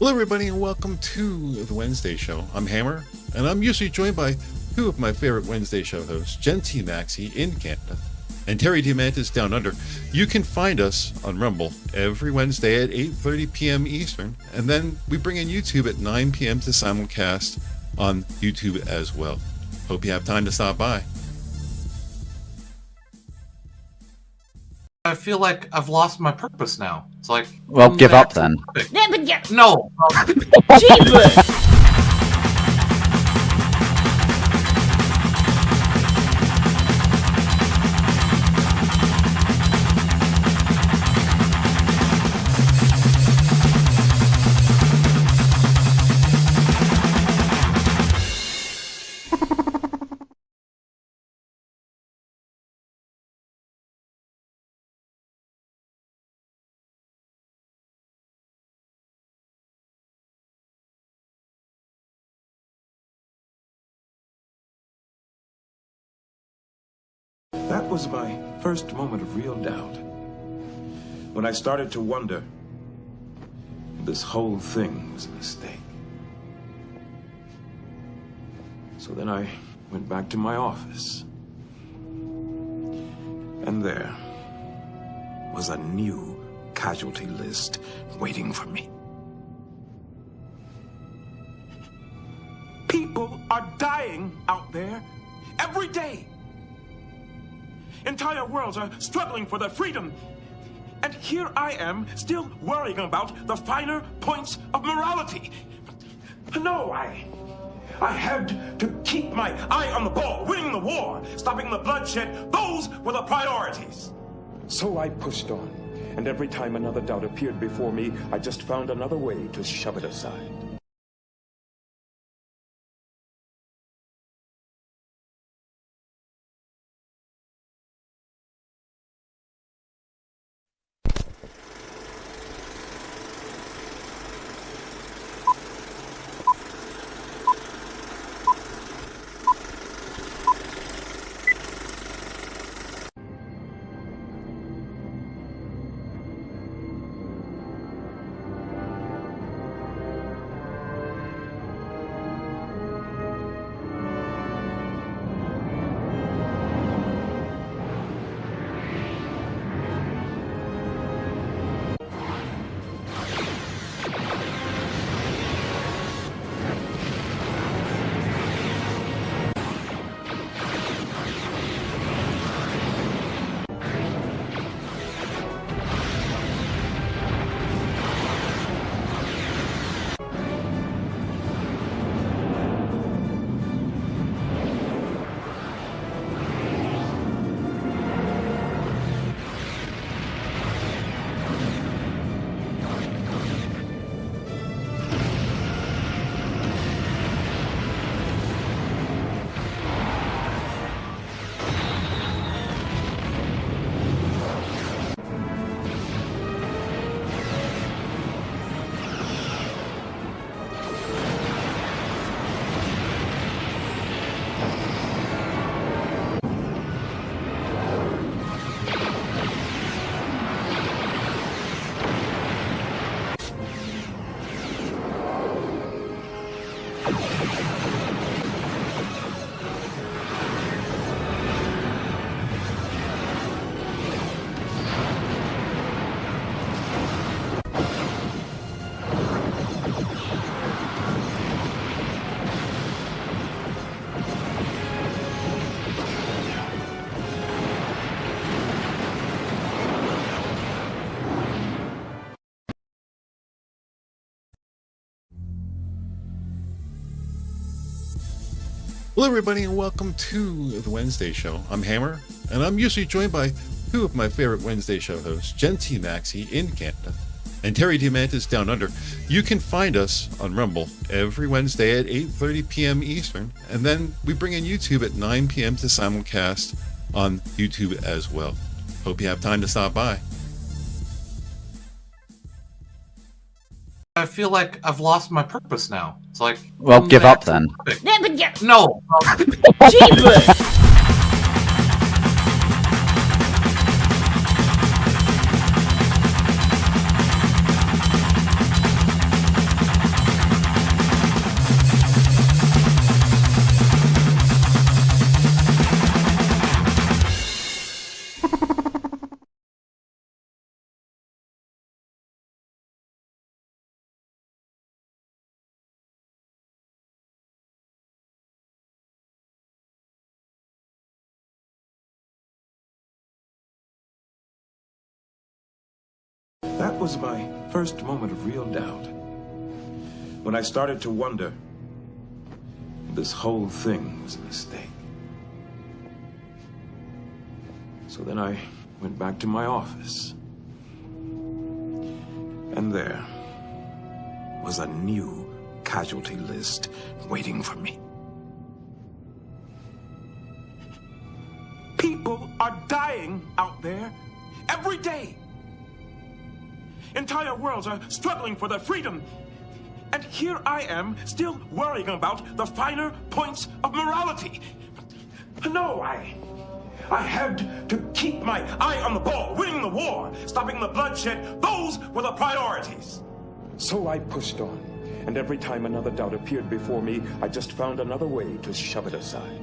Hello everybody and welcome to the Wednesday show. I'm Hammer, and I'm usually joined by two of my favorite Wednesday show hosts, Jen TMaxi in Canada and Terry Diamantis down under. You can find us on Rumble every Wednesday at 8:30 p.m. Eastern, and then we bring in YouTube at 9 p.m. to simulcast on YouTube as well. Hope you have time to stop by. I feel like I've lost my purpose now. It's like... Well, give up then. No! Jesus! That was my first moment of real doubt. When I started to wonder if this whole thing was a mistake. So then I went back to my office. And there was a new casualty list waiting for me. People are dying out there every day. Entire worlds are struggling for their freedom. And here I am, still worrying about the finer points of morality. No, I had to keep my eye on the ball, winning the war, stopping the bloodshed. Those were the priorities. So I pushed on, and every time another doubt appeared before me, I just found another way to shove it aside. Hello everybody and welcome to the Wednesday show. I'm Hammer, and I'm usually joined by two of my favorite Wednesday show hosts, Jen TMaxi in Canada and Terry Diamantis down under. You can find us on Rumble every Wednesday at 8:30 p.m. Eastern, and then we bring in YouTube at 9 p.m. to simulcast on YouTube as well. Hope you have time to stop by. I feel like I've lost my purpose now. It's like... Well, give up then. No! Jesus! That was my first moment of real doubt. When I started to wonder, this whole thing was a mistake. So then I went back to my office. And there was a new casualty list waiting for me. People are dying out there every day. Entire worlds are struggling for their freedom. And here I am, still worrying about the finer points of morality. No, I had to keep my eye on the ball, winning the war, stopping the bloodshed. Those were the priorities. So I pushed on, and every time another doubt appeared before me, I just found another way to shove it aside.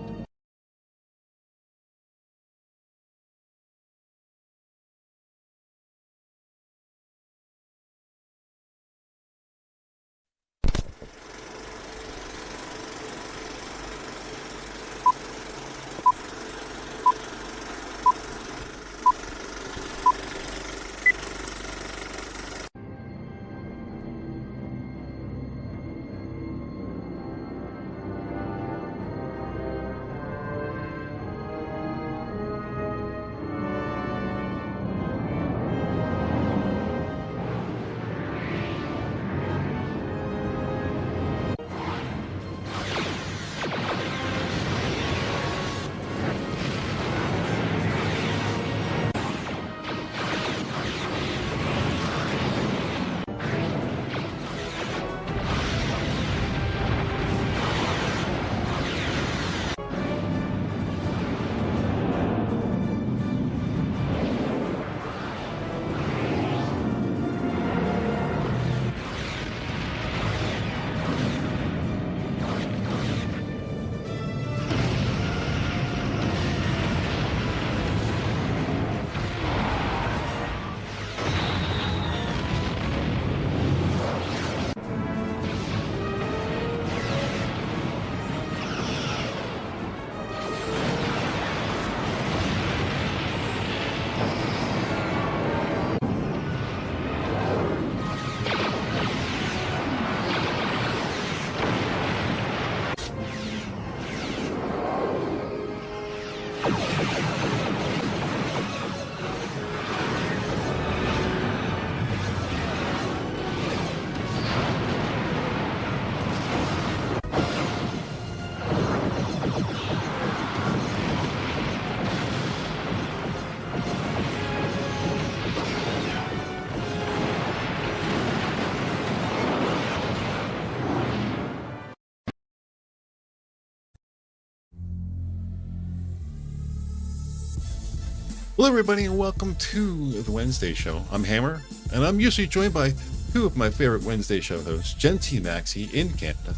Hello, everybody, and welcome to the Wednesday show. I'm Hammer, and I'm usually joined by two of my favorite Wednesday show hosts, TMaxi in Canada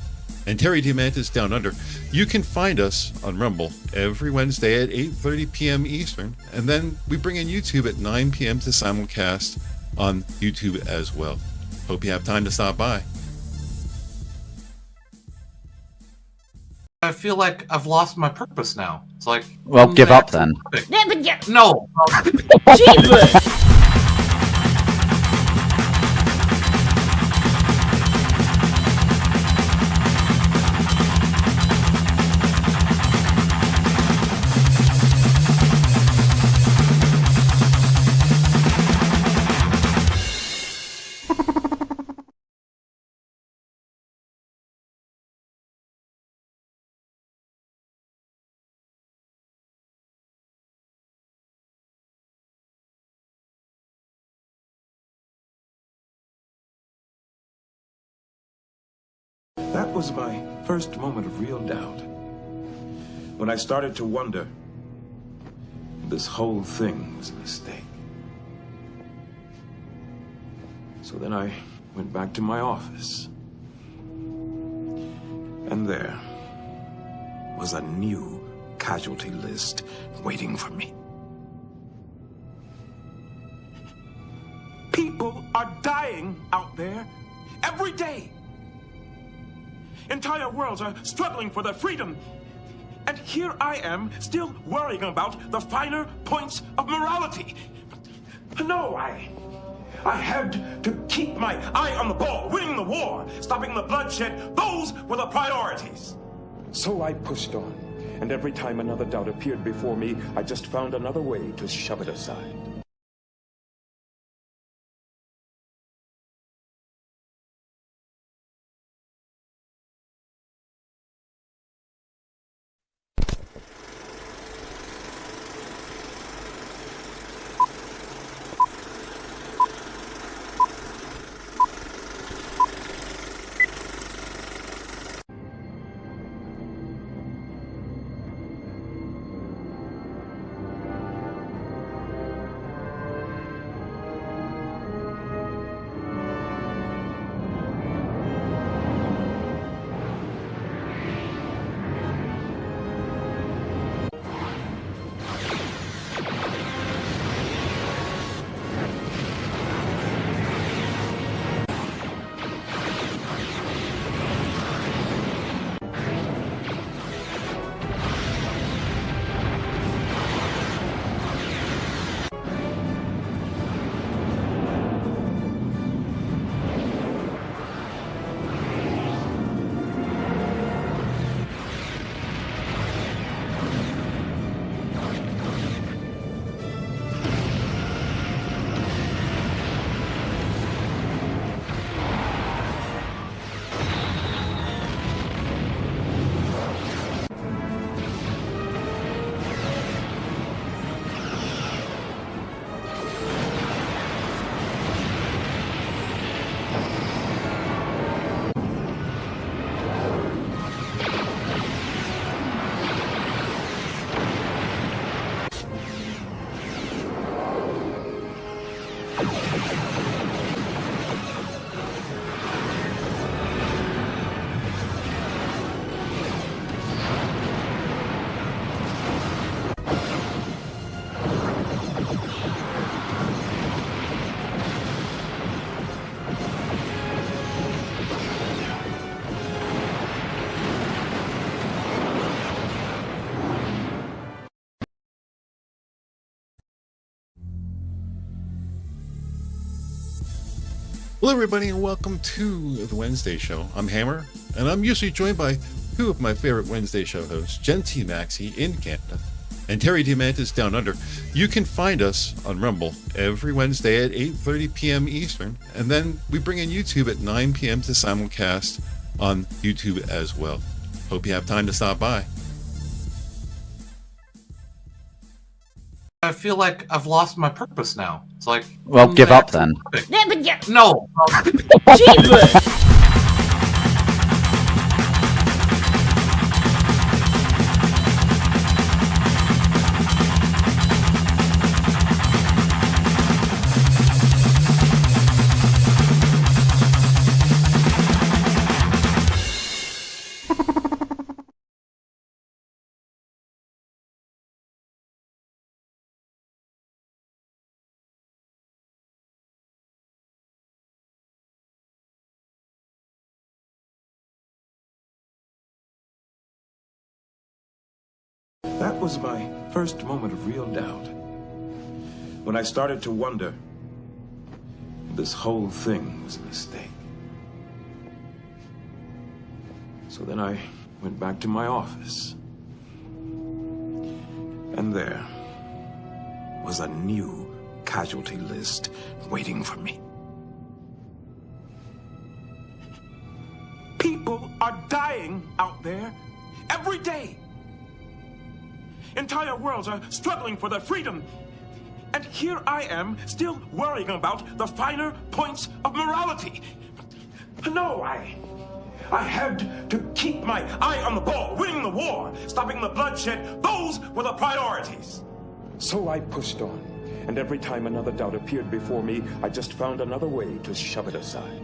and Terry Diamantis down under. You can find us on Rumble every Wednesday at 8:30 p.m. Eastern, and then we bring in YouTube at 9 p.m. to simulcast on YouTube as well. Hope you have time to stop by. I feel like I've lost my purpose now. It's like, Well, give up then. No. Jesus! That was my first moment of real doubt. When I started to wonder, this whole thing was a mistake. So then I went back to my office. And there was a new casualty list waiting for me. People are dying out there every day. Entire worlds are struggling for their freedom. And here I am, still worrying about the finer points of morality. No, I had to keep my eye on the ball, winning the war, stopping the bloodshed. Those were the priorities. So I pushed on, and every time another doubt appeared before me, I just found another way to shove it aside. Hello, everybody, and welcome to the Wednesday show. I'm Hammer, and I'm usually joined by two of my favorite Wednesday show hosts, TMaxi in Canada and Terry Diamantis down under. You can find us on Rumble every Wednesday at 8:30 p.m. Eastern, and then we bring in YouTube at 9 p.m. to simulcast on YouTube as well. Hope you have time to stop by. I feel like I've lost my purpose now. It's like, Well, give up then. No. Jeebus! That was my first moment of real doubt. When I started to wonder, this whole thing was a mistake. So then I went back to my office. And there was a new casualty list waiting for me. People are dying out there every day. Entire worlds are struggling for their freedom. And here I am, still worrying about the finer points of morality. No, I had to keep my eye on the ball, winning the war, stopping the bloodshed. Those were the priorities. So I pushed on, and every time another doubt appeared before me, I just found another way to shove it aside.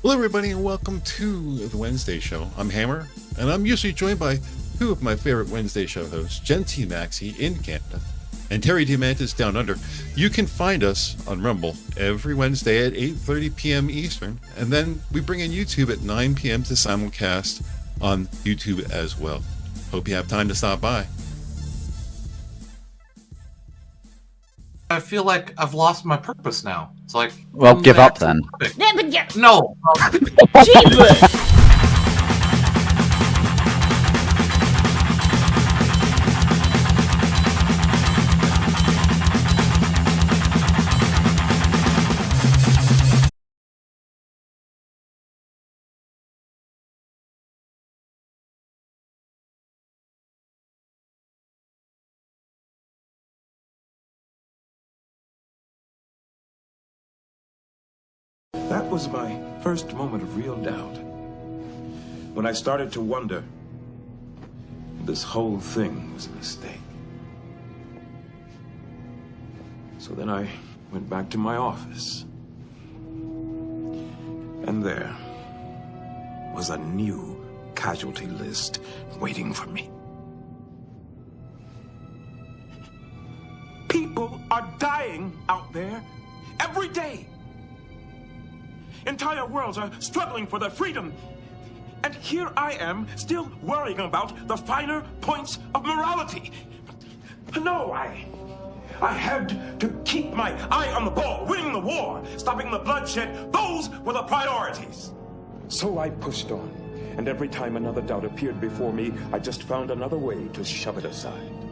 Hello, everybody, and welcome to the Wednesday show. I'm Hammer, and I'm usually joined by two of my favorite Wednesday show hosts, TMaxi in Canada and Terry Diamantis down under. You can find us on Rumble every Wednesday at 8:30 p.m. Eastern, and then we bring in YouTube at 9 p.m. to simulcast on YouTube as well. Hope you have time to stop by. I feel like I've lost my purpose now. It's like, Well, give up then. No. Jeebus! That was my first moment of real doubt. When I started to wonder, this whole thing was a mistake. So then I went back to my office. And there was a new casualty list waiting for me. People are dying out there every day. Entire worlds are struggling for their freedom. And here I am, still worrying about the finer points of morality. No, I had to keep my eye on the ball, winning the war, stopping the bloodshed. Those were the priorities. So I pushed on, and every time another doubt appeared before me, I just found another way to shove it aside.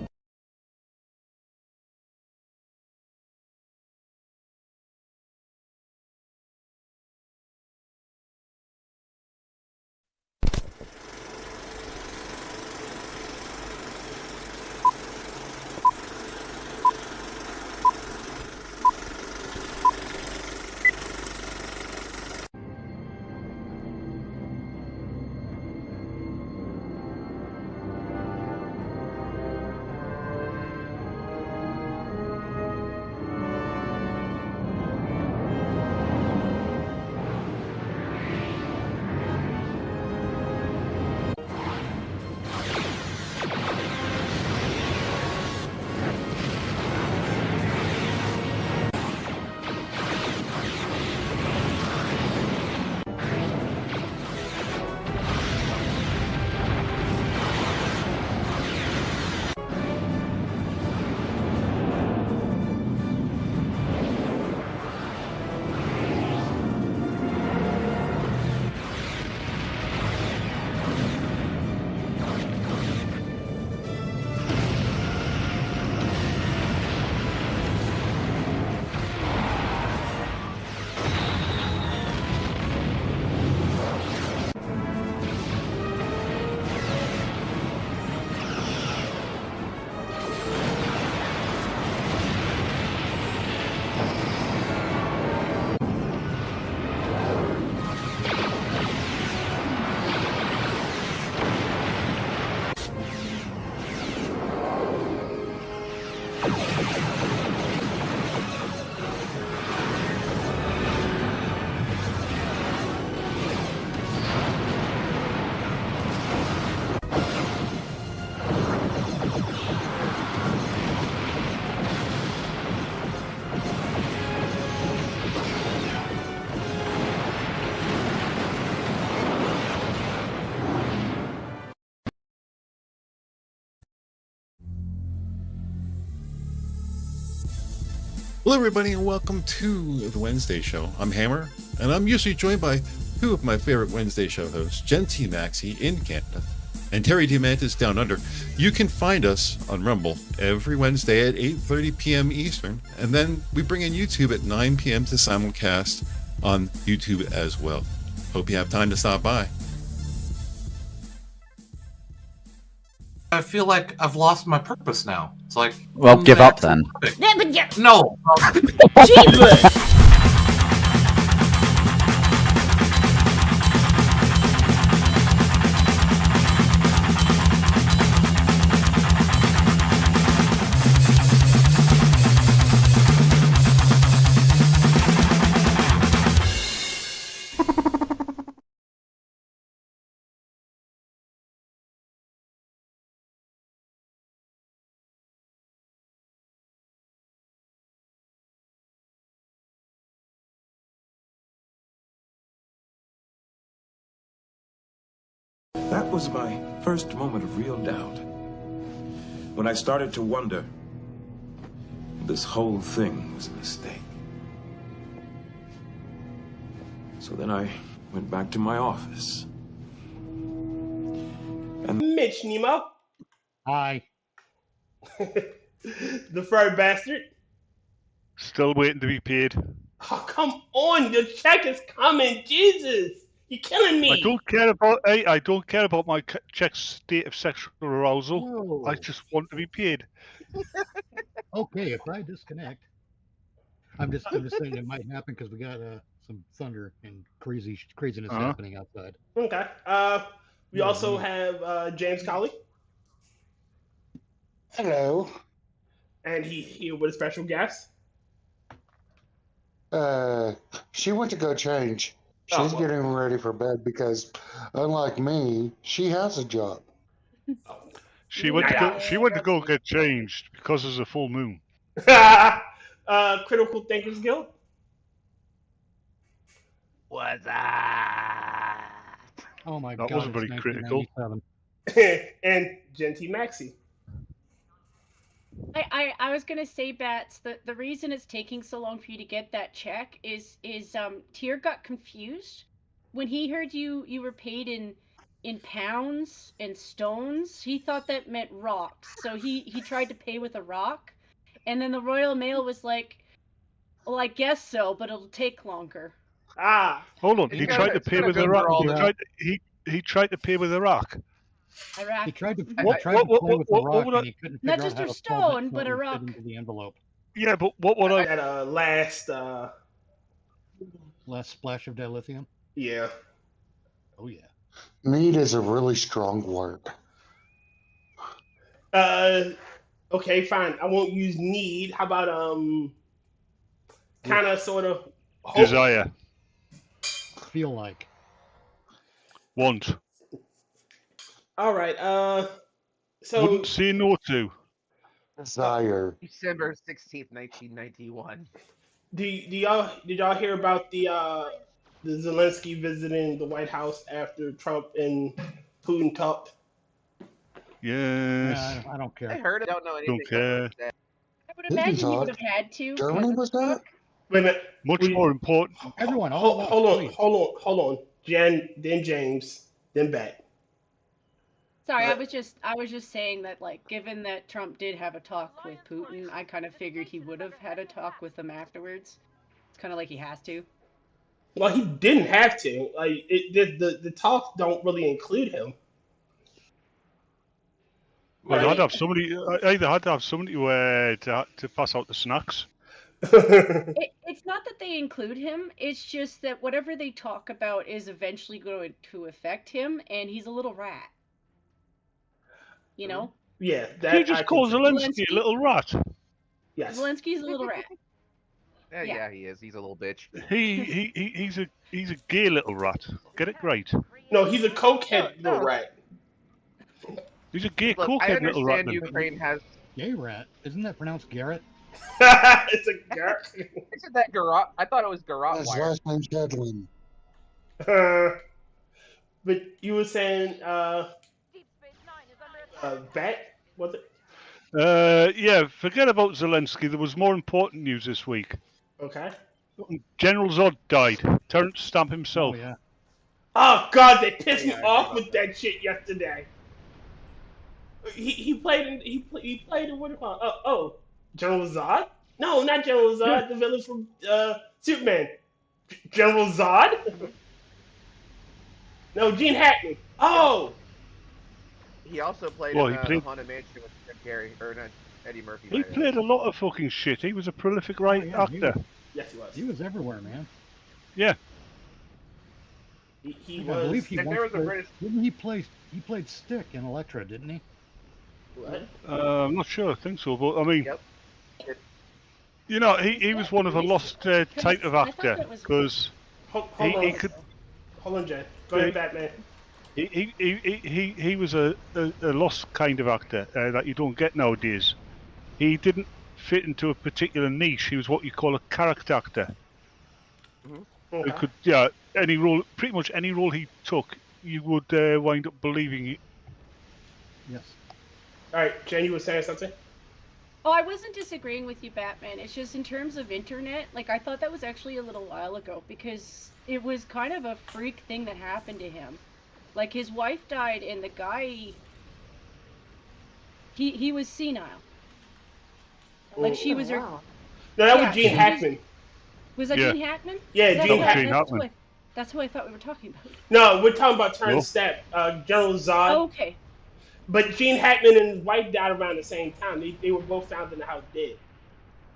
Hello, everybody, and welcome to the Wednesday show. I'm Hammer, and I'm usually joined by two of my favorite Wednesday show hosts, TMaxi in Canada and Terry Diamantis down under. You can find us on Rumble every Wednesday at 8:30 p.m. Eastern, and then we bring in YouTube at 9 p.m. to simulcast on YouTube as well. Hope you have time to stop by. I feel like I've lost my purpose now. It's like, Well, give up then. No. Jeebus! That was my first moment of real doubt. When I started to wonder, this whole thing was a mistake. So then I went back to my office. Mitch Nemo. Hi. The furry bastard. Still waiting to be paid. Oh, come on, your check is coming, Jesus! You're killing me. I don't care about my check's state of sexual arousal. Whoa. I just want to be paid. Okay, if I disconnect, I'm just saying it might happen because we got some thunder and craziness happening outside. Okay. We also have James Colley. Hello. And he's here with a special guest. She went to go change. She's getting ready for bed because, unlike me, she has a job. She went to go get changed because there's a full moon. Critical Thinkers Guild. What's that? Oh my That God! wasn't very critical. And TMaxi. I was gonna say, Bats, the reason it's taking so long for you to get that check is Tyr got confused when he heard you were paid in pounds and stones. He thought that meant rocks, so he tried to pay with a rock, and then the Royal Mail was like, "Well, I guess so, but it'll take longer." Hold on, he tried to pay with a rock. He tried to pay with a rock. He tried to play with a rock and he couldn't figure Not out just how a to stone, but a rock. into the envelope. Yeah, but what would I? That last splash of dilithium. Yeah. Oh yeah. Need is a really strong word. Okay, fine. I won't use need. How about kind of, sort of hope? Desire. Feel like. Want. All right. So Wouldn't say no to. Desire. December 16th, 1991. did y'all hear about the Zelensky visiting the White House after Trump and Putin talked? Yes. I don't care. I heard it. Don't know anything. Don't care. I would imagine you would have had to. Germany was that? Wait a minute. Much more important. Everyone, hold on. Jen, then James, then Bat. Sorry, I was just saying that, like, given that Trump did have a talk with Putin, I kind of figured he would have had a talk with him afterwards. It's kind of like he has to. Well, he didn't have to. Like, the talk don't really include him. Well, I'd have somebody. I either had to have somebody to pass out the snacks. It's not that they include him. It's just that whatever they talk about is eventually going to affect him, and he's a little rat. You know? Yeah. He just calls Zelensky a little rat. Yes. Zelensky's a little rat. Yeah, he is. He's a little bitch. He's a gay little rat. Get it right. No, he's a cokehead little rat. He's a gay Look, cokehead I little rat. understand Ukraine has. Gay rat. Isn't that pronounced Garrett? It's a Garrett. Isn't that Garrot? I thought it was Garrot His wire. last name's Hedlund. But you were saying, Bat? Was it? Yeah, forget about Zelensky. There was more important news this week. Okay. General Zod died. Terrence Stamp himself. Oh yeah. Oh God, they pissed me off with that shit yesterday. He played in what? General Zod? No, not General Zod. The villain from Superman. General Zod? No, Gene Hackman. Oh. He also played Well, in he played- the Haunted Mansion with Jim Carrey, or not Eddie Murphy. He played a lot of fucking shit. He was a prolific actor. Yes, he was. He was everywhere, man. Yeah. He I was. believe he And there once was a played, British. didn't he play? He played Stick in Elektra, didn't he? What? I'm not sure. I think so, but I mean, Yep. you know, he was one of a lost type of I thought actor that was- because Hold he on. could. Hold on, Jay. Go ahead, Batman. He was a lost kind of actor that you don't get nowadays. He didn't fit into a particular niche. He was what you call a character actor. Who could, any role, pretty much any role he took, you would wind up believing it. Yes. All right, Jen, you were saying something? Oh, I wasn't disagreeing with you, Batman. It's just in terms of internet, like, I thought that was actually a little while ago, because it was kind of a freak thing that happened to him. Like, his wife died, and the guy, he was senile. Like, she was her... No, that was Gene Hackman. Was that Gene Hackman? Yeah, Gene Hackman. That's who I thought we were talking about. No, we're talking about Turn Step, General Zod. Oh, okay. But Gene Hackman and his wife died around the same time. They were both found in the house dead.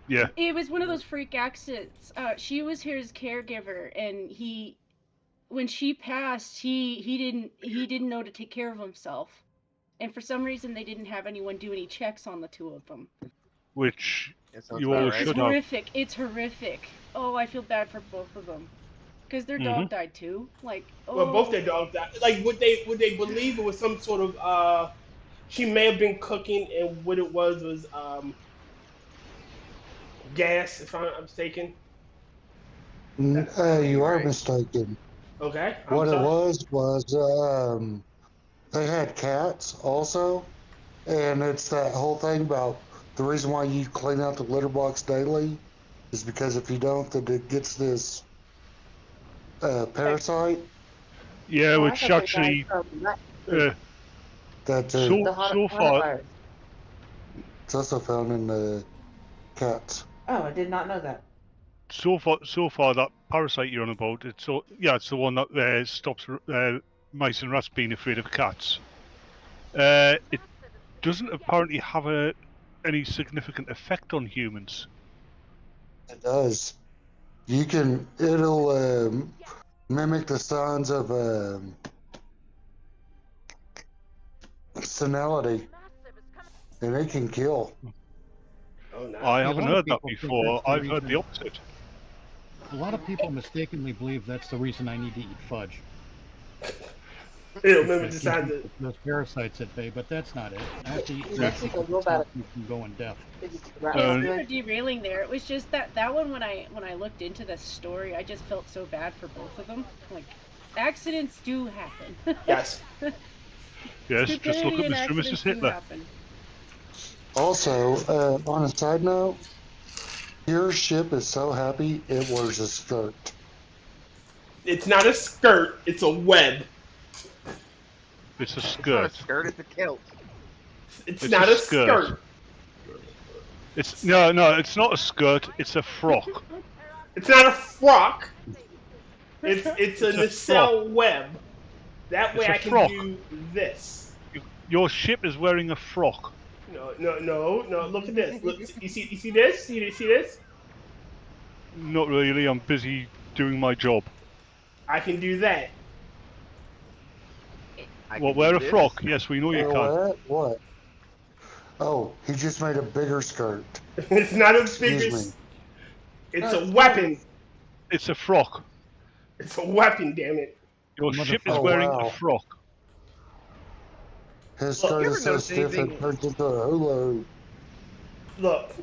Yeah. It was one of those freak accidents. She was his caregiver, and when she passed, he didn't know to take care of himself, and for some reason they didn't have anyone do any checks on the two of them. Which you always should have. It's horrific. Oh, I feel bad for both of them. Because their dog died too. Like, oh. Well, both their dogs died. Like, would they believe it was some sort of she may have been cooking, and what it was gas, if I'm not mistaken. You are mistaken. Okay. What it was they had cats also, and it's that whole thing about the reason why you clean out the litter box daily is because if you don't, then it gets this parasite. Yeah, which actually so far it's also found in the cats. Oh, I did not know that. So far that parasite you're on about, it's the one that stops mice and rats being afraid of cats. It doesn't apparently have any significant effect on humans. It does. It'll mimic the signs of senility, and it can kill. Oh, no. I haven't heard that before. I've heard the opposite. A lot of people mistakenly believe that's the reason I need to eat fudge. It'll mimic the signs of those parasites at bay, but that's not it. Actually, from going deaf. You're derailing there. It was just that one when I looked into the story, I just felt so bad for both of them. Like, accidents do happen. Yes. Yes, just look at Mr. and Mrs. Hitler. Also, on a side note, your ship is so happy it wears a skirt. It's not a skirt, it's a web. It's a skirt. It's not a skirt, it's a kilt. It's not a skirt. It's no, it's not a skirt. It's a frock. It's not a frock. It's a nacelle web. That way I can do this. Your ship is wearing a frock. No. Look at this. Look, you see this? See this? Not really. I'm busy doing my job. I can do that. Well, wear a frock. Yes, we know you can. What? Oh, he just made a bigger skirt. It's not a bigger. It's a weapon. It's a frock. It's a weapon, damn it. Your ship is wearing a frock. His skirt is so stiff it turns into a hula. Look,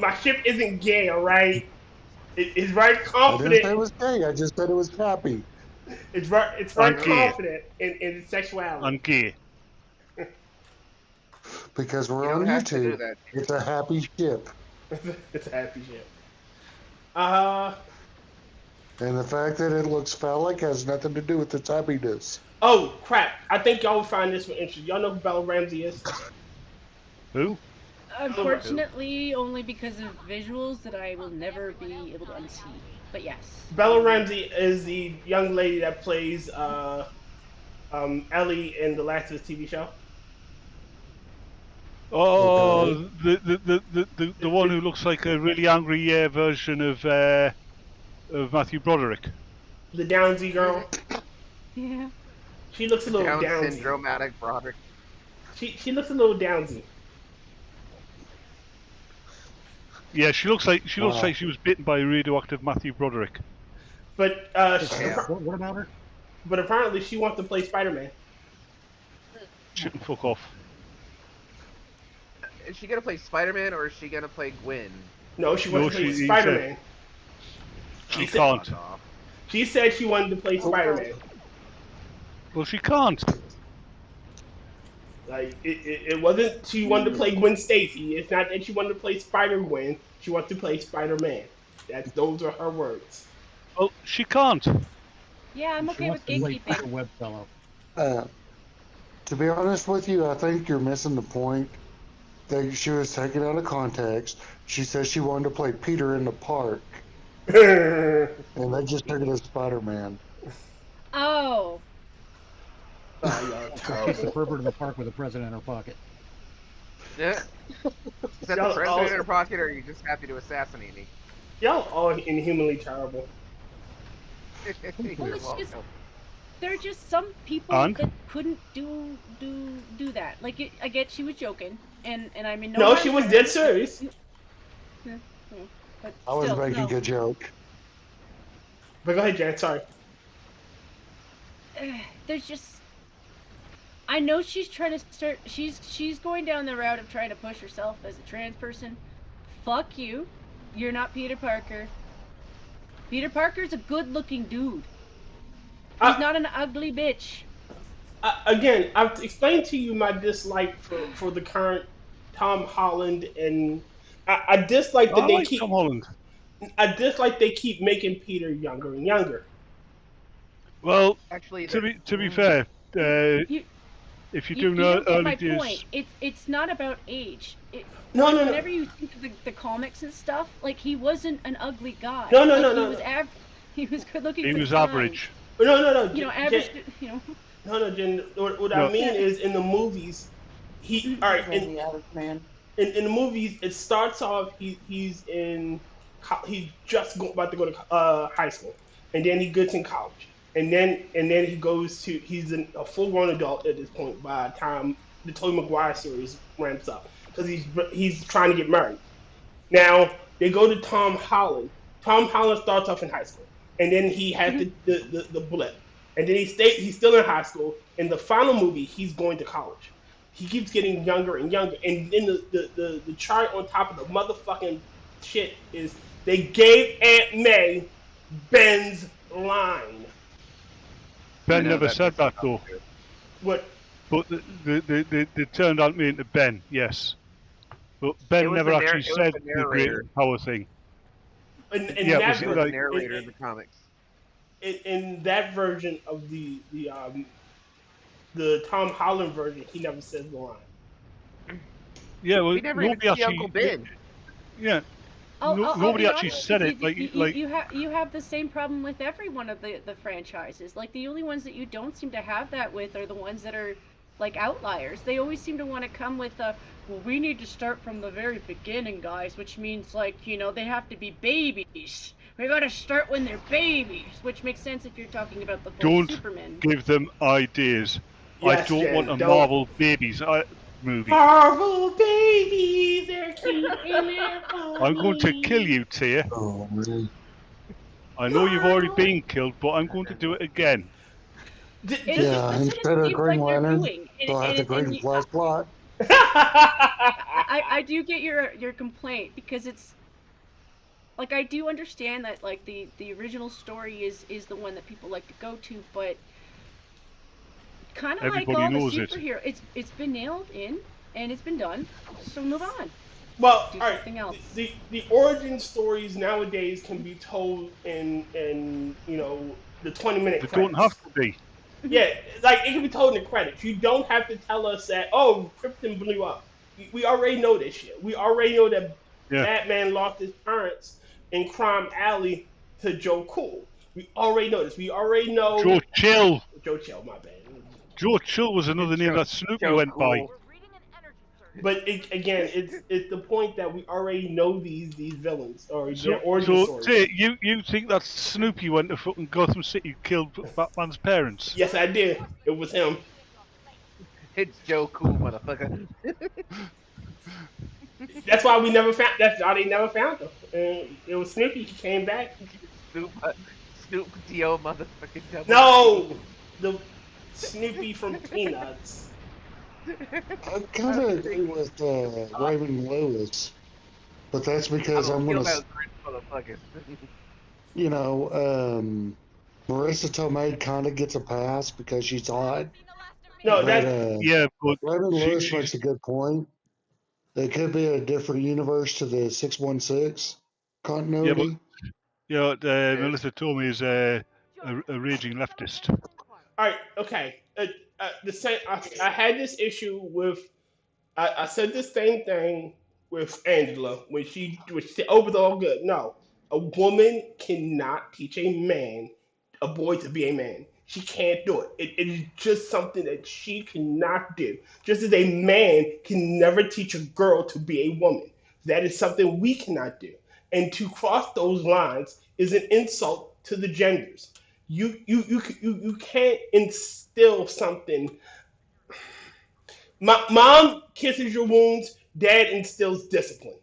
my ship isn't gay, alright? It's very confident. I didn't say it was gay, I just said it was happy. It's very confident in its sexuality. I'm gay. Because we're on YouTube. It's a happy ship. It's a happy ship. And the fact that it looks phallic has nothing to do with its happiness. Oh, crap. I think y'all will find this one interesting. Y'all know who Bella Ramsey is? Who? Unfortunately, only because of visuals that I will never be able to unsee. But yes. Bella Ramsey is the young lady that plays Ellie in the Last of Us TV show. Oh, the one who looks like a really angry version of Matthew Broderick. The Downsy girl. Yeah. She looks a little Down Downsy. syndromatic Broderick. She looks a little Downsy. Yeah, she looks like she was bitten by a radioactive Matthew Broderick. But what about her? But apparently she wants to play Spider-Man. Shit and fuck off. Is she gonna play Spider-Man or is she gonna play Gwen? No, she wants to play Spider-Man. She can't. She said she wanted to play Spider-Man. Well, she can't. Like it wasn't she wanted to play Gwen Stacy. It's not that she wanted to play Spider-Gwen. She wants to play Spider-Man. Those are her words. Well, she can't. Yeah, I'm She okay wants with to play gatekeeping. Peter Web fellow. To be honest with you, I think you're missing the point. That she was taken out of context. She said she wanted to play Peter in the park, and they just took it as Spider-Man. Oh. She's the pervert in the park with a president in her pocket. Yeah. Is that the president in her pocket, or are you just happy to assassinate me? Y'all all inhumanly terrible. Well, it's just there are just some people that couldn't do that. Like I get she was joking, and I mean no, she was dead serious. Yeah, but I was still, making no. a joke. But go ahead, Jan. Sorry. There's just I know she's trying to start. She's going down the route of trying to push herself as a trans person. Fuck you. You're not Peter Parker. Peter Parker's a good-looking dude. He's not an ugly bitch. Again, I've explained to you my dislike for the current Tom Holland, and I dislike that they keep Tom Holland. I dislike they keep making Peter younger and younger. Well, actually, to be fair, if you're doing you don't get early my days, point. It's not about age. No. Whenever you think of the comics and stuff, like he wasn't an ugly guy. No. He was good looking. he for was the time. average. No. You know, average. You know. No, Jen. What I mean is, in the movies, he all right. In the movies, it starts off he's just about to go to high school, and then he gets in college, and then he goes to he's a full-grown adult at this point by the time the Tobey Maguire series ramps up, because he's trying to get married. Now they go to Tom Holland. Tom Holland starts off in high school, and then he has the blip. And then he's still in high school. In the final movie, he's going to college. He keeps getting younger and younger. And then the chart on top of the motherfucking shit is they gave Aunt May Ben's line. Ben never said that though. What? But they turned out me into Ben, yes. But Ben never actually said the great power thing. And yeah, that was the narrator in the comics. In that version of the Tom Holland version, he never says the line. Yeah, well, we never nobody even see actually. Uncle Ben. Yeah. Nobody actually said it. You have the same problem with every one of the franchises. Like the only ones that you don't seem to have that with are the ones that are like outliers. They always seem to want to come with well, we need to start from the very beginning, guys, which means like, you know, they have to be babies. We gotta start when they're babies, which makes sense if you're talking about the full Superman. Don't give them ideas. Yes, I don't want a don't. Marvel babies movie. Marvel babies, they're cute and they're funny. I'm going to kill you, Tyr. Oh, really? I know you've already been killed, but I'm going to do it again. Yeah, instead of Green Lantern, they'll have the green flashlight. I do get your complaint, because it's like, I do understand that like the original story is the one that people like to go to, but kind of like all the superhero, it's been nailed in and it's been done, so move on. Well, do all right. something else. The origin stories nowadays can be told in you know, the 20-minute credits. They don't have to be. Yeah, like it can be told in the credits. You don't have to tell us that, oh, Krypton blew up. We already know this shit. We already know that Batman lost his parents in Crime Alley to Joe Cool. We already know this. We already know. Joe Chill. Joe Chill, my bad. Joe Chill was another name that Snoopy went by. But again, it's the point that we already know these villains or their origin stories. So you think that Snoopy went to fucking Gotham City and killed Batman's parents? Yes, I did. It was him. It's Joe Cool, motherfucker. That's why we never found. That's why they never found him. And it was Snoopy. He came back. Snoop Dio, motherfucking devil. No, the Snoopy from Peanuts. I kind of agree with Raymond Lewis, but that's because I'm gonna. motherfucker. You know, Marissa Tomei kind of gets a pass because she's odd. No, But, that Yeah, but Raymond Lewis makes a good point. It could be a different universe to the 616 continuity. Melissa Tomei is a raging leftist. all right. Okay. The same. I had this issue with. I said the same thing with Angela when she said, "Oh, it's all good." No, a woman cannot teach a boy to be a man. She can't do it. It is just something that she cannot do. Just as a man can never teach a girl to be a woman. That is something we cannot do. And to cross those lines is an insult to the genders. You can't instill something. Mom kisses your wounds. Dad instills discipline.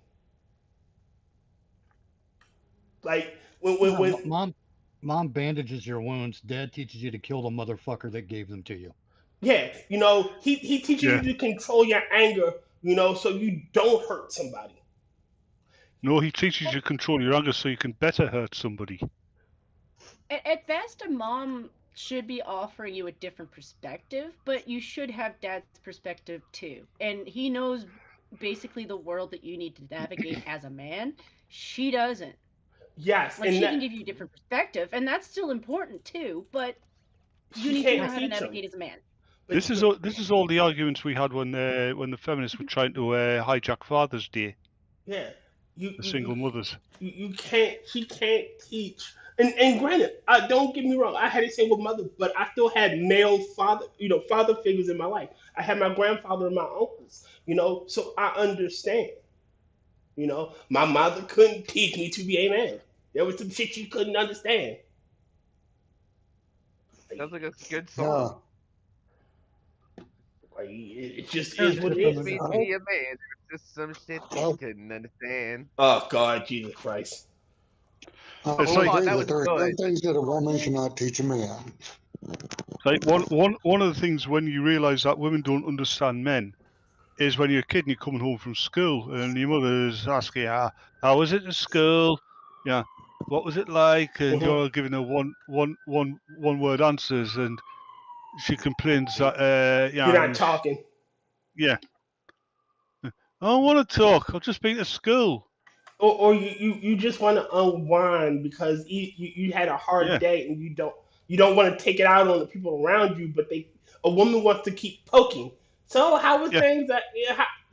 Like when mom bandages your wounds. Dad teaches you to kill the motherfucker that gave them to you. yeah, he teaches you to control your anger. So you don't hurt somebody. No, he teaches you to control your anger so you can better hurt somebody. At best, a mom should be offering you a different perspective, but you should have Dad's perspective too. And he knows basically the world that you need to navigate as a man. She doesn't. Yes, like she can give you a different perspective, and that's still important too. But you need to know how to navigate as a man. This is all the arguments we had when the feminists were trying to hijack Father's Day. Yeah, the single mothers. You can't. She can't teach. And granted, don't get me wrong. I had a single mother, but I still had male father figures in my life. I had my grandfather and my uncles. So I understand. My mother couldn't teach me to be a man. There was some shit she couldn't understand. Sounds like a good song. It just is what it is. Me to be a man. There's just some shit you couldn't understand. Oh God, Jesus Christ! It's like there are some things that a woman cannot teach a man. Like one of the things when you realise that women don't understand men is when you're a kid and you're coming home from school and your mother's asking, how was it at school? Yeah, what was it like? And you're giving her one word answers, and she complains that you're not talking. Yeah. I don't want to talk. I've just been to school. Or you just want to unwind because you had a hard day and you don't want to take it out on the people around you, but a woman wants to keep poking. So how were things that?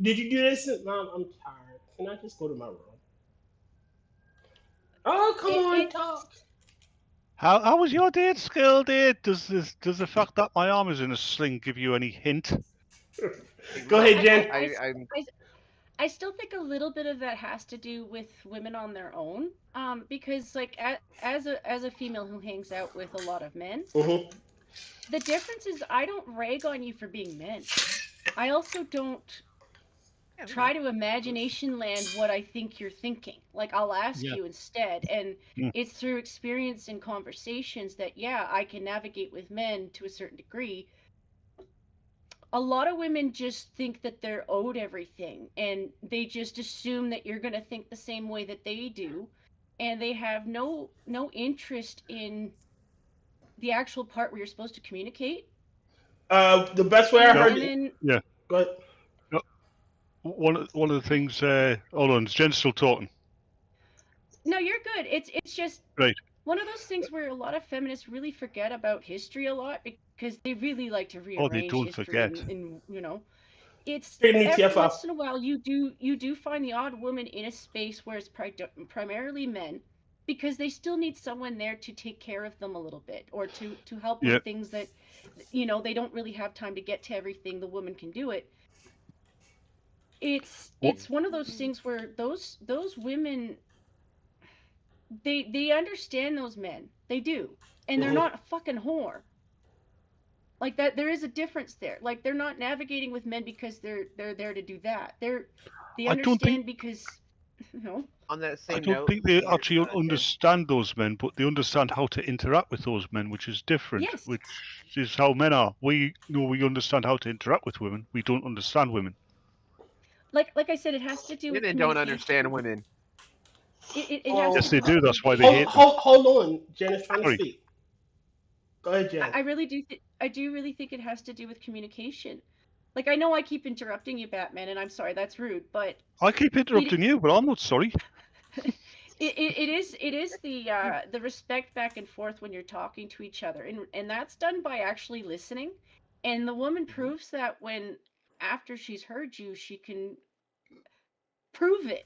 Did you do this? Mom, I'm tired. Can I just go to my room? Oh, come on, talk. How was your day at school, Dad? Does the fact that my arm is in a sling give you any hint? Go ahead, Jen. I still think a little bit of that has to do with women on their own, because like as a female who hangs out with a lot of men, the difference is I don't rag on you for being men. I also don't try to imagination land what I think you're thinking. Like I'll ask you instead, and it's through experience and conversations that I can navigate with men to a certain degree. A lot of women just think that they're owed everything, and they just assume that you're going to think the same way that they do, and they have no interest in the actual part where you're supposed to communicate. The best way I heard it. Yeah. Go ahead. No, one of the things. Hold on, is Jen still talking? No, you're good. It's just one of those things where a lot of feminists really forget about history a lot because they really like to rearrange they don't history forget. And it's every TFF. once in a while you do find the odd woman in a space where it's primarily men, because they still need someone there to take care of them a little bit, or to help with things that they don't really have time to get to everything. The woman can do it. It's one of those things where those women, they understand those men. They do. And they're not a fucking whore. Like that, there is a difference there. Like they're not navigating with men because they're there to do that. They understand because On that same I don't think they actually understand those men, but they understand how to interact with those men, which is different. Yes. Which is how men are. We understand how to interact with women. We don't understand women. Like I said, it has to do with. Women don't understand women. It has yes, to they do. That's why they hate them. Hold on, Jen is trying to speak. Go ahead, Jen. I really do. I do really think it has to do with communication. Like, I know I keep interrupting you, Batman, and I'm sorry, that's rude, but I keep interrupting you, but I'm not sorry. it is the respect back and forth when you're talking to each other, and that's done by actually listening. And the woman proves that when after she's heard you, she can prove it.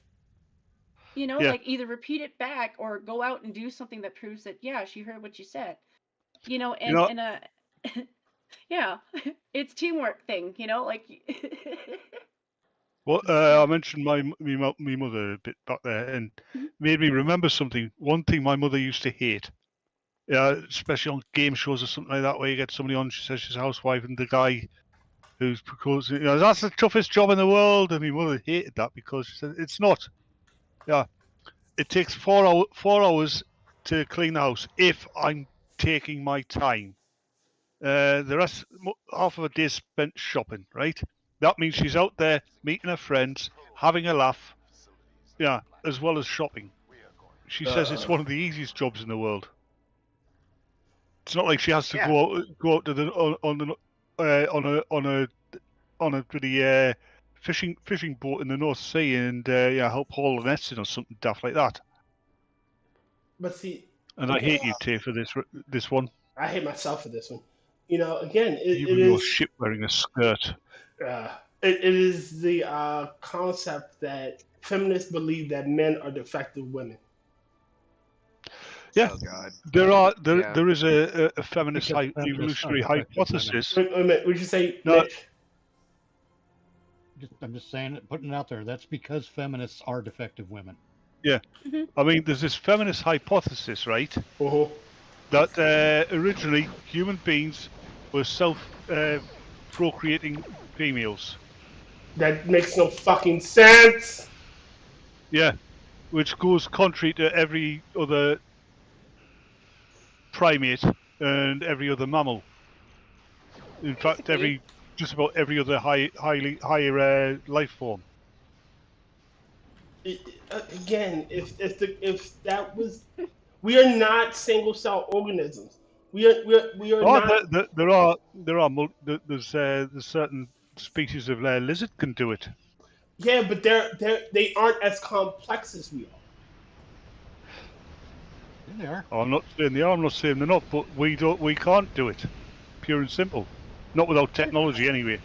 You know, Yeah. like either repeat it back or go out and do something that proves that yeah, she heard what you said. You know, and yeah, it's teamwork thing. You know, like. Well, I mentioned me mother a bit back there, and made me remember something. One thing my mother used to hate, especially on game shows or something like that, where you get somebody on, she says she's a housewife, and the guy who's proposing, that's the toughest job in the world, and my mother hated that because she said it's not. Yeah, it takes 4 hours to clean the house if I'm taking my time. The rest, half of a day spent shopping, right? That means she's out there meeting her friends, having a laugh, as well as shopping. She says it's one of the easiest jobs in the world. It's not like she has to go out to the on a pretty fishing boat in the North Sea and help haul the nets in or something daft like that. But see, and I hate you, Tay, for this one. I hate myself for this one. You know, again, it is shit wearing a skirt. It is the concept that feminists believe that men are defective women. Yeah, there is a feminist evolutionary hypothesis. Wait a minute, would you say? No, I'm just saying it, putting it out there. That's because feminists are defective women. Yeah, I mean, there's this feminist hypothesis, right? That originally human beings were self-procreating females. That makes no fucking sense. Yeah, which goes contrary to every other primate and every other mammal. In fact, just about every other higher life form. Again, if that was, we are not single cell organisms. We are not. There's certain species of lizard can do it. Yeah, but they aren't as complex as we are. They are. I'm not saying they are. I'm not saying they're not. But we can't do it. Pure and simple. Not without technology, anyway.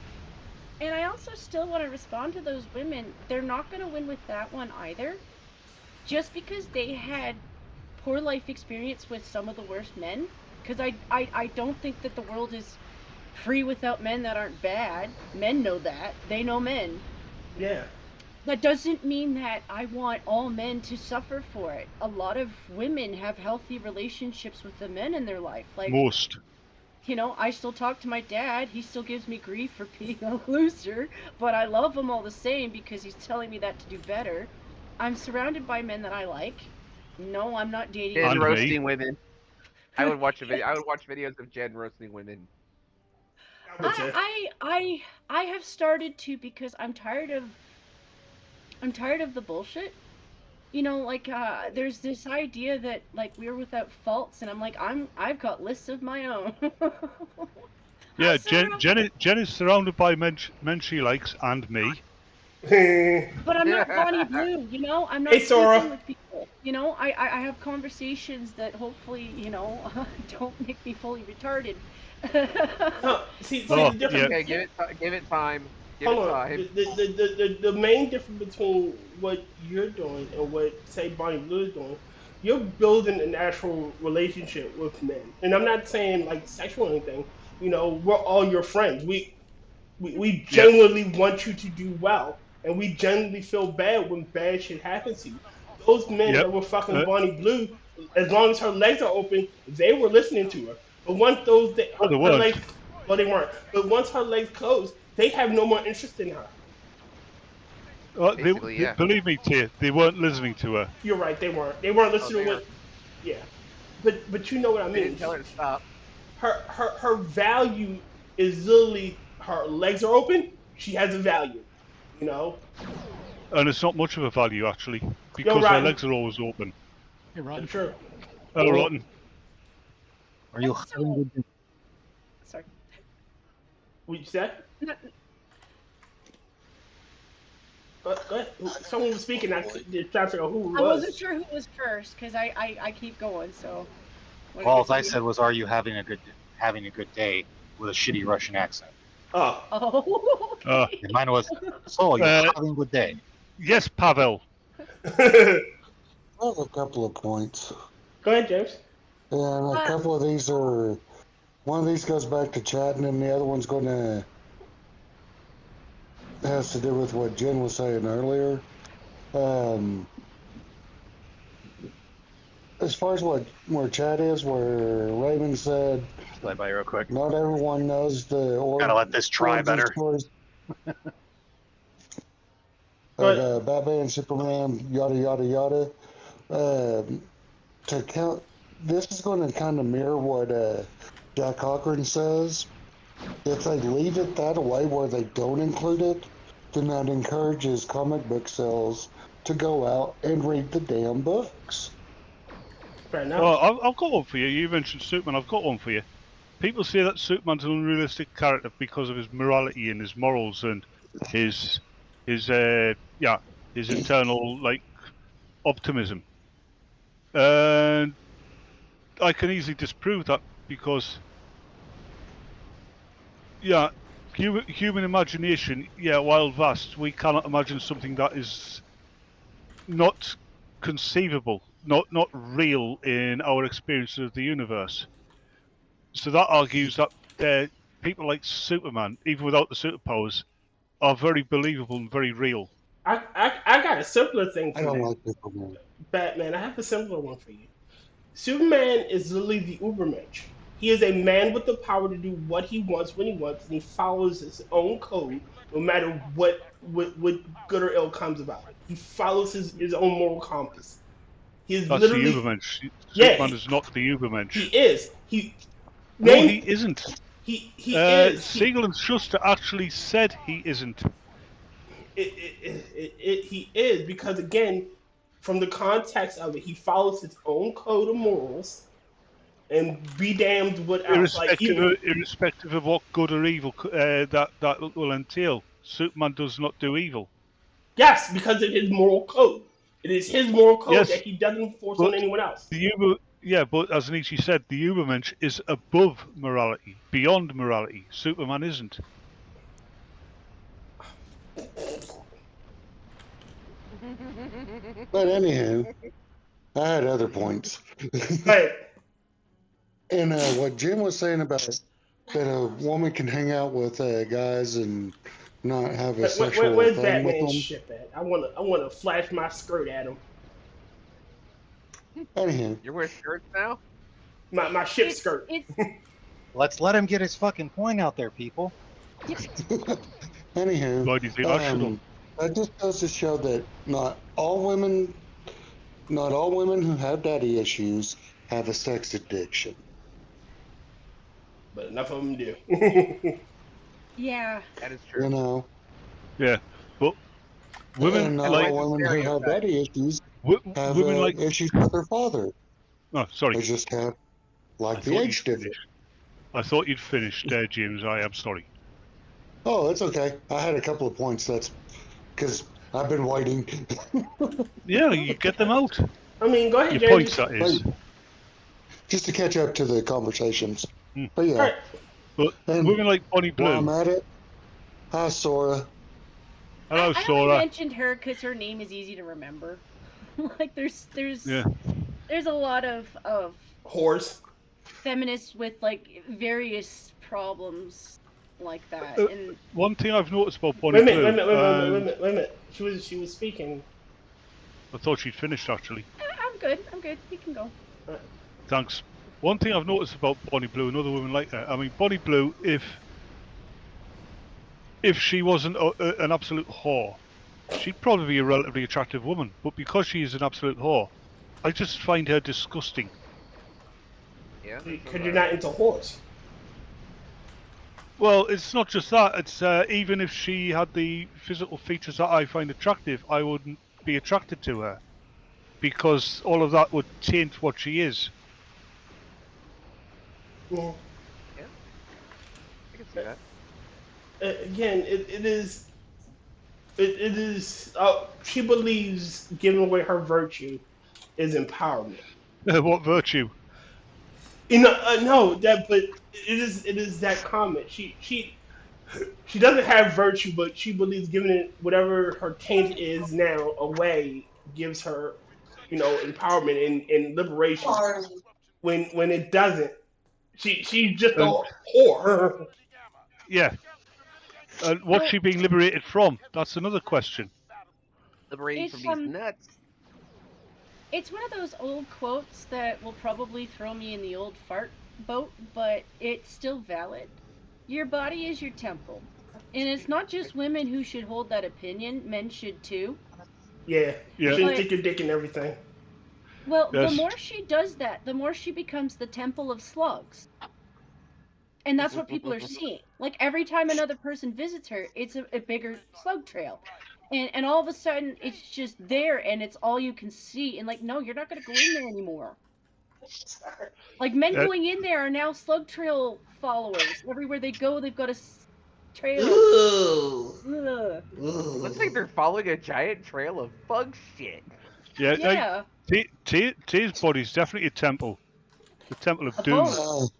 And I also still want to respond to those women. They're not going to win with that one either. Just because they had poor life experience with some of the worst men. Because I don't think that the world is free without men that aren't bad. Men know that. They know men. Yeah. That doesn't mean that I want all men to suffer for it. A lot of women have healthy relationships with the men in their life. Like most. You know, I still talk to my dad. He still gives me grief for being a loser, but I love him all the same because he's telling me that to do better. I'm surrounded by men that I like. No, I'm not dating. Jen roasting women. I would watch videos of Jen roasting women. I have started to because I'm tired of the bullshit. You know, like there's this idea that like we're without faults, and I'm like I've got lists of my own. Yeah, Jen is surrounded by men she likes and me. But I'm not Bonnie Blue, you know. I'm not sleeping with people. You know, I have conversations that hopefully don't make me fully retarded. The difference. Okay, give it time. Hold on. The main difference between what you're doing and what, say, Bonnie Blue is doing, you're building an actual relationship with men. And I'm not saying, like, sexual or anything. You know, we're all your friends. We genuinely want you to do well. And we genuinely feel bad when bad shit happens to you. Those men that were fucking Bonnie Blue, as long as her legs are open, they were listening to her. But once her legs, well, they weren't. But once her legs closed, they have no more interest in her. Believe me, Tia, they weren't listening to her. You're right, they weren't. They weren't listening to what. Yeah, but you know what I mean. They didn't tell her to stop. Her value is literally her legs are open. She has a value, you know. And it's not much of a value actually, because her legs are always open. Hey, Rotten. Sure. Hello, Rotten. Are you having a good day? Sorry. What you said? No, Go ahead. Someone was speaking. I trying to figure out who it was. I wasn't sure who was first because I keep going. So. Well, all I said was, "Are you having a good day?" with a shitty Russian accent. Oh. Oh. And mine was, "So you're having a good day?" Yes, Pavel. I have a couple of points. Go ahead, James. And a couple of these are, one of these goes back to chatting, and the other one's going to, has to do with what Jen was saying earlier. As far as where chat is, where Raymond said, play by real quick. Not everyone knows the Gotta let this try better. Batman, Superman, yada yada yada. To count, this is going to kind of mirror what Jack Cochran says. If they leave it that way where they don't include it, then that encourages comic book sales to go out and read the damn books. Fair enough. Well, I've got one for you. You mentioned Superman. I've got one for you. People say that Superman's an unrealistic character because of his morality and his morals and his internal optimism. And I can easily disprove that because human imagination, while vast, we cannot imagine something that is not conceivable, not real in our experience of the universe. So that argues that people like Superman, even without the superpowers, are very believable and very real. I got a simpler thing for you. I don't like Superman. Batman, I have a simpler one for you. Superman is literally the Ubermensch. He is a man with the power to do what he wants when he wants, and he follows his own code no matter what good or ill comes about it. He follows his own moral compass. He is That's literally the Ubermensch. Superman is not the Ubermensch. He is. He isn't. He is. Siegel and Schuster actually said he isn't. He is, because again, from the context of it, he follows his own code of morals, and be damned what else. Irrespective of what good or evil that will entail, Superman does not do evil. Yes, because of his moral code. It is his moral code that he doesn't force on anyone else. But as Nietzsche said, the Ubermensch is above morality, beyond morality. Superman isn't. But anywho, I had other points. And what Jim was saying about that a woman can hang out with guys and not have a sexual Where's thing Batman's with them. ship at? I wanna flash my skirt at him. Anyhow, You're wearing skirts now? My ship skirt. Let's let him get his fucking point out there, people. Anywho, that just goes to show that not all women who have daddy issues have a sex addiction. But enough of them do. Yeah. That is true. You know. Yeah, but women and not all women who have daddy issues have issues with their father. Oh, sorry. They just have the age difference. I thought you'd finished, James. I am sorry. Oh, it's okay. I had a couple of points. That's because I've been waiting. Yeah, you get them out. I mean, go ahead, Your James. points, that is. Just to catch up to the conversations. But yeah. Right. But women like Bonnie Blue. While I'm at it, hi, Sora. Hello, I Sora. only mentioned her because her name is easy to remember. there's a lot of whores, feminists with various problems like that. And one thing I've noticed about Bonnie Blue. Wait a minute. She was speaking. I thought she'd finished actually. I'm good. You can go. Thanks. One thing I've noticed about Bonnie Blue and other women like her. I mean, Bonnie Blue, if she wasn't an absolute whore, she'd probably be a relatively attractive woman. But because she is an absolute whore, I just find her disgusting. Yeah. Because you're not into whores. Well, it's not just that. It's even if she had the physical features that I find attractive, I wouldn't be attracted to her. Because all of that would taint what she is. Yeah. Yeah, I can see that. Again, it is. It is. She believes giving away her virtue is empowerment. What virtue? You know, no, that. But it is. It is that comment. She doesn't have virtue, but she believes giving it whatever her taint is now away gives her, empowerment and liberation. When it doesn't, she's just a whore. Yeah. What's she being liberated from? That's another question. Liberated from these nuts. It's one of those old quotes that will probably throw me in the old fart boat, but it's still valid. Your body is your temple. And it's not just women who should hold that opinion, men should too. Yeah. You shouldn't But- stick your dick in everything. Well, Yes. the more she does that, the more she becomes the temple of slugs. And that's what people are seeing. Like, every time another person visits her, it's a bigger slug trail. And all of a sudden, it's just there, and it's all you can see. And, like, no, you're not going to go in there anymore. Like, men going in there are now slug trail followers. Everywhere they go, they've got a trail. Ooh. Looks like they're following a giant trail of bug shit. Yeah. Tyr's body's definitely a temple. The temple of doom.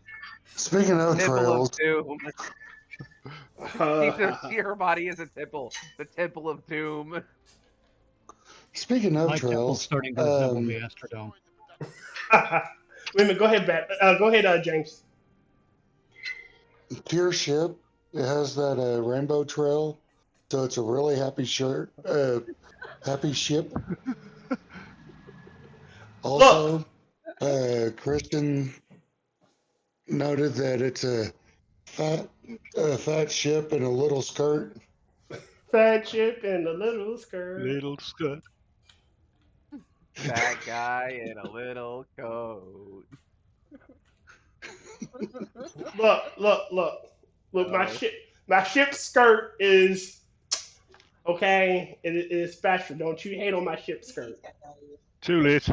Speaking of Temple trails, of Doom. Her body is a temple. The Temple of Doom. speaking of My temple's trails, starting to resemble the Astrodome. Wait a minute. Go ahead, Bat. Go ahead, James. Tyr ship, it has that rainbow trail, so it's a really happy ship. Also, Christian noted that it's a fat ship and a little skirt. Fat chip and a little skirt. Little skirt. That guy in a little coat. Look. My ship skirt is okay. It is special. Don't you hate on my ship skirt? Too late.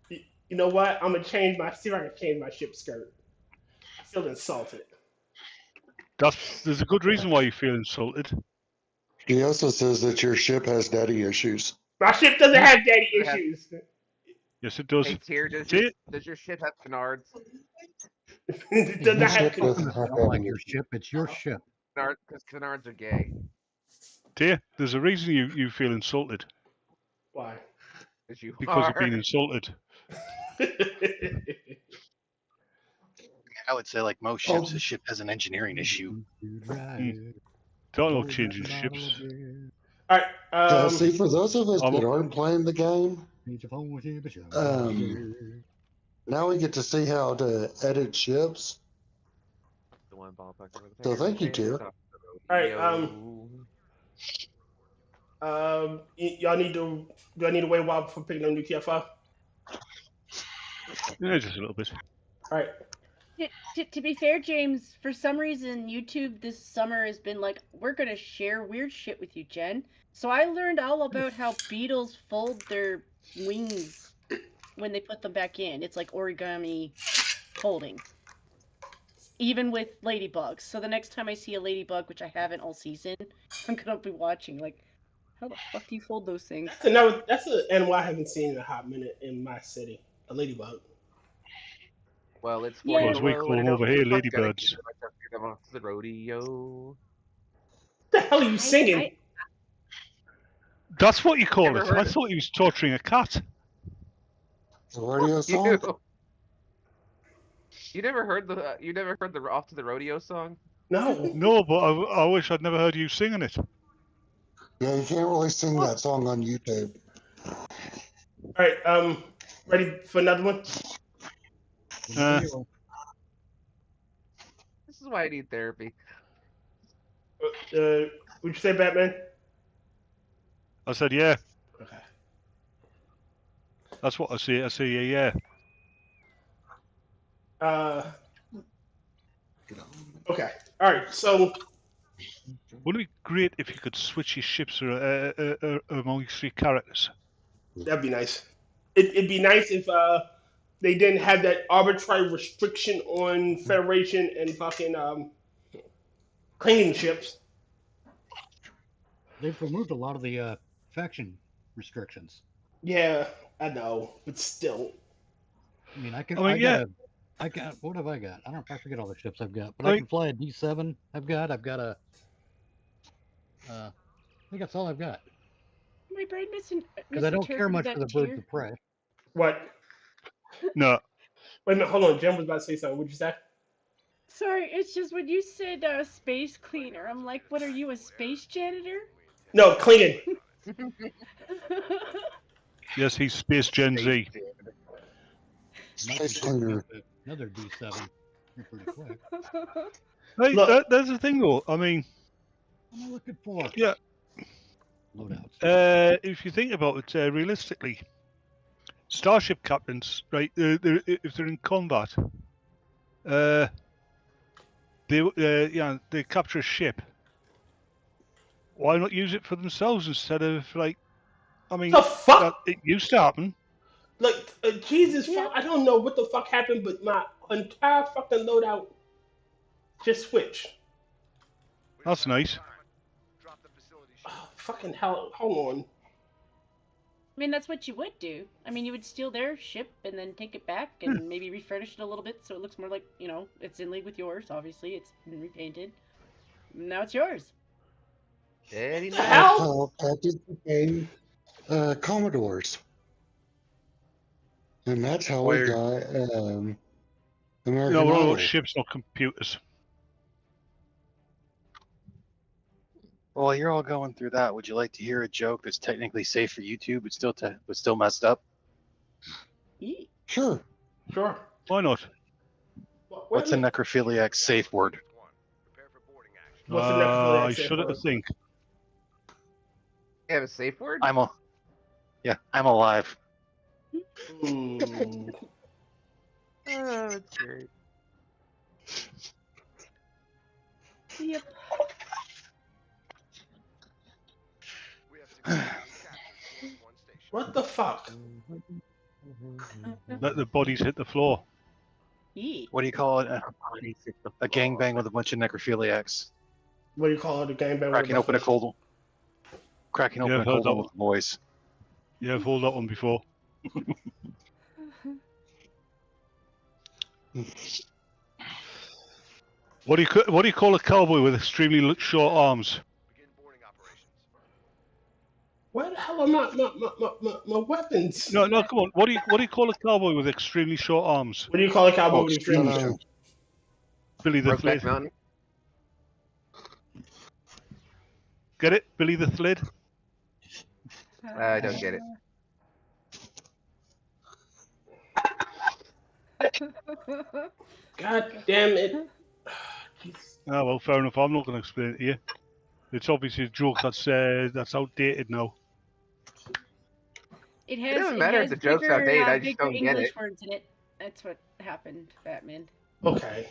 You know what? I'm gonna see if I can change my ship skirt. I feel insulted. There's a good reason why you feel insulted. He also says that your ship has daddy issues. My ship doesn't have daddy issues. Yes, it does. Hey, Tyr, does your ship have canards? It does not have It's not like your ship, it's your ship. Because canards are gay. Tyr, there's a reason you feel insulted. Why? Because you've been insulted. I would say, like most ships, the ship has an engineering issue. Don't know changing ships. All right. See, for those of us that aren't playing the game, now we get to see how to edit ships. So thank you, Tyr. All right. Y'all need to. Do I need to wait a while before picking up new TFI? Yeah, just a little bit. All right. To be fair, James, for some reason, YouTube this summer has been like, we're going to share weird shit with you, Jen. So I learned all about how beetles fold their wings when they put them back in. It's like origami folding. Even with ladybugs. So the next time I see a ladybug, which I haven't all season, I'm going to be watching, like, how the fuck do you fold those things? That's an animal I haven't seen in a hot minute in my city. A ladybug. Well, it's As we call them over here, ladybirds. The rodeo. What the hell are you singing? That's what you call it. I thought he was torturing a cat. The rodeo song? You never heard the Off to the Rodeo song? No. No, but I wish I'd never heard you singing it. Yeah, you can't really sing that song on YouTube. All right. Ready for another one? This is why I need therapy. Would you say Batman? I said, yeah. Okay. That's what I see. I see, yeah. Okay. All right. So. Wouldn't it be great if you could switch your ships among your three characters? That'd be nice. It'd be nice if they didn't have that arbitrary restriction on Federation and fucking clinging ships. They've removed a lot of the faction restrictions. Yeah, I know, but still. I mean, I can. I mean, I got. What have I got? I don't. I forget all the ships I've got, but Like- I can fly a D7. I've got a. I think that's all I've got. My brain missing. Because I don't care much for the birds of prey. What? No. Wait a minute, hold on. Jen was about to say something. What'd you say? Sorry, it's just when you said space cleaner, I'm like, what are you, a space janitor? No, cleaning. Yes, he's Space Gen Z. Space cleaner. Another D7. Pretty quick. Hey, there's the thing though. I mean, what am I looking for? Yeah. Loadouts. If you think about it realistically, starship captains, right? If they're in combat, they capture a ship. Why not use it for themselves instead of like? I mean, The fuck? It used to happen. Like, Jesus, fuck, I don't know what the fuck happened, but my entire fucking loadout just switched. That's nice. Oh, fucking hell, hold on. I mean, that's what you would do. I mean, you would steal their ship and then take it back and maybe refurnish it a little bit so it looks more like, you know, it's in league with yours. Obviously, it's been repainted. Now it's yours. Very nice. That's how captains became Commodores. And that's how we got American No, we're all Idol. about ships, not computers. Well, you're all going through that. Would you like to hear a joke that's technically safe for YouTube, but still messed up? Sure. Sure. Why not? What's a necrophiliac's safe word? What's a I necrophiliac safe shudder to word? think. You have a safe word? I'm alive. Mm. Oh, that's great. Yep. What the fuck? Let the bodies hit the floor. What do you call it? A gangbang with a bunch of necrophiliacs. What do you call it? A gangbang? Cracking open a cold Yeah, I've heard one that with the boys. Yeah, I've heard that one before. What do you call a cowboy with extremely short arms? Where the hell are my weapons? No, come on. What do you call a cowboy with extremely short arms? What do you call a cowboy with extremely no. short? Billy the Brokeback Thrid. Mountain? Get it? Billy the Thrid? I don't get it. God damn it. Ah, well, fair enough. I'm not going to explain it to you. It's obviously a joke that's outdated now. It has, doesn't matter if the joke's bigger, outdated, I just bigger don't get English it. words in it. That's what happened, Batman. Okay.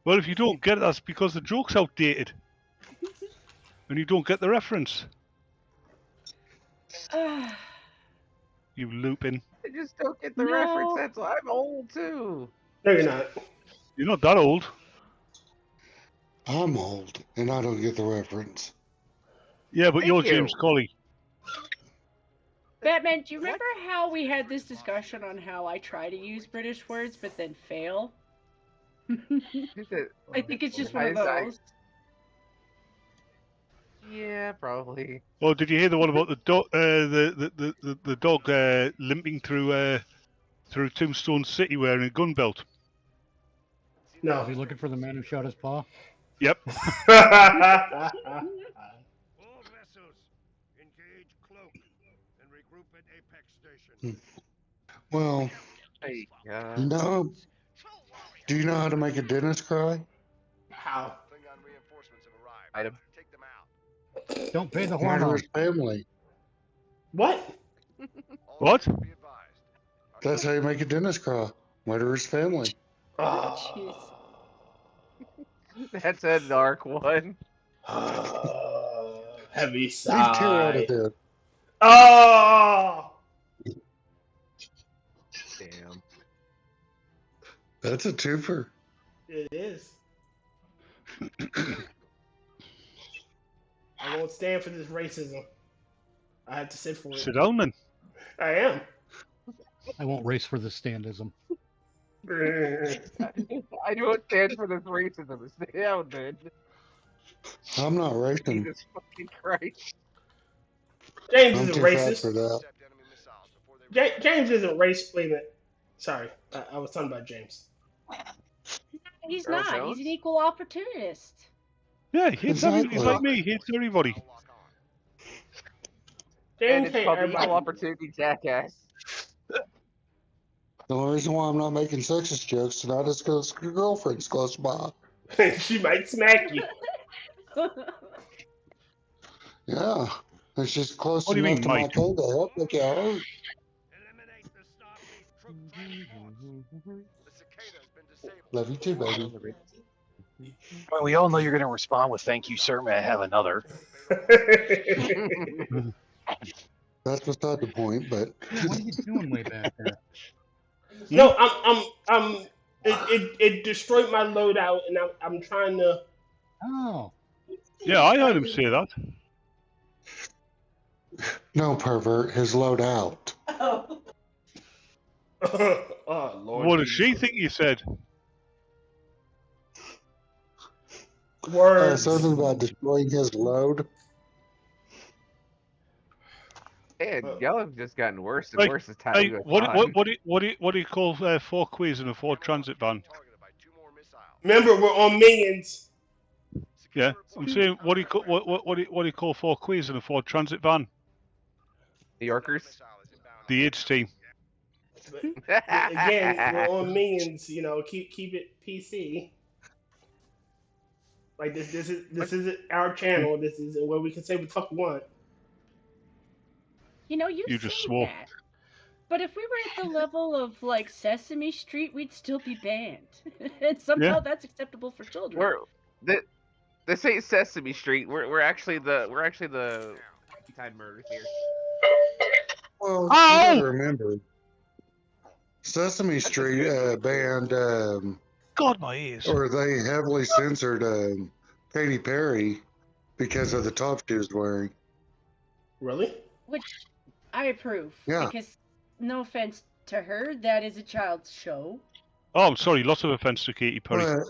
Well, if you don't get it, that's because the joke's outdated. And you don't get the reference. You looping. I just don't get the No. reference. That's why I'm old too. No, you're not. You're not that old. I'm old, and I don't get the reference. Yeah, but Thank you're you. James Colley. Batman, do you remember how we had this discussion on how I try to use British words but then fail? I think it's just one of those. Yeah, probably. Oh, did you hear the one about the dog? The dog limping through Tombstone City wearing a gun belt. No. Is he looking for the man who shot his paw? Yep. All vessels, engage cloak and regroup at Apex Station. Well, Hey, no. Do you know how to make a dentist cry? How? Item. Don't pay the Murder hormone. his family. What? What? That's how you make a dentist cry. Murder his family. Oh. That's a dark one. Heavy Leave Tyr out sigh. of there. Oh! Damn. That's a twofer. It is. I won't stand for this racism. I have to sit for it. Sit down then. I am. I won't race for the standism. I don't stand for this racism. Stay down, man. I'm not racing. Jesus fucking Christ. James I'm isn't too fat racist. for that. James isn't racist. Wait a minute. Sorry, I was talking about James. He's Earl not. Jones? He's an equal opportunist. Yeah, he's like me. He hates everybody. James And it's hate called the everybody. equal opportunity jackass. The only reason why I'm not making sexist jokes tonight is because your girlfriend's close by. She might smack you. Yeah, and she's close What do you enough mean, to my might? toe to help make it hurt. Love you too, baby. Well, we all know you're going to respond with "Thank you, sir. May I have another?" That's beside the point, but What are you doing way back there? No, it destroyed my loadout, and I'm trying to. Oh. Yeah, I heard him say that. no, pervert, his loadout. Oh. Oh Lord. What does she think you said? Words. Something about destroying his load. And y'all have just gotten worse and Like, worse as time Hey, goes what on. do you call 4 quiz and a 4 transit van? Remember, we're on Minions. Yeah, I'm saying what do you call 4 quiz and a 4 transit van? New Yorkers? The AIDS team. Again, we're on Minions. You know, keep it PC. Like this isn't our channel. This is where we can say what the fuck we want. You know, you just say swore. that. But if we were at the level of like Sesame Street, we'd still be banned. And somehow Yeah. that's acceptable for children. This ain't Sesame Street. We're actually the time murders here. Well, you Oh! gotta remember, Sesame Street banned, God, my ears. or they heavily censored Katy Perry because of the top she was wearing. Really? Which I approve. Yeah. Because, no offense to her, that is a child's show. Oh, I'm sorry. Lots of offense to Katy Perry. But,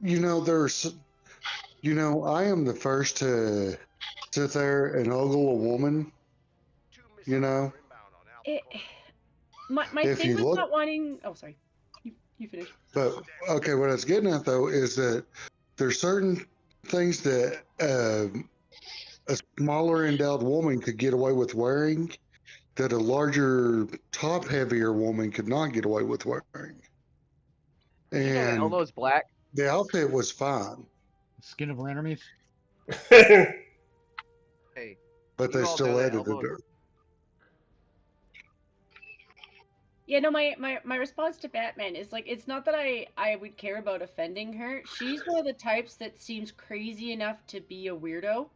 you know, I am the first to sit there and ogle a woman. You know? My If thing you with look- not wanting... Oh, sorry. You finish. But, okay, what I was getting at, though, is that there's certain things that a smaller endowed woman could get away with wearing that a larger, top heavier woman could not get away with wearing. You know that And elbow's black. the outfit was fine, Skin of her enemies? Hey. but they You all know still that edited elbow- her. Yeah, no, my response to Batman is like, it's not that I would care about offending her. She's one of the types that seems crazy enough to be a weirdo.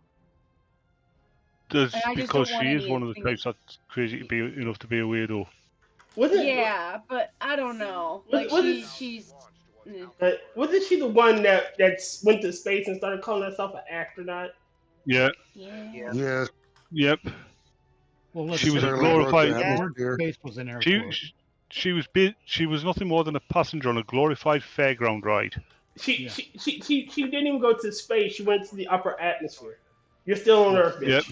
That's And I just because don't want she is any one of the things- types that's crazy to be enough to be a weirdo. Yeah, but I don't know. Like, she's... Wasn't she the one that went to space and started calling herself an astronaut? Yeah. Yeah. Yes. Yep. Well, let's She was a say glorified. the word space was in her quote. She was nothing more than a passenger on a glorified fairground ride. She didn't even go to space. She went to the upper atmosphere. You're still on Earth, bitch. Yep.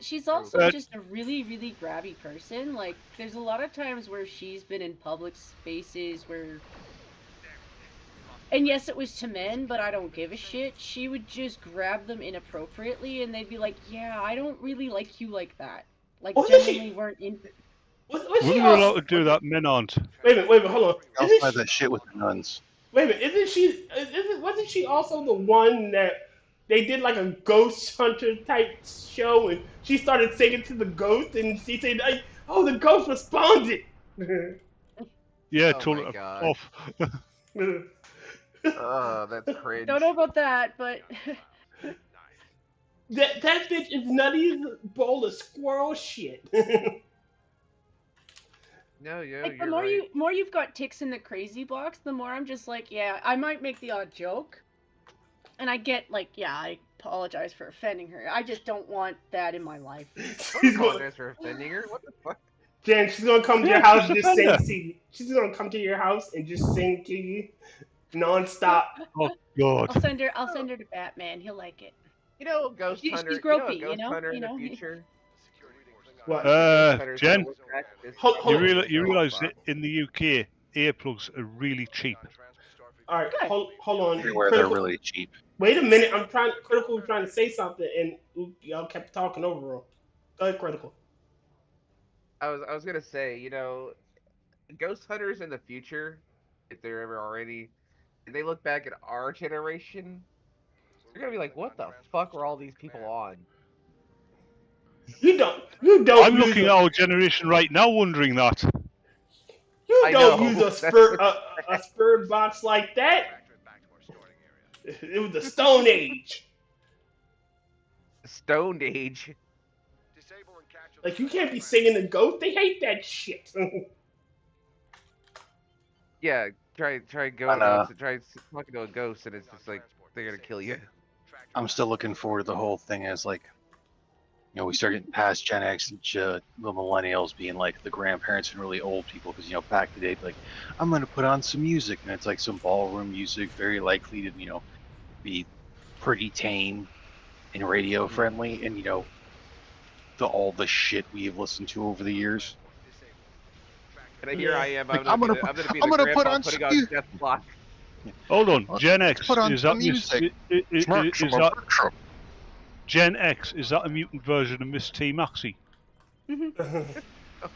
She's also just a really, really grabby person. Like, there's a lot of times where she's been in public spaces where... And yes, it was to men, but I don't give a shit. She would just grab them inappropriately, and they'd be like, yeah, I don't really like you like that. Like, genuinely weren't in... Women are allowed to do that, men aren't. Wait a minute, hold on. I'll Isn't try she- that shit with the nuns. Wait a minute, wasn't she also the one that they did like a ghost hunter type show, and she started singing to the ghost, and she said, like, "Oh, the ghost responded." Yeah, Oh totally my God. off. Oh, that's cringe. Don't know about that, but... that bitch is nutty as a bowl of squirrel shit. No, yeah, Like, the you're more right. more you've got ticks in the crazy box, the more I'm just like, yeah, I might make the odd joke. And I get, like, yeah, I apologize for offending her. I just don't want that in my life. Don't apologize for offending her. What the fuck? Jen, she's gonna come to your Yeah, house just and just sing offend her. to you. She's gonna come to your house and just sing to you non-stop. Oh God. I'll send her to Batman. He'll like it. You know, Ghost She's Hunter. gropey, Ghost Hunter in the he- future. What? Ghost Hunter's Jen, gonna look back at this Hold- and hold- be you like, realize "Oh, that in the UK, earplugs are really cheap. All right, hold on. Everywhere they're really cheap. Wait a minute, Critical was trying to say something, and y'all kept talking over him. Go ahead, Critical. I was gonna say, Ghost Hunters in the future, if they're ever already, if they look back at our generation, they're gonna be like, "What the fuck were all these people on?" You don't I'm use looking at our generation right now, wondering that. you I don't know, use a that's spur what's a spur box like that. It was the Stone Age. Stoned Age. Like, you can't be singing the Ghost. They hate that shit. Yeah, try going try talking to a ghost, and it's just like they're gonna kill you. I'm still looking forward to the whole thing as like, we start getting past Gen X and the millennials being like the grandparents and really old people because back in the day, like, I'm gonna put on some music, and it's like some ballroom music, very likely to be pretty tame and radio friendly, and all the shit we've listened to over the years. And here I am. Like, I'm gonna be the grandpa putting on Death Block. Hold on, Gen X put on is some that music. is that Gen X? Is that a mutant version of Miss TMaxi?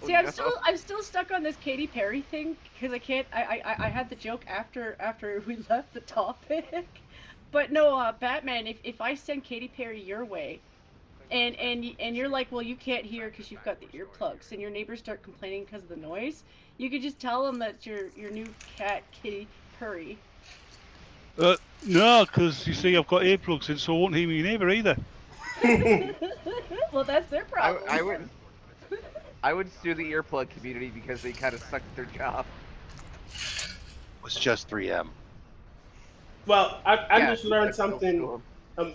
See, I'm still stuck on this Katy Perry thing because I can't. I had the joke after we left the topic, but no, Batman. If I send Katy Perry your way, and you're like, well, you can't hear because you've got the earplugs, and your neighbors start complaining because of the noise, you could just tell them that your new cat Katy Perry. No, because you see, I've got earplugs in, so I won't hear my neighbour either. Well, that's their problem. I would sue the earplug community because they kind of suck at their job. It was just 3M. Well, I just learned that's something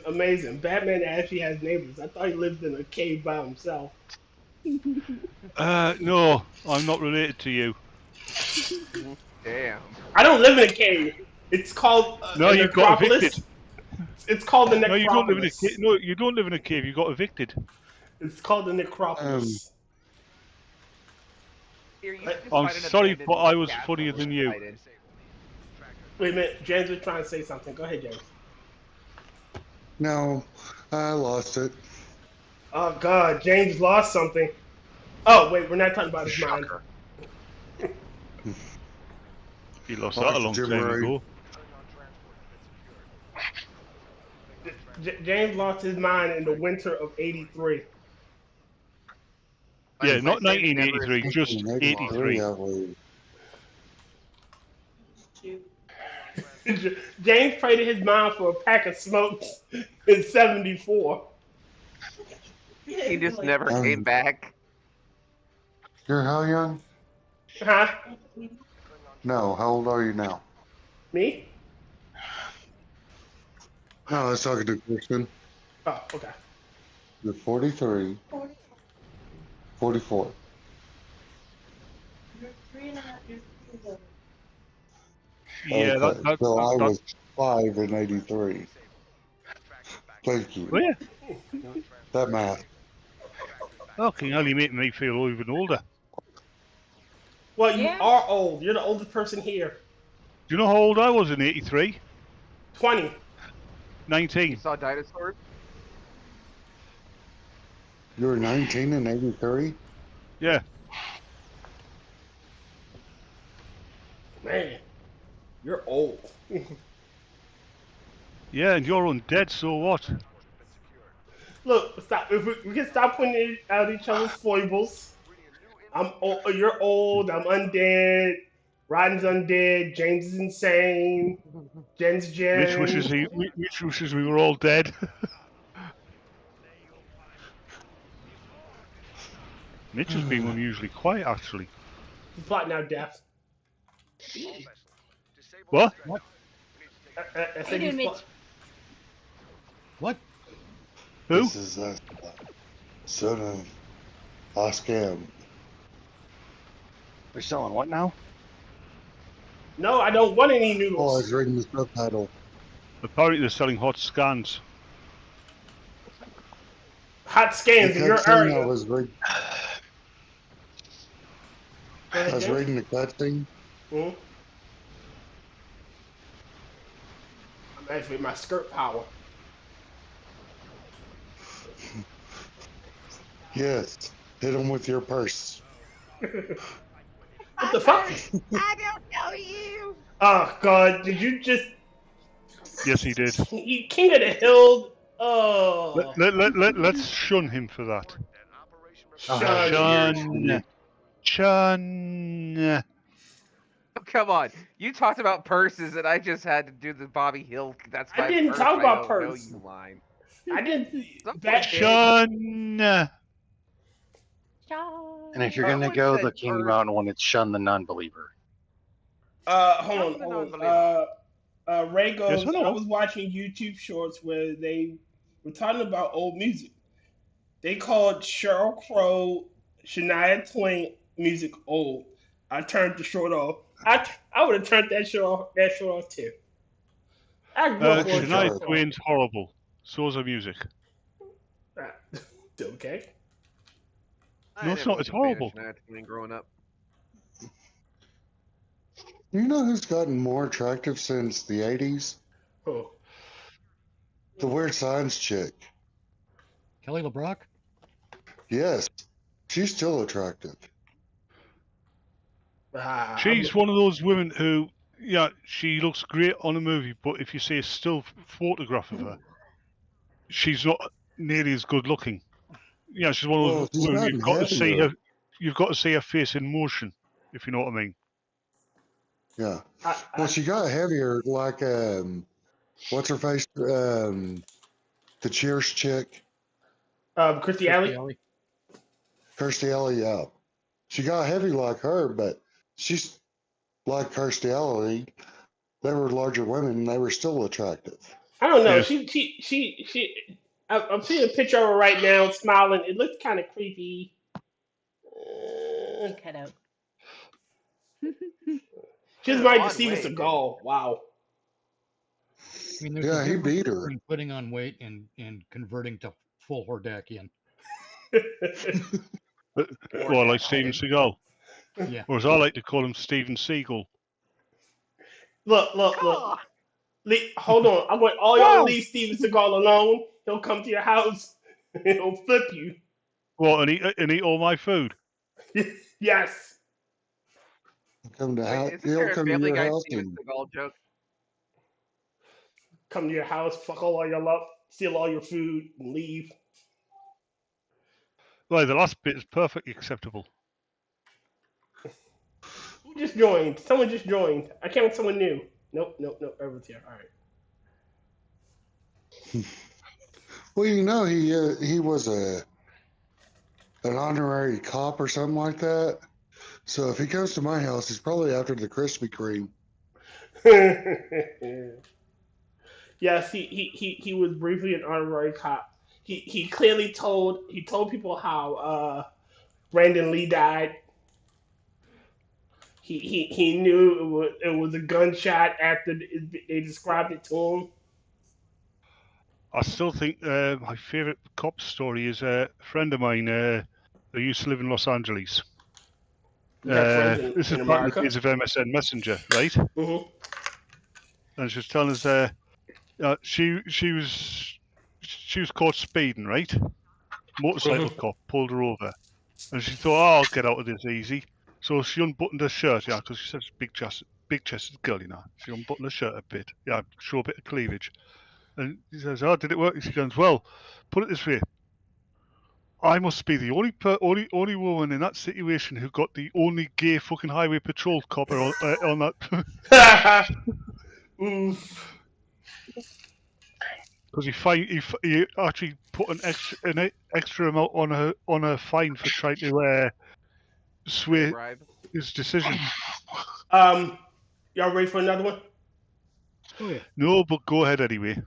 amazing. Batman actually has neighbors. I thought he lived in a cave by himself. No, I'm not related to you. Damn. I don't live in a cave. It's called No, the you got Necropolis. evicted. It's called the No, Necropolis. you don't live in a cave. No, you don't live in a cave. You got evicted. It's called the Necropolis. I'm sorry, but I was funnier than you. Wait a minute, James was trying to say something. Go ahead, James. No, I lost it. Oh God, James lost something. Oh wait, we're not talking about his mind. He lost that a long time ago. James lost his mind in the winter of '83. Yeah, not 1983, just 83. James traded his mind for a pack of smokes in '74. He just never came back. You're how young? Huh? No, how old are you now? Me? No, I was talking to Kristen. Oh, okay. You're 43. 44. You're 3.5 years older. Yeah, okay. So I was 5 in '83. Thank you. Oh, yeah. That math. Okay, now you're making me feel even older. Well, you are old. You're the oldest person here. Do you know how old I was in '83? 20. 19. You saw dinosaurs? You were 19 in '83? Yeah. Man, you're old. Yeah, and you're undead, so what? Look, stop. If we can stop pointing out each other's foibles. I'm old. You're old. I'm undead. Rodden's undead. James is insane. Jen's Jen. Mitch wishes we were all dead. Mitch has been unusually quiet, actually. He's plotting out death. What? I said he's What? Who? This is son of Oscam. They're selling what now? No, I don't want any noodles. Oh, I was reading the subtitle. Apparently they're selling hot scans. Hot scans in your cutscene area. I was reading the cutscene. I'm actually my skirt power. Yes, hit him with your purse. What the fuck? I don't know you. Oh god, did you just? Yes, he did. He King of the Hill. Oh. Let's shun him for that. Shun. Shun. Oh, come on. You talked about purses, and I just had to do the Bobby Hill. That's my I didn't purse, talk about I don't purse. know you line. I didn't. Shun. And if you're gonna go the King Mountain one, it's Shun the Non-Believer. Hold on. Ray goes, Yes, I was watching YouTube shorts where they were talking about old music. They called Sheryl Crow, Shania Twain music old. I turned the short off. I would have turned that short off too. I grew up on Shania Twain's horrible. So's her music. Okay. No, it's not. It's horrible. Growing up. You know who's gotten more attractive since the 80s? Who? The Weird Science chick. Kelly LeBrock? Yes, she's still attractive. She's one of those women who, yeah, she looks great on a movie, but if you see a still photograph of her, she's not nearly as good looking. Yeah, she's one of those women you've got to see her. You've got to see her face in motion, if you know what I mean. Yeah. Well, she got heavier, like what's her face? The Cheers chick. Kirstie Alley. Kirstie Alley, yeah. She got heavy like her, but she's like Kirstie Alley. They were larger women, and they were still attractive. I don't know. She. I'm seeing a picture of her right now, smiling. It looks kind of creepy. Cut out. She's married to Steven Seagal. Wow. I mean, there's a he difference beat her. between putting on weight and converting to full Hordakian. Well, like Steven Seagal. Yeah. Or as I like to call him, Steven Seagal. Look. Hold on. I want all y'all to leave Steven Seagal alone. He'll come to your house and he'll flip you. What, and eat all my food? Yes. Come to Isn't there a Family Guy Steven Seagal joke? Come to your house, fuck all your love, steal all your food, and leave. Well, the last bit is perfectly acceptable. Who just joined? Someone just joined. I can't with someone new. Nope. Everyone's here. All right. Well, you know, he was an honorary cop or something like that. So if he comes to my house, he's probably after the Krispy Kreme. Yes, he was briefly an honorary cop. He clearly told people how Brandon Lee died. He knew it was a gunshot after they described it to him. I still think my favourite cop story is a friend of mine who used to live in Los Angeles. This is back in the days of MSN Messenger, right? Mm-hmm. And she was telling us she was caught speeding, right? Motorcycle cop pulled her over, and she thought, "Oh, I'll get out of this easy." So she unbuttoned her shirt, yeah, because she said she's big chested girl, you know. She unbuttoned her shirt a bit, yeah, show a bit of cleavage. And he says, "Oh, did it work?" She goes, "Well, put it this way. I must be the only woman in that situation who got the only gay fucking highway patrol copper on that." Because he actually put an extra amount on her fine for trying to sway his decision. Y'all ready for another one? Oh yeah. No, but go ahead anyway.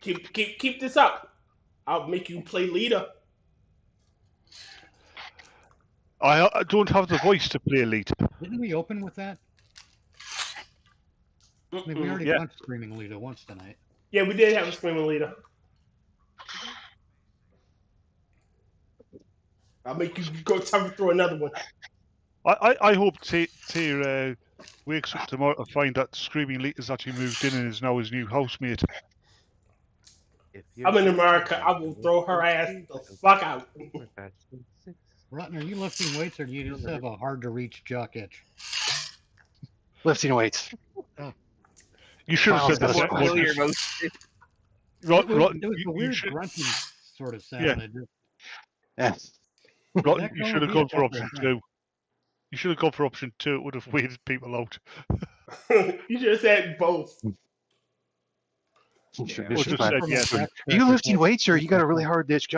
Keep this up. I'll make you play leader. I don't have the voice to play elite. Didn't we open with that? I mean, we already punched Screaming Leader once tonight. Yeah, we did have a Screaming Leader. I'll make you go through another one. I hope Tyr wakes up tomorrow to find that Screaming Leader's actually moved in and is now his new housemate. If I'm in America. I will throw her ass the fuck out. Rotten, are you lifting weights or do you just have a hard to reach jock itch? Lifting weights. You should have said that. It was a weird grunting sort of sound. Yeah. Yeah. Rotten, you should have gone for option 2. You should have gone for option 2. It would have weirded people out. You should have said both. You should Or have just said said yes. Are you lifting weights or you got a really hard itch?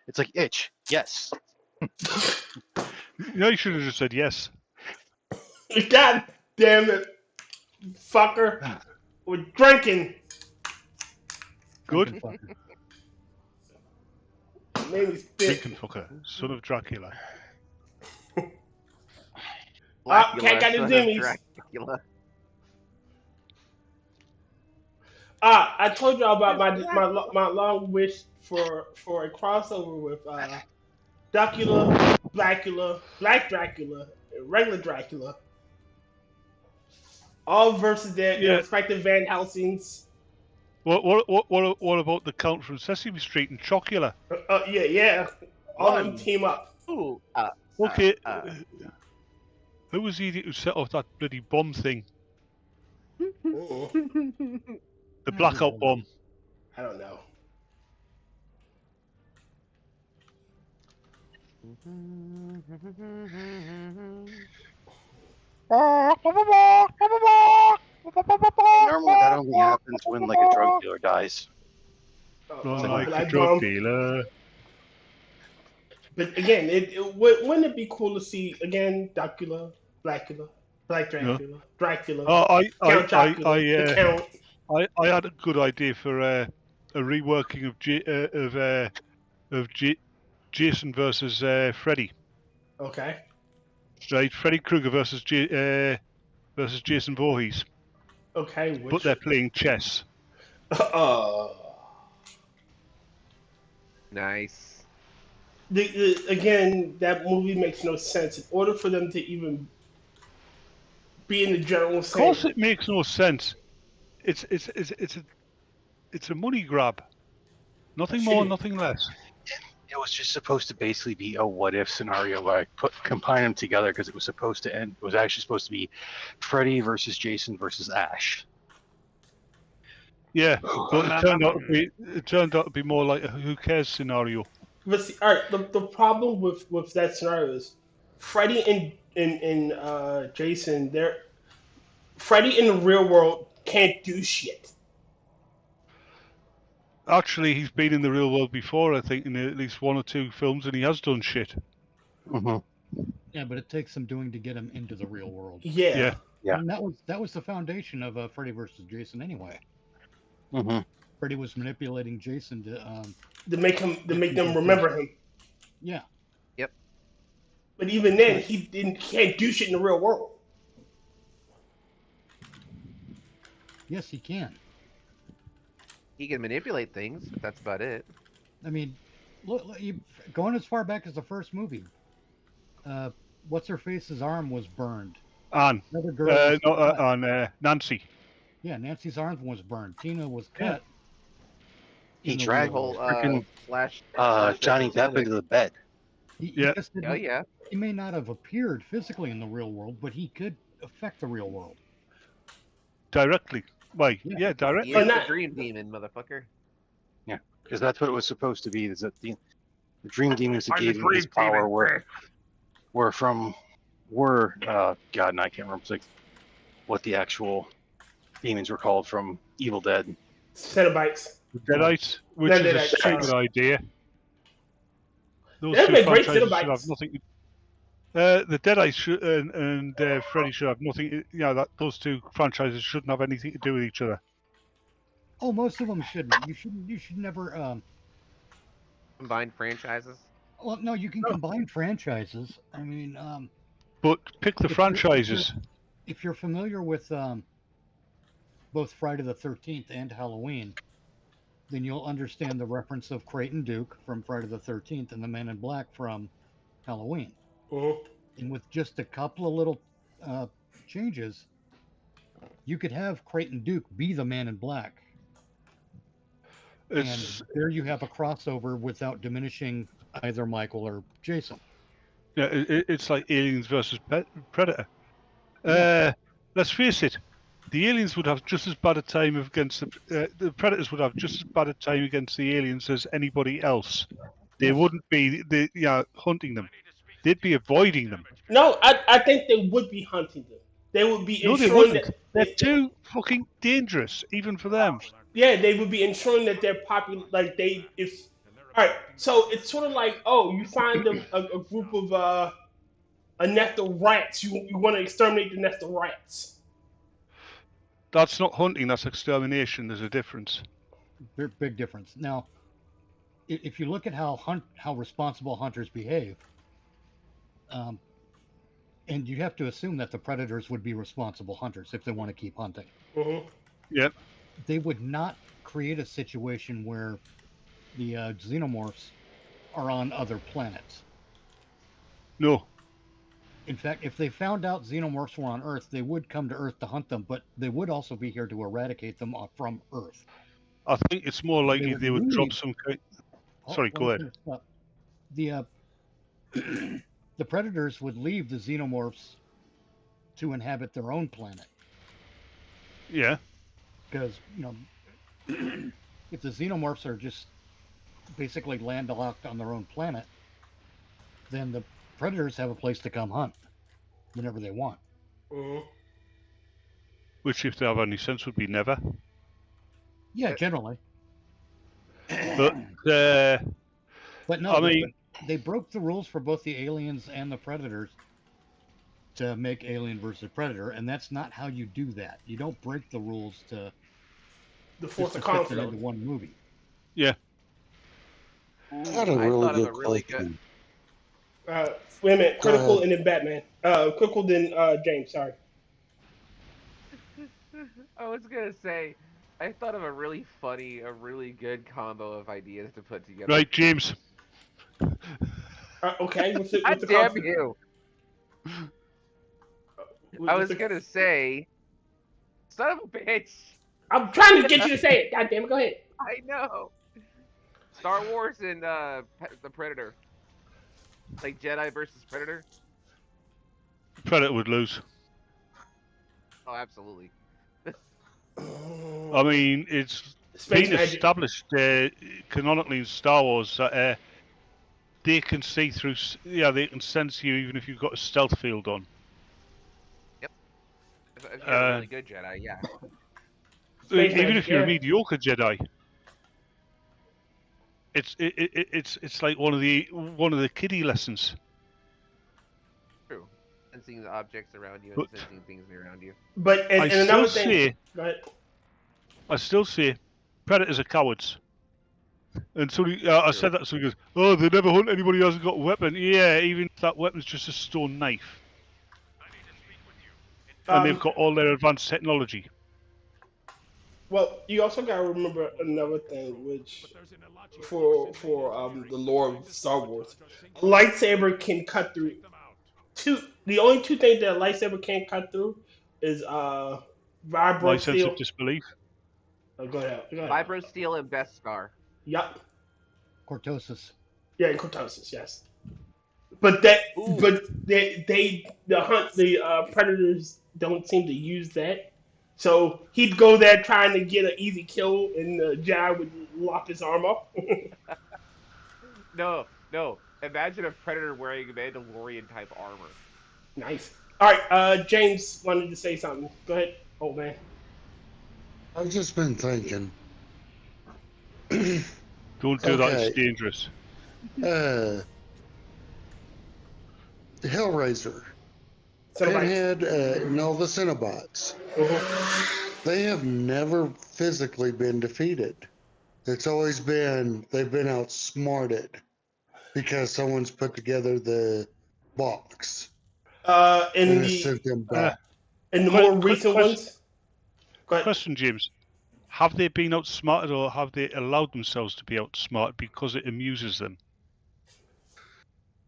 It's like itch. Yes. No, you should have just said yes. God damn it, fucker. We're drinking. Good. Made me spit. Drinking fucker. Son of Dracula. Can't get the zimmies. I told y'all about my long wish for a crossover with Dracula, Blackula, Black Dracula, and regular Dracula. All versus their respective Van Helsings. What about the Count from Sesame Street and Chocula? Yeah. All of them team up. Ooh. Okay. Who was the idiot who set off that bloody bomb thing? The blackout bomb. I don't know. Normally that only happens when like a drug dealer dies. Like a drug dealer. But again, wouldn't it be cool to see again Dracula, Blackula, Black Dracula, Dracula, Count Dracula, the Count. I had a good idea for a reworking of Jason versus Freddy. Okay. Right, Freddy Krueger versus Jason Voorhees. Okay. But they're playing chess. Nice. Again, that movie makes no sense. In order for them to even be in the general sense. Of course, it makes no sense. It's a money grab. Nothing more, nothing less. It was just supposed to basically be a what-if scenario where I combine them together because it was supposed to end. It was actually supposed to be Freddy versus Jason versus Ash. Yeah, but it turned out to be more like a who cares scenario. But see, all right, the problem with that scenario is Freddy and Jason. Freddy in the real world can't do shit. Actually, he's been in the real world before, I think, in at least 1 or 2 films, and he has done shit. Yeah, but it takes some doing to get him into the real world. Yeah. And that was the foundation of Freddy versus Jason anyway. Freddy was manipulating Jason to make them remember him. Yeah. Yep. But even then, he can't do shit in the real world. Yes, he can. He can manipulate things, but that's about it. I mean, look, going as far back as the first movie, what's her face's arm was burned. Another girl. Nancy. Yeah, Nancy's arm was burned. Tina was cut. He dragged Flash Johnny Depp into the bed. He may not have appeared physically in the real world, but he could affect the real world. Directly. Why? Yeah, directly. He's the dream demon, motherfucker. Yeah, because that's what it was supposed to be. Is that the dream demons that gave him his power were God, and I can't remember like what the actual demons were called from Evil Dead. Cenobites. Deadites, which is a stupid idea. Those They're two great franchises should Cenobites. have nothing. The Deadeye and Freddy should have nothing. That those two franchises shouldn't have anything to do with each other. Oh, most of them shouldn't. You shouldn't. You should never. Combine franchises. Well, no, you can combine franchises. I mean, but pick the franchises. If you're familiar with both Friday the 13th and Halloween, then you'll understand the reference of Creighton Duke from Friday the 13th and the Man in Black from Halloween. And with just a couple of little changes, you could have Creighton Duke be the Man in Black. And there you have a crossover without diminishing either Michael or Jason. Yeah, it's like Aliens versus Predator. Let's face it, the aliens would have just as bad a time against the Predators would have just as bad a time against the aliens as anybody else. They wouldn't be hunting them. They'd be avoiding them. No, I think they would be hunting them. They would be ensuring they wouldn't. that They're too fucking dangerous, even for them. Yeah, they would be ensuring that they're popular. Like all right. So it's sort of like, you find a group of a nest of rats. You want to exterminate the nest of rats. That's not hunting. That's extermination. There's a difference. Big difference. Now, if you look at how responsible hunters behave, and you have to assume that the predators would be responsible hunters if they want to keep hunting. Mm-hmm. Yep. They would not create a situation where the xenomorphs are on other planets. No. In fact, if they found out xenomorphs were on Earth, they would come to Earth to hunt them, but they would also be here to eradicate them from Earth. I think it's more likely they would drop some kind... Sorry, go ahead. The predators would leave the xenomorphs to inhabit their own planet. Yeah. Because, if the xenomorphs are just basically landlocked on their own planet, then the predators have a place to come hunt whenever they want. Mm-hmm. Which, if they have any sense, would be never. Yeah, generally. But no, I mean, they broke the rules for both the aliens and the predators to make Alien versus Predator, and that's not how you do that. You don't break the rules to force a fit conflict them into one movie. Yeah. I had a really good question. Wait a minute, Critical and then Batman. Critical then James. Sorry. I was gonna say, I thought of a really good combo of ideas to put together. Right, James. Okay. What's the damn conflict? you! I was gonna say, son of a bitch. I'm trying to get you to say it. God damn it, go ahead. I know. Star Wars and the Predator. Like Jedi versus Predator. Predator would lose. Oh, absolutely. I mean, it's been established canonically in Star Wars that they can see through. Yeah, they can sense you even if you've got a stealth field on. Yep. If you're a really good Jedi, yeah. Even if you're a mediocre Jedi, it's like one of the kiddie lessons. True. Sensing the objects around you and sensing things around you. But and another thing. Go ahead. I still say predators are cowards. And so I said that, so he goes, "Oh, they never hunt anybody who hasn't got a weapon." Yeah, even if that weapon's just a stone knife. And they've got all their advanced technology. Well, you also gotta remember another thing, which for the lore of Star Wars, a lightsaber can cut through the only two things that a lightsaber can't cut through is vibro steel. Sense of disbelief. Oh, go ahead. Vibro steel and Beskar. Yep. Cortosis. Yeah, Cortosis, yes. But the predators don't seem to use that. So he'd go there trying to get an easy kill, and the Jedi would lock his arm up. No. Imagine a Predator wearing Mandalorian type armor. Nice. All right, James wanted to say something. Go ahead, old man. I've just been thinking. Don't do that, it's dangerous. Hellraiser, Cenobites. Pinhead, and all the Cenobites. They have never physically been defeated. It's always been they've been outsmarted because someone's put together the box In and the has sent them back. in the more recent ones. Go ahead. Question, James. Have they been outsmarted or have they allowed themselves to be outsmarted because it amuses them?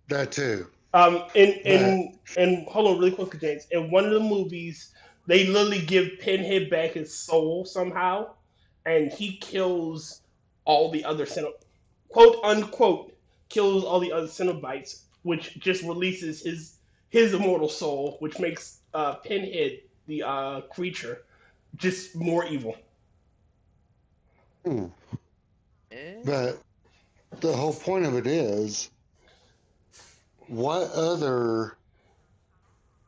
That too. And hold on really quick, James. In one of the movies, they literally give Pinhead back his soul somehow, and he kills all the other quote unquote kills all the other Cenobites, which just releases his immortal soul, which makes Pinhead the creature just more evil. But the whole point of it is, what other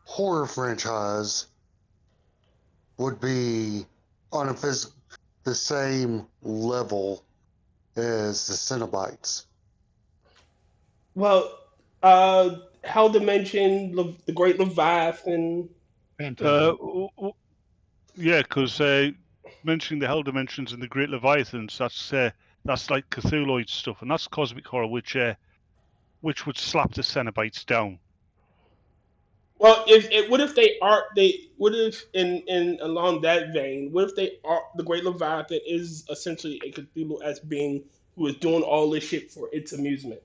horror franchise would be on the same level as the Cenobites? Well, Hell Dimension, the Great Leviathan. Yeah, because mentioning the Hell Dimensions and the Great Leviathans, that's like Cthulhuid stuff, and that's cosmic horror, which would slap the Cenobites down. Well, what if in along that vein, what if the Great Leviathan is essentially a Cthulhu as being who is doing all this shit for its amusement?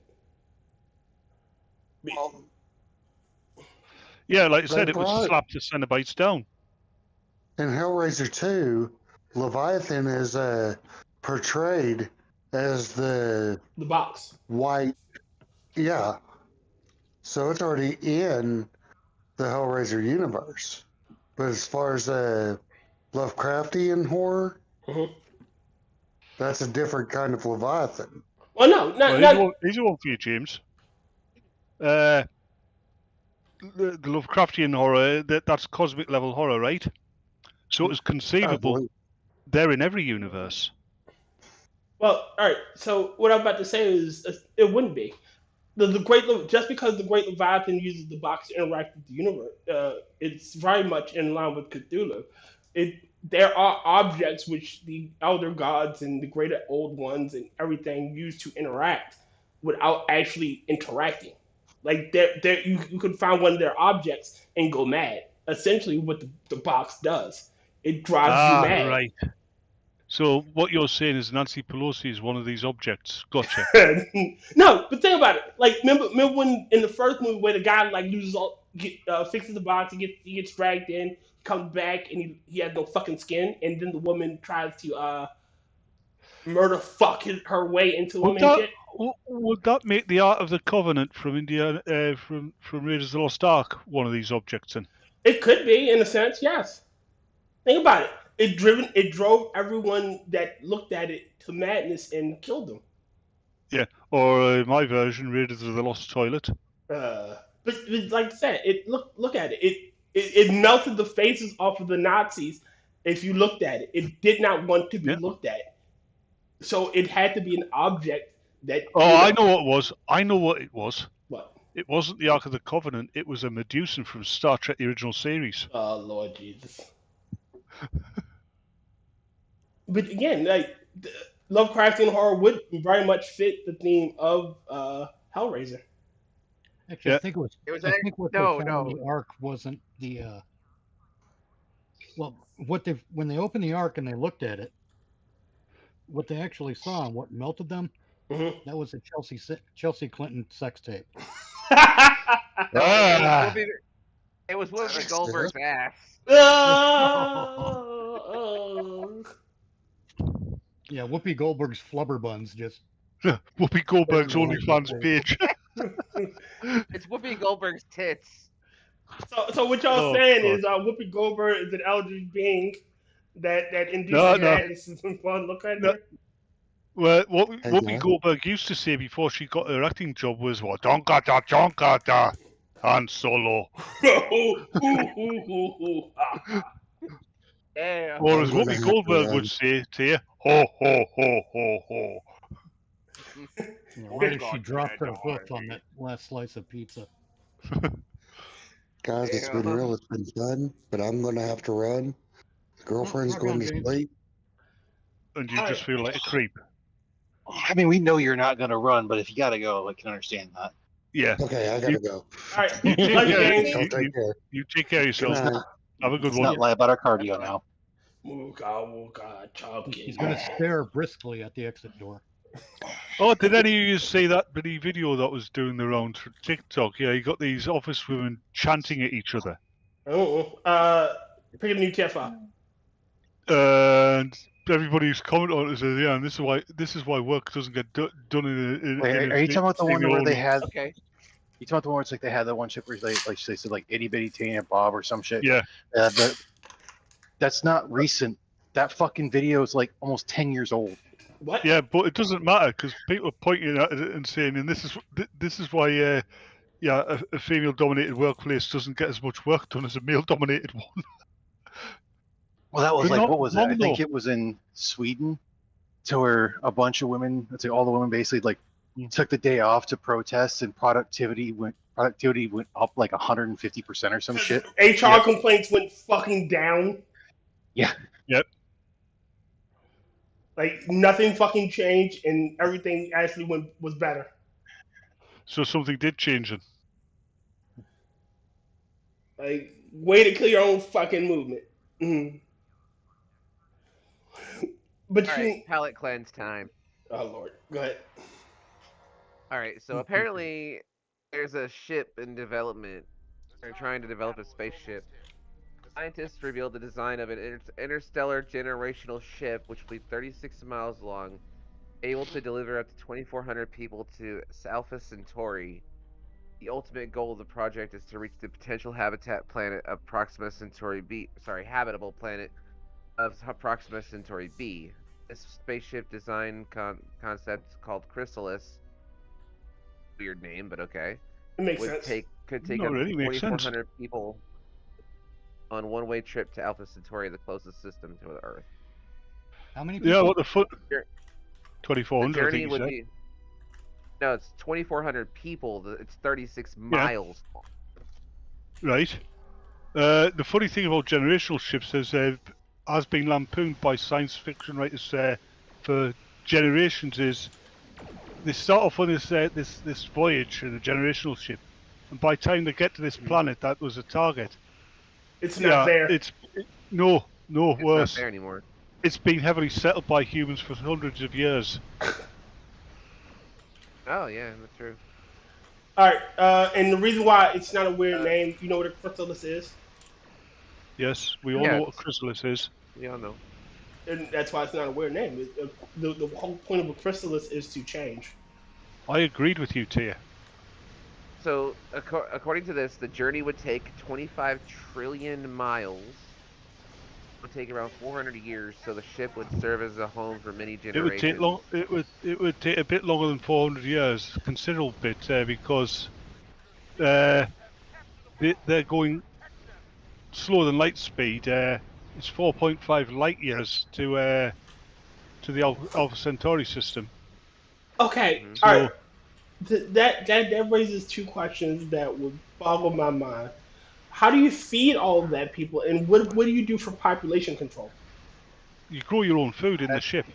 Yeah, like I said, it would slap the Cenobites down. In Hellraiser 2, Leviathan is portrayed as the box. White. Yeah. So it's already in the Hellraiser universe. But as far as Lovecraftian horror, that's a different kind of Leviathan. Well, no, here's one for you, James. The Lovecraftian horror, that's cosmic level horror, right? So it's conceivable they're in every universe. Well, all right. So what I'm about to say is it wouldn't be just because the Great Leviathan uses the box to interact with the universe. It's very much in line with Cthulhu. There are objects which the elder gods and the greater old ones and everything use to interact without actually interacting. Like you could find one of their objects and go mad. Essentially, what the box does, it drives you mad. Right. So what you're saying is Nancy Pelosi is one of these objects. Gotcha. No, but think about it. Like, remember when in the first movie where the guy like loses fixes the box, he gets dragged in, comes back, and he has no fucking skin, and then the woman tries to murder her way into him and shit. Would that make the Art of the Covenant from from Raiders of the Lost Ark one of these objects? Then it could be, in a sense, yes. Think about it. It drove everyone that looked at it to madness and killed them. Yeah, or my version, Raiders of the Lost Toilet. But like I said, look at it. It melted the faces off of the Nazis. If you looked at it, it did not want to be looked at. So it had to be an object that. I know what it was. I know what it was. What? It wasn't the Ark of the Covenant. It was a Medusan from Star Trek: The Original Series. Oh Lord Jesus. But again, like Lovecraftian horror would very much fit the theme of Hellraiser. Actually, I think what they found in the Ark wasn't the when they opened the Ark and they looked at it, what they actually saw and what melted them, that was a Chelsea Clinton sex tape. It was Whoopi Goldberg's ass. Yeah, Whoopi Goldberg's flubber buns just. Whoopi Goldberg's OnlyFans page. It's Whoopi Goldberg's tits. So what y'all saying is Whoopi Goldberg is an elderly being that induces madness and fun. Look at her. Well, what Whoopi Goldberg used to say before she got her acting job was, "What Donkata, Han Solo." Yeah. Or as Whoopi Goldberg would say to you, "Ho ho ho ho ho." Why did she drop her hoof on that last slice of pizza? Guys, it's been real. It's been fun, but I'm going to have to run. Girlfriend's going to sleep. And you just feel like a creep. I mean, we know you're not going to run, but if you got to go, I can understand that. Yeah. Okay, I got to go. All right. You take Y'all take care. You take care of yourself. Good night. Have a good Let's one. not lie about our cardio now. He's going to stare briskly at the exit door. Oh, did any of you see that bloody video that was doing the rounds for TikTok? Yeah, you got these office women chanting at each other. Pick a new TFI. And everybody's commenting on it and says, yeah, and this is why work doesn't get done in Wait, are you talking about the one where they had? Okay. You talking about the one where it's like they had that one ship where they said like itty bitty teeny and Bob or some shit? Yeah. But that's not recent. That fucking video is like almost 10 years old. What? Yeah, but it doesn't matter because people are pointing at it and saying, and this is why, a female-dominated workplace doesn't get as much work done as a male-dominated one. Well, that was They're like, not what was it? I long, think though. it was in Sweden, to where a bunch of women, let's say all the women basically like took the day off to protest, and productivity went up like 150% or some shit. HR complaints went fucking down. Yeah. Yep. Like nothing fucking changed, and everything actually was better. So something did change it. Like, way to kill your own fucking movement. Mm-hmm. But All right, palate cleanse time. Oh Lord, go ahead. All right, so apparently there's a ship in development. They're trying to develop a spaceship. Scientists revealed the design of an interstellar generational ship, which will be 36 miles long, able to deliver up to 2,400 people to Alpha Centauri. The ultimate goal of the project is to reach the potential habitable planet of Proxima Centauri B. This spaceship design concept called Chrysalis, weird name, but okay, It makes sense. Could take No, up it to really makes sense. 2,400 people on one-way trip to Alpha Centauri, the closest system to the Earth. How many people? Yeah, what the fuck? The 2,400, I journey think you would said. be... No, it's 2,400 people. It's 36 miles long. Right. The funny thing about generational ships is has been lampooned by science fiction writers for generations. Is they start off on this voyage in a generational ship, and by the time they get to this planet, that was a target. It's not there. No, It's worse. not there anymore. It's been heavily settled by humans for hundreds of years. Oh yeah, that's true. All right, and the reason why it's not a weird name, you know what a chrysalis is? Yes, we all know what a chrysalis is. We all know. And that's why it's not a weird name. The whole point of a chrysalis is to change. I agreed with you, Tyr. So, according to this, the journey would take 25 trillion miles. It would take around 400 years, so the ship would serve as a home for many generations. It would take long. It would take a bit longer than 400 years, a considerable bit, because they're going slower than light speed. It's 4.5 light years to the Alpha Centauri system. Okay, So, all right. That raises two questions that would boggle my mind. How do you feed all of that people, and what do you do for population control? you grow your own food in the ship.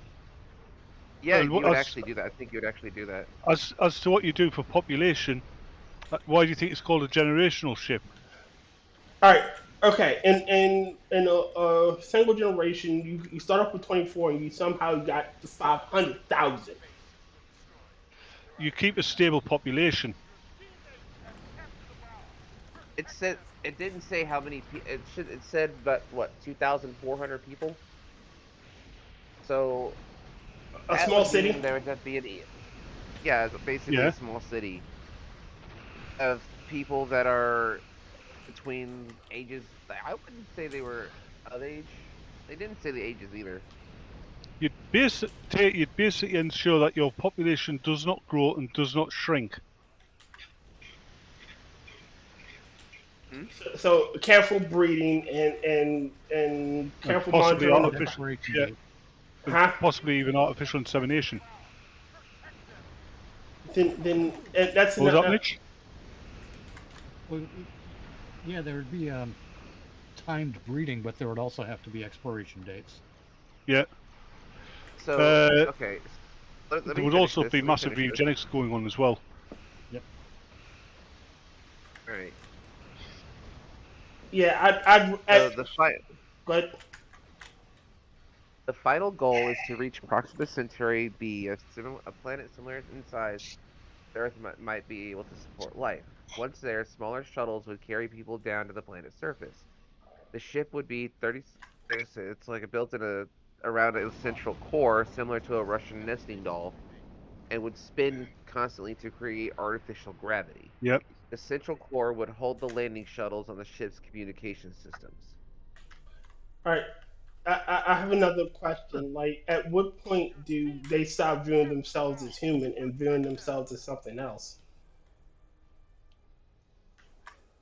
Yeah, And you would actually do that. I think you would actually do that. As to what you do for population, why do you think it's called a generational ship? All right. Okay. In a single generation, you start off with 24, and you somehow got to 500,000. You keep a stable population. It said it didn't say how many. It said, but what, 2,400 people. So A small city. There would have to be basically a small city of people that are between ages. I wouldn't say they were of age. They didn't say the ages either. You'd basically ensure that your population does not grow and does not shrink. So careful breeding and careful possibly monitoring. artificial, possibly even artificial insemination. Then that's What was that, Mitch? Well, Yeah, there would be timed breeding, but there would also have to be expiration dates. Yeah. So okay, let There me would finish also this, be let me massive finish this. eugenics going on as well. Yep. All right. Yeah, So the But the final goal is to reach Proxima Centauri B, a planet similar in size the Earth might be able to support life. Once there, smaller shuttles would carry people down to the planet's surface. The ship would be 30. It's like built around a central core, similar to a Russian nesting doll, and would spin constantly to create artificial gravity. Yep. The central core would hold the landing shuttles on the ship's communication systems. all right, I have another question. Like, at what point do they stop viewing themselves as human and viewing themselves as something else?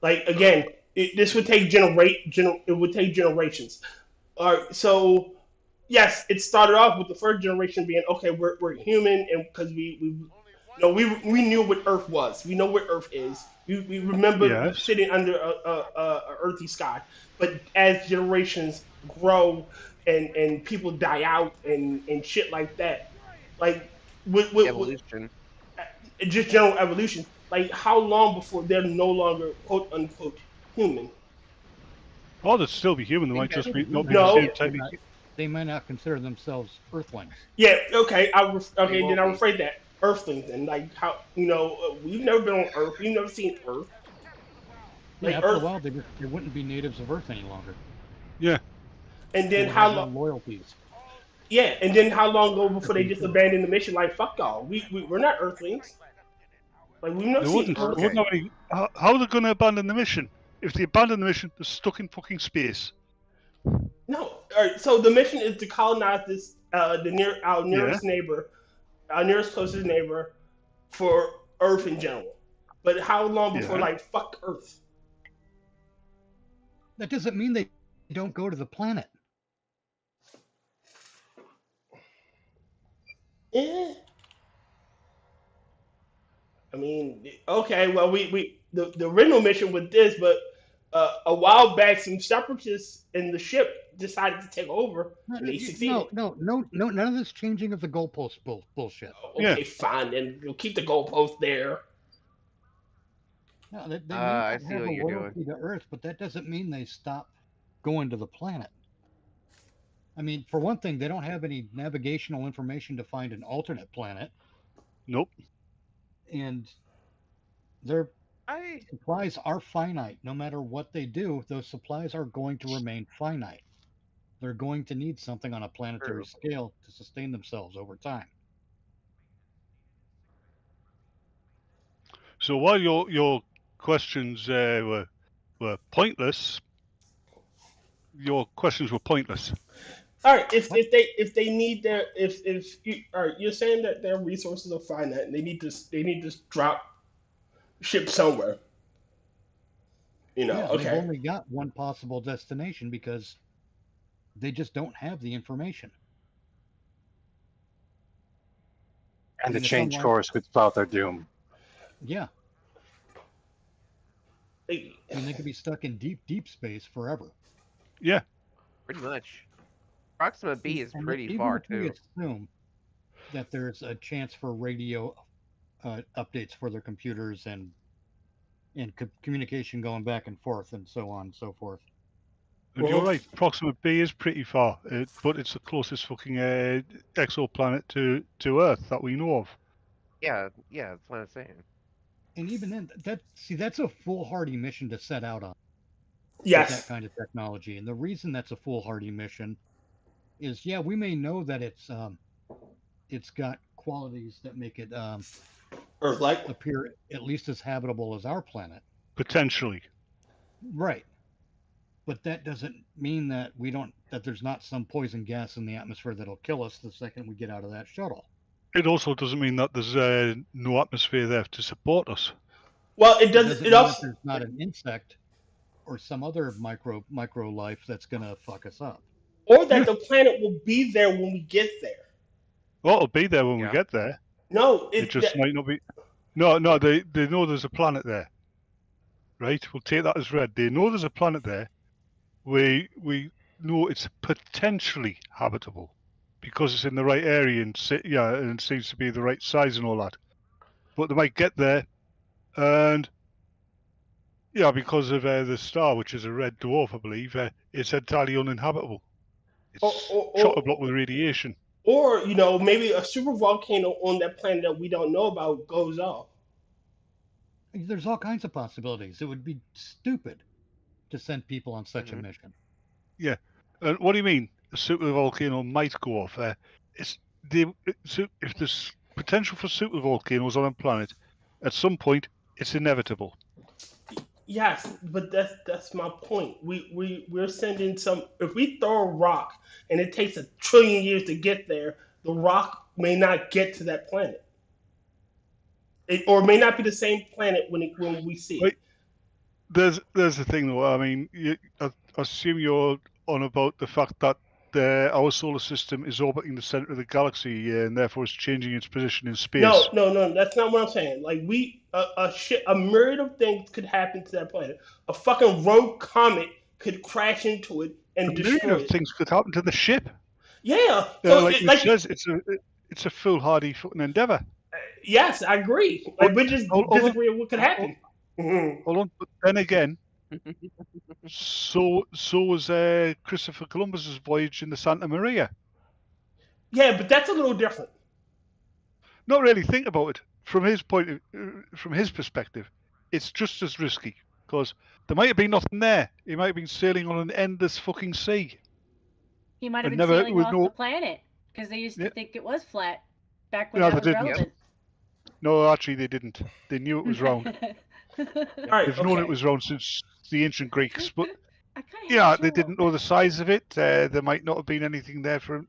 Like, again, this would take it would take generations. All right, so yes, it started off with the first generation being okay. We're human, and because we knew what Earth was. We know what Earth is. We remember Yes. sitting under a earthy sky. But as generations grow and people die out and shit like that, like Evolution. just general evolution. Like, how long before they're no longer quote unquote human? Oh, they'd still be human. They might just be not be the No. same type of. They might not consider themselves Earthlings. Yeah, okay. Okay, won't then I be. rephrase that. Earthlings, and like how we've never been on Earth. We've never seen Earth. Yeah, Like after Earth, a while, they wouldn't be natives of Earth any longer. Yeah. and They then would how have no long? loyalties. Yeah, and then how long ago before they just People. abandoned the mission? Like fuck y'all. We're not Earthlings. Like we've never They seen wouldn't. Earth. They wouldn't have any. How are they going to abandon the mission? If they abandon the mission, they're stuck in fucking space. No. All right. So the mission is to colonize this our nearest neighbor, our nearest closest neighbor, for Earth in general. But how long before like fuck Earth? That doesn't mean they don't go to the planet. Yeah. I mean, okay, well, the original mission was this, but a while back, some separatists in the ship decided to take over, and they succeeded. No, none of this changing of the goalpost bullshit. Okay, fine, then we'll keep the goalpost there. No, they may I not see have what a you're doing. loyalty to Earth, but that doesn't mean they stop going to the planet. I mean, for one thing, they don't have any navigational information to find an alternate planet. Nope. And their supplies are finite. No matter what they do, those supplies are going to remain finite. They're going to need something on a planetary scale to sustain themselves over time. So while your questions were pointless, your questions were pointless. All right, if they need their if you all right, you're saying that their resources are finite and they need to drop ship somewhere. Yeah, okay. they've only got one possible destination because they just don't have the information. And to change course could spell their doom. Yeah. I mean, they could be stuck in deep space forever. Yeah. Pretty much. Proxima B is pretty even far, if we too. assume that there's a chance for radio updates for their computers and communication going back and forth and so on and so forth. And you're right, Proxima B is pretty far, but it's the closest fucking exoplanet to Earth that we know of. Yeah, that's what I'm saying. And even then, that's a foolhardy mission to set out on. Yes. With that kind of technology. And the reason that's a foolhardy mission is, yeah, we may know that it's got qualities that make it Earth-like appear at least as habitable as our planet. Potentially. Right. But that doesn't mean that there's not some poison gas in the atmosphere that'll kill us the second we get out of that shuttle. It also doesn't mean that there's no atmosphere there to support us. Well, it doesn't. It also there's not an insect or some other micro life that's gonna fuck us up. Or that the planet will be there when we get there. Well, it'll be there when we get there. No, it just might not be. No, they know there's a planet there. right? We'll take that as read. They know there's a planet there. We know it's potentially habitable because it's in the right area and and it seems to be the right size and all that. But they might get there, and because of the star, which is a red dwarf, I believe, it's entirely uninhabitable. It's chock-a-block with radiation. Or, maybe a super volcano on that planet that we don't know about goes off. There's all kinds of possibilities. It would be stupid to send people on such a mission. Yeah. And what do you mean? A super volcano might go off? If there's potential for super volcanoes on a planet, at some point, it's inevitable. Yes, but that's my point. We're sending some. If we throw a rock and it takes 1 trillion years to get there, the rock may not get to that planet, or may not be the same planet when we see it. There's the thing though. I mean, I assume you're on about the fact that our solar system is orbiting the center of the galaxy, and therefore it's changing its position in space. No, that's not what I'm saying. Like a myriad of things could happen to that planet. A fucking rogue comet could crash into it and destroy it. A myriad of things could happen to the ship. Yeah. So like it says, it's a foolhardy fucking endeavor. Yes, I agree. Like we just disagree on what could happen. Hold on, but then again, so was Christopher Columbus's voyage in the Santa Maria. Yeah, but that's a little different. Not really. Think about it from his from his perspective. It's just as risky because there might have been nothing there. He might have been sailing on an endless fucking sea. He might have been sailing off the planet because they used to think it was flat back when that was relevant. No, actually, they didn't. They knew it was round. They've known it was round since the ancient Greeks, but they didn't know the size of it. There might not have been anything there for him.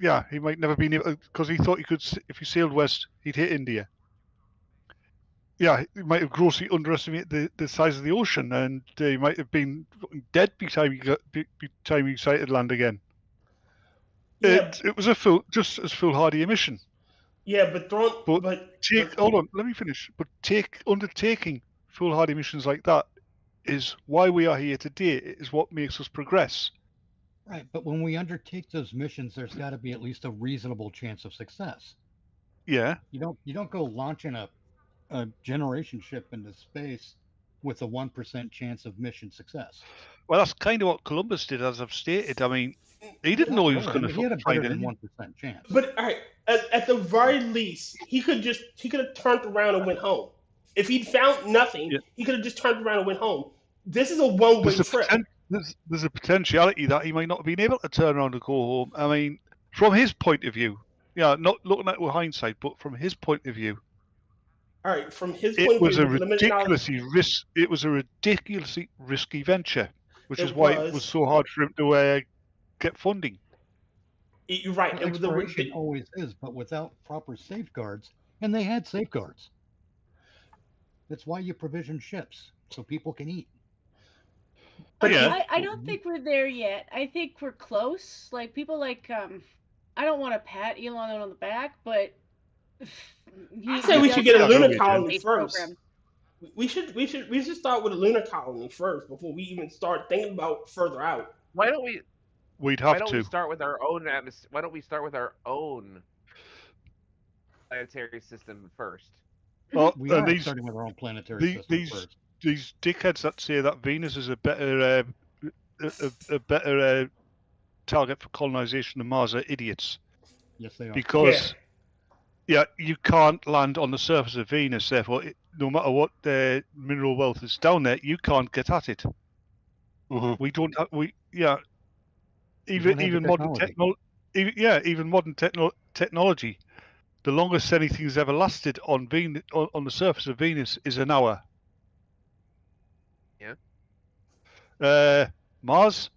Yeah, he might never been able because he thought he could. If he sailed west, he'd hit India. Yeah, he might have grossly underestimated the size of the ocean, and he might have been dead by the time he sighted land again. Yeah. It was just as foolhardy a mission. Yeah, hold on, let me finish. But undertaking foolhardy missions like that is why we are here today. It is what makes us progress. Right, but when we undertake those missions, there's got to be at least a reasonable chance of success. Yeah. You don't go launching a generation ship into space with a 1% chance of mission success. Well, that's kind of what Columbus did, as I've stated. I mean, he didn't know he was going to. He had a better than 1% chance. But all right, at the very least, he could have turned around and went home. If he'd found nothing, he could have just turned around and went home. This is a one-way trip. There's a potentiality that he might not have been able to turn around and go home. I mean, from his point of view, not looking at it with hindsight, but from his point of view. All right, from his point of view, it was a ridiculously risky venture, which is why it was so hard for him to get funding. You're right. Well, exploration always is, but without proper safeguards, and they had safeguards. That's why you provision ships so people can eat. But I don't think we're there yet. I think we're close. Like people I don't want to pat Elon on the back, but I say we should get a lunar colony first. We should start with a lunar colony first before we even start thinking about further out. Why don't we? We'd have to. Why don't we start with our own atmosphere? Why don't we start with our own planetary system first? Well, we are starting with our own planetary system first. These dickheads that say that Venus is a better target for colonization than Mars are idiots. Yes, they are. Because you can't land on the surface of Venus. Therefore, no matter what mineral wealth is down there, you can't get at it. Mm-hmm. We don't. Even modern technology. The longest anything's ever lasted on on the surface of Venus is an hour. Yeah. Mars.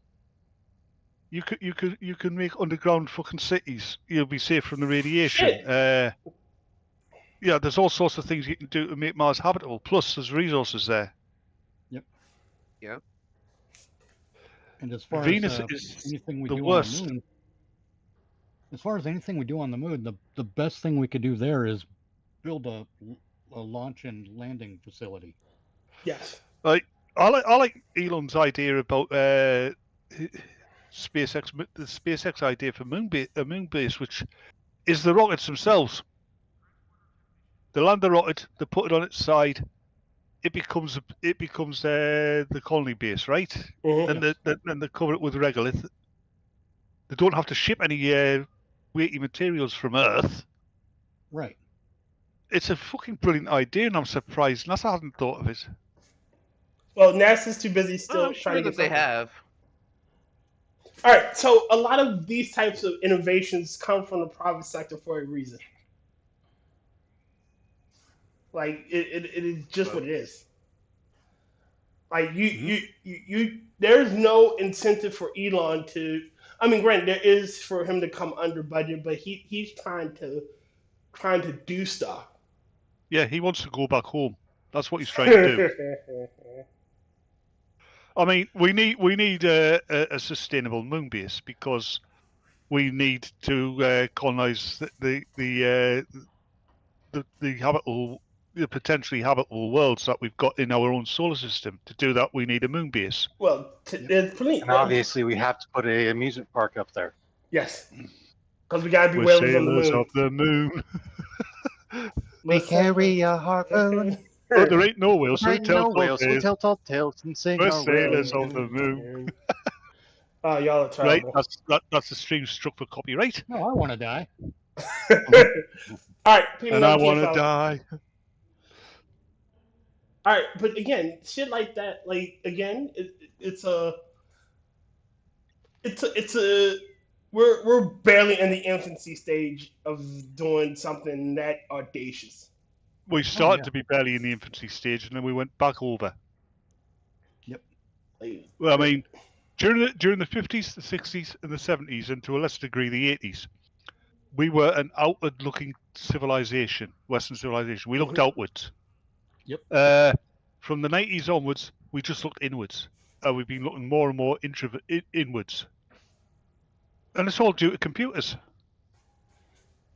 You can make underground fucking cities. You'll be safe from the radiation. There's all sorts of things you can do to make Mars habitable. Plus, there's resources there. Yep. Yeah. And as far Venus as is anything we the do worst. on the moon, as far as anything we do on the moon, the best thing we could do there is build a launch and landing facility. Yes. Like I like Elon's idea about SpaceX, the SpaceX idea for a moon base, which is the rockets themselves. They land the rocket, they put it on its side, it becomes the colony base, right? Mm-hmm. Then they cover it with regolith. They don't have to ship any weighty materials from Earth. Right. It's a fucking brilliant idea, and I'm surprised NASA hasn't thought of it. Well, NASA's too busy still I'm trying sure to that get they something. have. All right, so a lot of these types of innovations come from the private sector for a reason. Like it is just what it is. Like you there's no incentive for Elon to. I mean, granted, there is for him to come under budget, but he's trying to do stuff. Yeah, he wants to go back home. That's what he's trying to do. I mean, we need a sustainable moon base because we need to colonize the habitable, the potentially habitable worlds that we've got in our own solar system. To do that, we need a moon base. Well, there's plenty. And obviously, we have to put an amusement park up there. Yes, because we gotta be We're whalers on the sailors moon. of the moon. We carry a harpoon. But there ain't no whales, so There we ain't tell no whales, so we tall tell tales and sing We're our sailors way. of the moon. Oh, y'all are Right, terrible. that's the stream struck for copyright. No, I want to die. All right, And I want to die. All right, but again, shit like that, like again, it's a we're barely in the infancy stage of doing something that audacious. We started to be barely in the infancy stage, and then we went back over. Yep. Well, I mean, during the 50s, the 60s, and the 70s, and to a lesser degree the 80s, we were an outward-looking civilization, Western civilization. We looked outwards. Yep. From the 90s onwards, we just looked inwards. We've been looking more and more inwards. And it's all due to computers.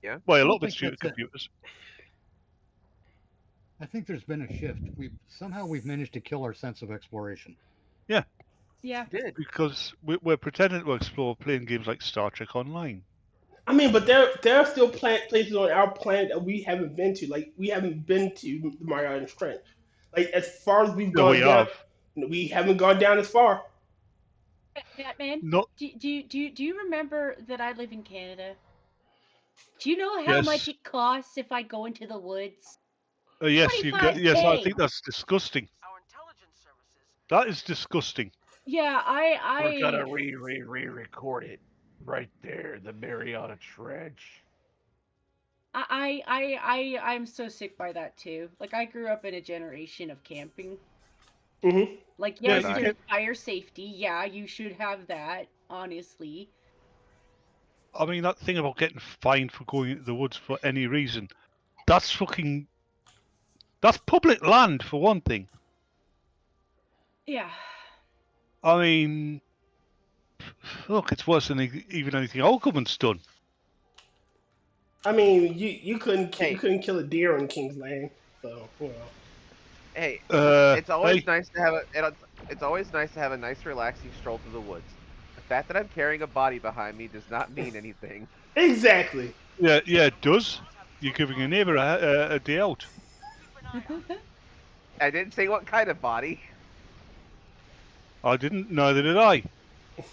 Yeah. Well, a lot of it's due to computers. I think there's been a shift. We've managed to kill our sense of exploration. Yeah. Yeah. Because we're pretending to explore playing games like Star Trek Online. I mean, but there are still places on our planet that we haven't been to. Like we haven't been to the Mariana Trench. Like as far as we've gone down, we haven't gone down as far. Batman, no. Do you remember that I live in Canada? Do you know how much it costs if I go into the woods? Yes, you get. Yes, I $25K. think that's disgusting. That is disgusting. Yeah, We're gonna re-record it right there, the Mariana Trench. I'm so sick by that too. Like I grew up in a generation of camping. Mm-hmm. Like yes, there's fire safety. Yeah, you should have that. Honestly. I mean, that thing about getting fined for going into the woods for any reason, that's public land for one thing. Yeah. I mean, look, it's worse than even anything our government's done. I mean, you couldn't kill a deer in King's Lane, so you know. Hey, it's always nice to have it's always nice to have a nice, relaxing stroll through the woods. The fact that I'm carrying a body behind me does not mean anything. Exactly. Yeah, it does. You're giving your neighbour a day out. I didn't say what kind of body. I didn't. Neither did I. It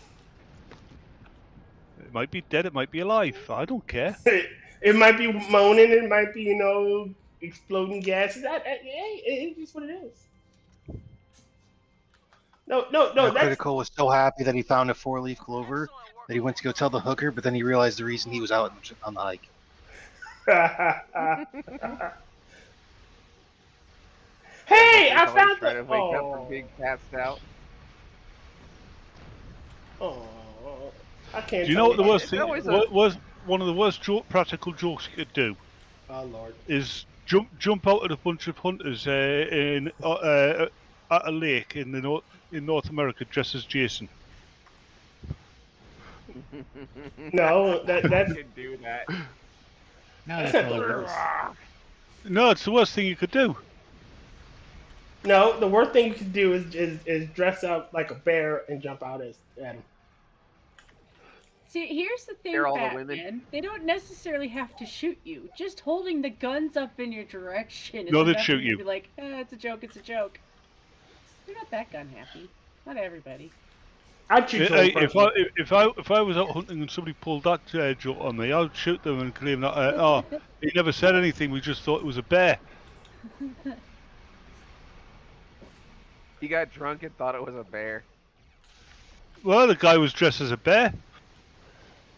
might be dead. It might be alive. I don't care. It might be moaning. It might be exploding gases. It's just what it is. No. Critical was so happy that he found a 4-leaf clover that he went to go tell the hooker, but then he realized the reason he was out on the hike. Hey, I found trying to wake up from being passed out. Oh, I can't. Do you know what the worst thing? What was one of the worst practical jokes you could do? Oh Lord. Is jump out at a bunch of hunters at a lake in North America dressed as Jason. No, that's. You can do that. No, that's really gross. No, it's the worst thing you could do. No, the worst thing you can do is dress up like a bear and jump out at him. See, here's the thing, They're all the Batman. women. They don't necessarily have to shoot you. Just holding the guns up in your direction is No, they'd enough shoot for you you. to be like, it's a joke, it's a joke. They're not that gun happy. Not everybody. I'd shoot Hey, you. if I was out hunting and somebody pulled that joke on me, I'd shoot them and claim that he never said anything. We just thought it was a bear. He got drunk and thought it was a bear. Well, the guy was dressed as a bear.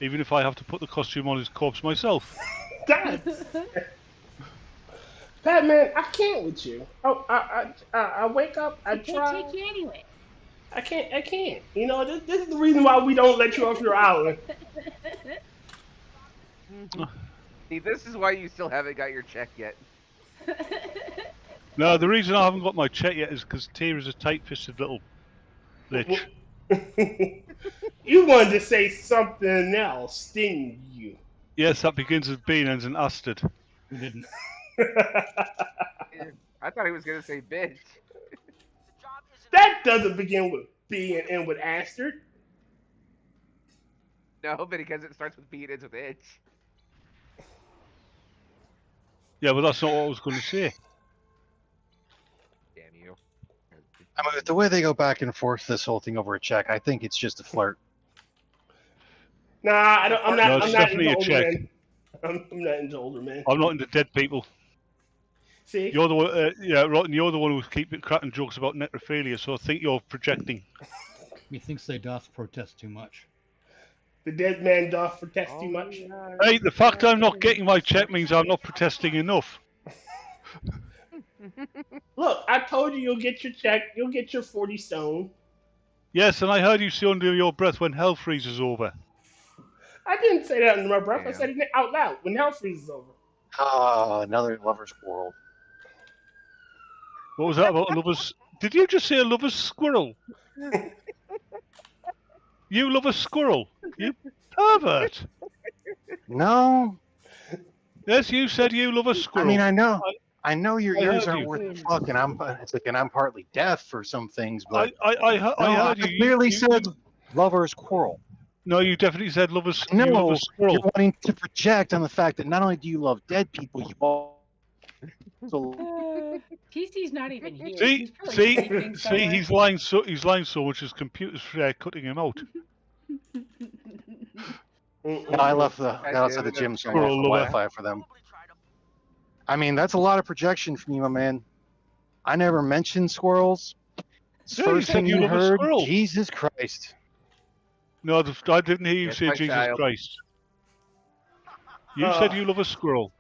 Even if I have to put the costume on his corpse myself. God. Batman, I can't with you. Oh, I wake up. I try. Can't take you anyway. I can't. You know, this is the reason why we don't let you off your island. See, this is why you still haven't got your check yet. No, the reason I haven't got my check yet is because Tyr is a tight-fisted little bitch. You wanted to say something else, didn't you? Yes, that begins with B and ends in Astrid. Who didn't? I thought he was gonna say bitch. That doesn't begin with B and end with Astrid. No, but because it starts with B and ends with itch. Yeah, but that's not what I was going to say. Damn you. I mean, with the way they go back and forth this whole thing over a check, I think it's just a flirt. Nah, I don't. I'm not. No, I'm it's not definitely into a older check. men. I'm not into older men. I'm not into dead people. See, You're the one, yeah, Rotten. You're the one who's keeping cracking jokes about necrophilia, so I think you're projecting. Methinks they doth protest too much. the dead man doth protest too much. Hey, the fact I'm not getting my check means I'm not protesting enough. Look, I told you you'll get your check. You'll get your 40 stone. Yes, and I heard you say under your breath when hell freezes over. I didn't say that under my breath. I said it out loud when hell freezes over. Ah, another lover's quarrel. What was that about a lover's... Did you just say a lover's squirrel? You love a squirrel? You pervert. No. Yes, you said you love a squirrel. I mean, I know your I ears heard aren't you. worth the fuck, and I'm partly deaf for some things, but I heard you. clearly said lover's quarrel. No, you definitely said lovers. No, you love a squirrel. you're wanting to project on the fact that not only do you love dead people, you also TC's not even here. See, He's probably sleeping somewhere. he's lying so much his computer's cutting him out. No, I left the gym so I left the Wi-Fi for them. I mean, that's a lot of projection from you, my man. I never mentioned squirrels. It's the Yeah, you first said thing you you love a heard. squirrel. Jesus Christ. No, I didn't hear you Yes, say my Jesus child. Christ. You said you love a squirrel.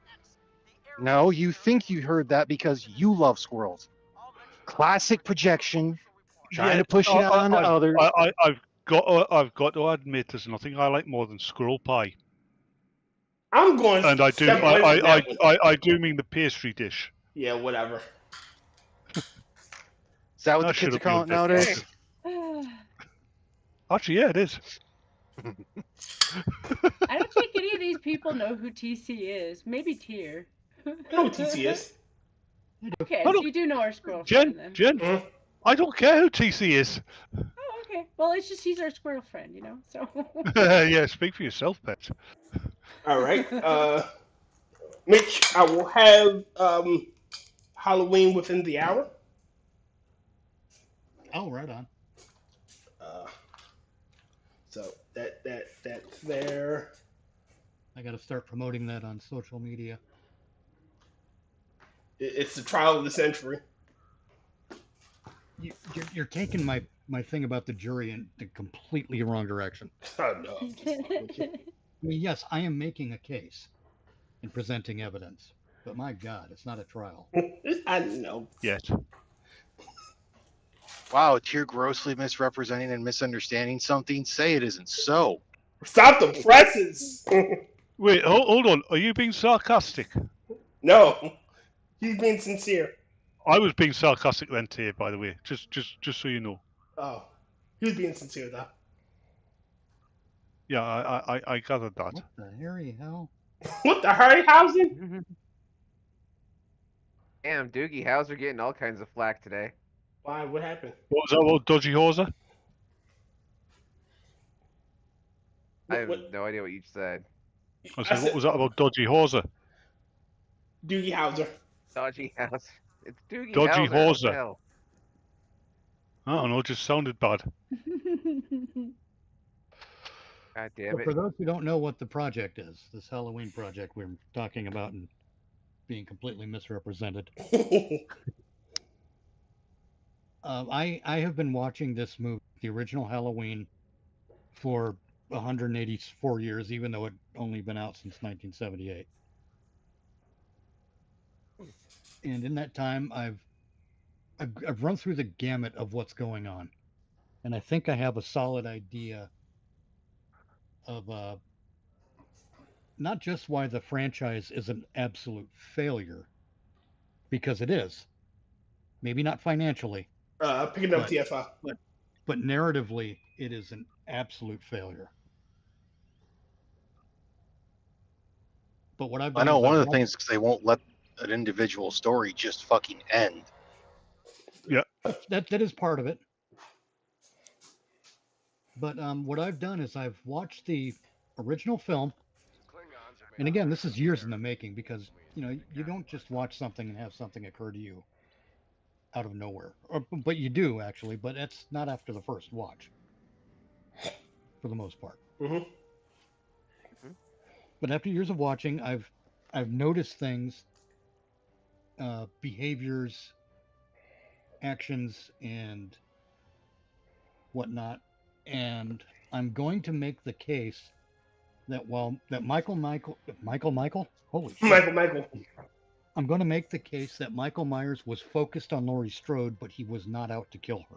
No, you think you heard that because you love squirrels. Classic projection, trying to push it out onto others. I've got to admit, there's nothing I like more than squirrel pie. I'm going. And I do, step away from that one. I do mean the pastry dish. Yeah, whatever. Is that what That the kids are should have calling been it a bit nowadays? Actually, yeah, it is. I don't think any of these people know who TC is. Maybe Tyr. I know who TC is. Okay, I so don't- you do know our squirrel friend then. Jen, I don't care who TC is. Oh, okay. Well, it's just he's our squirrel friend, you know. So. Yeah, speak for yourself, pet. All right. Mitch, I will have Halloween within the hour. Oh, right on. So that's there. I got to start promoting that on social media. It's the trial of the century. You're taking my thing about the jury in the completely wrong direction. Oh no. I mean, yes, I am making a case and presenting evidence, but my God, it's not a trial. I know. Yet. Wow, Tyr grossly misrepresenting and misunderstanding something. Say it isn't so. Stop the presses. Wait, hold on. Are you being sarcastic? No, he's being sincere. I was being sarcastic then, Tyr, by the way. Just so you know. Oh, he's being sincere though. Yeah, I gathered that. What the hairy hell? What the Harryhausen? Damn, Doogie Howser getting all kinds of flack today. Why? What happened? What was that about Dodgy Hauser? I have no idea what you said. I said, what was that about Dodgy Hauser? Doogie Howser. Dodgy House. It's Doogie Dodgy Howser. What the Hauser. hell? I don't know, it just sounded bad. God damn But it. for those who don't know what the project is, this Halloween project we're talking about and being completely misrepresented. I have been watching this movie, the original Halloween, for 184 years, even though it only been out since 1978. And in that time, I've run through the gamut of what's going on, and I think I have a solid idea of not just why the franchise is an absolute failure, because it is. Maybe not financially. Picking up TFI. But narratively, it is an absolute failure. But what I've done I know is one I've of the things is they won't let an individual story just fucking end. Yeah. That is part of it. But what I've done is I've watched the original film, and again, this is years in the making, because you don't just watch something and have something occur to you out of nowhere. But you do, actually, but that's not after the first watch, for the most part. Mm-hmm. But after years of watching, I've noticed things, behaviors, actions, and whatnot, and I'm going to make the case that Michael, holy shit. Michael. I'm going to make the case that Michael Myers was focused on Laurie Strode, but he was not out to kill her.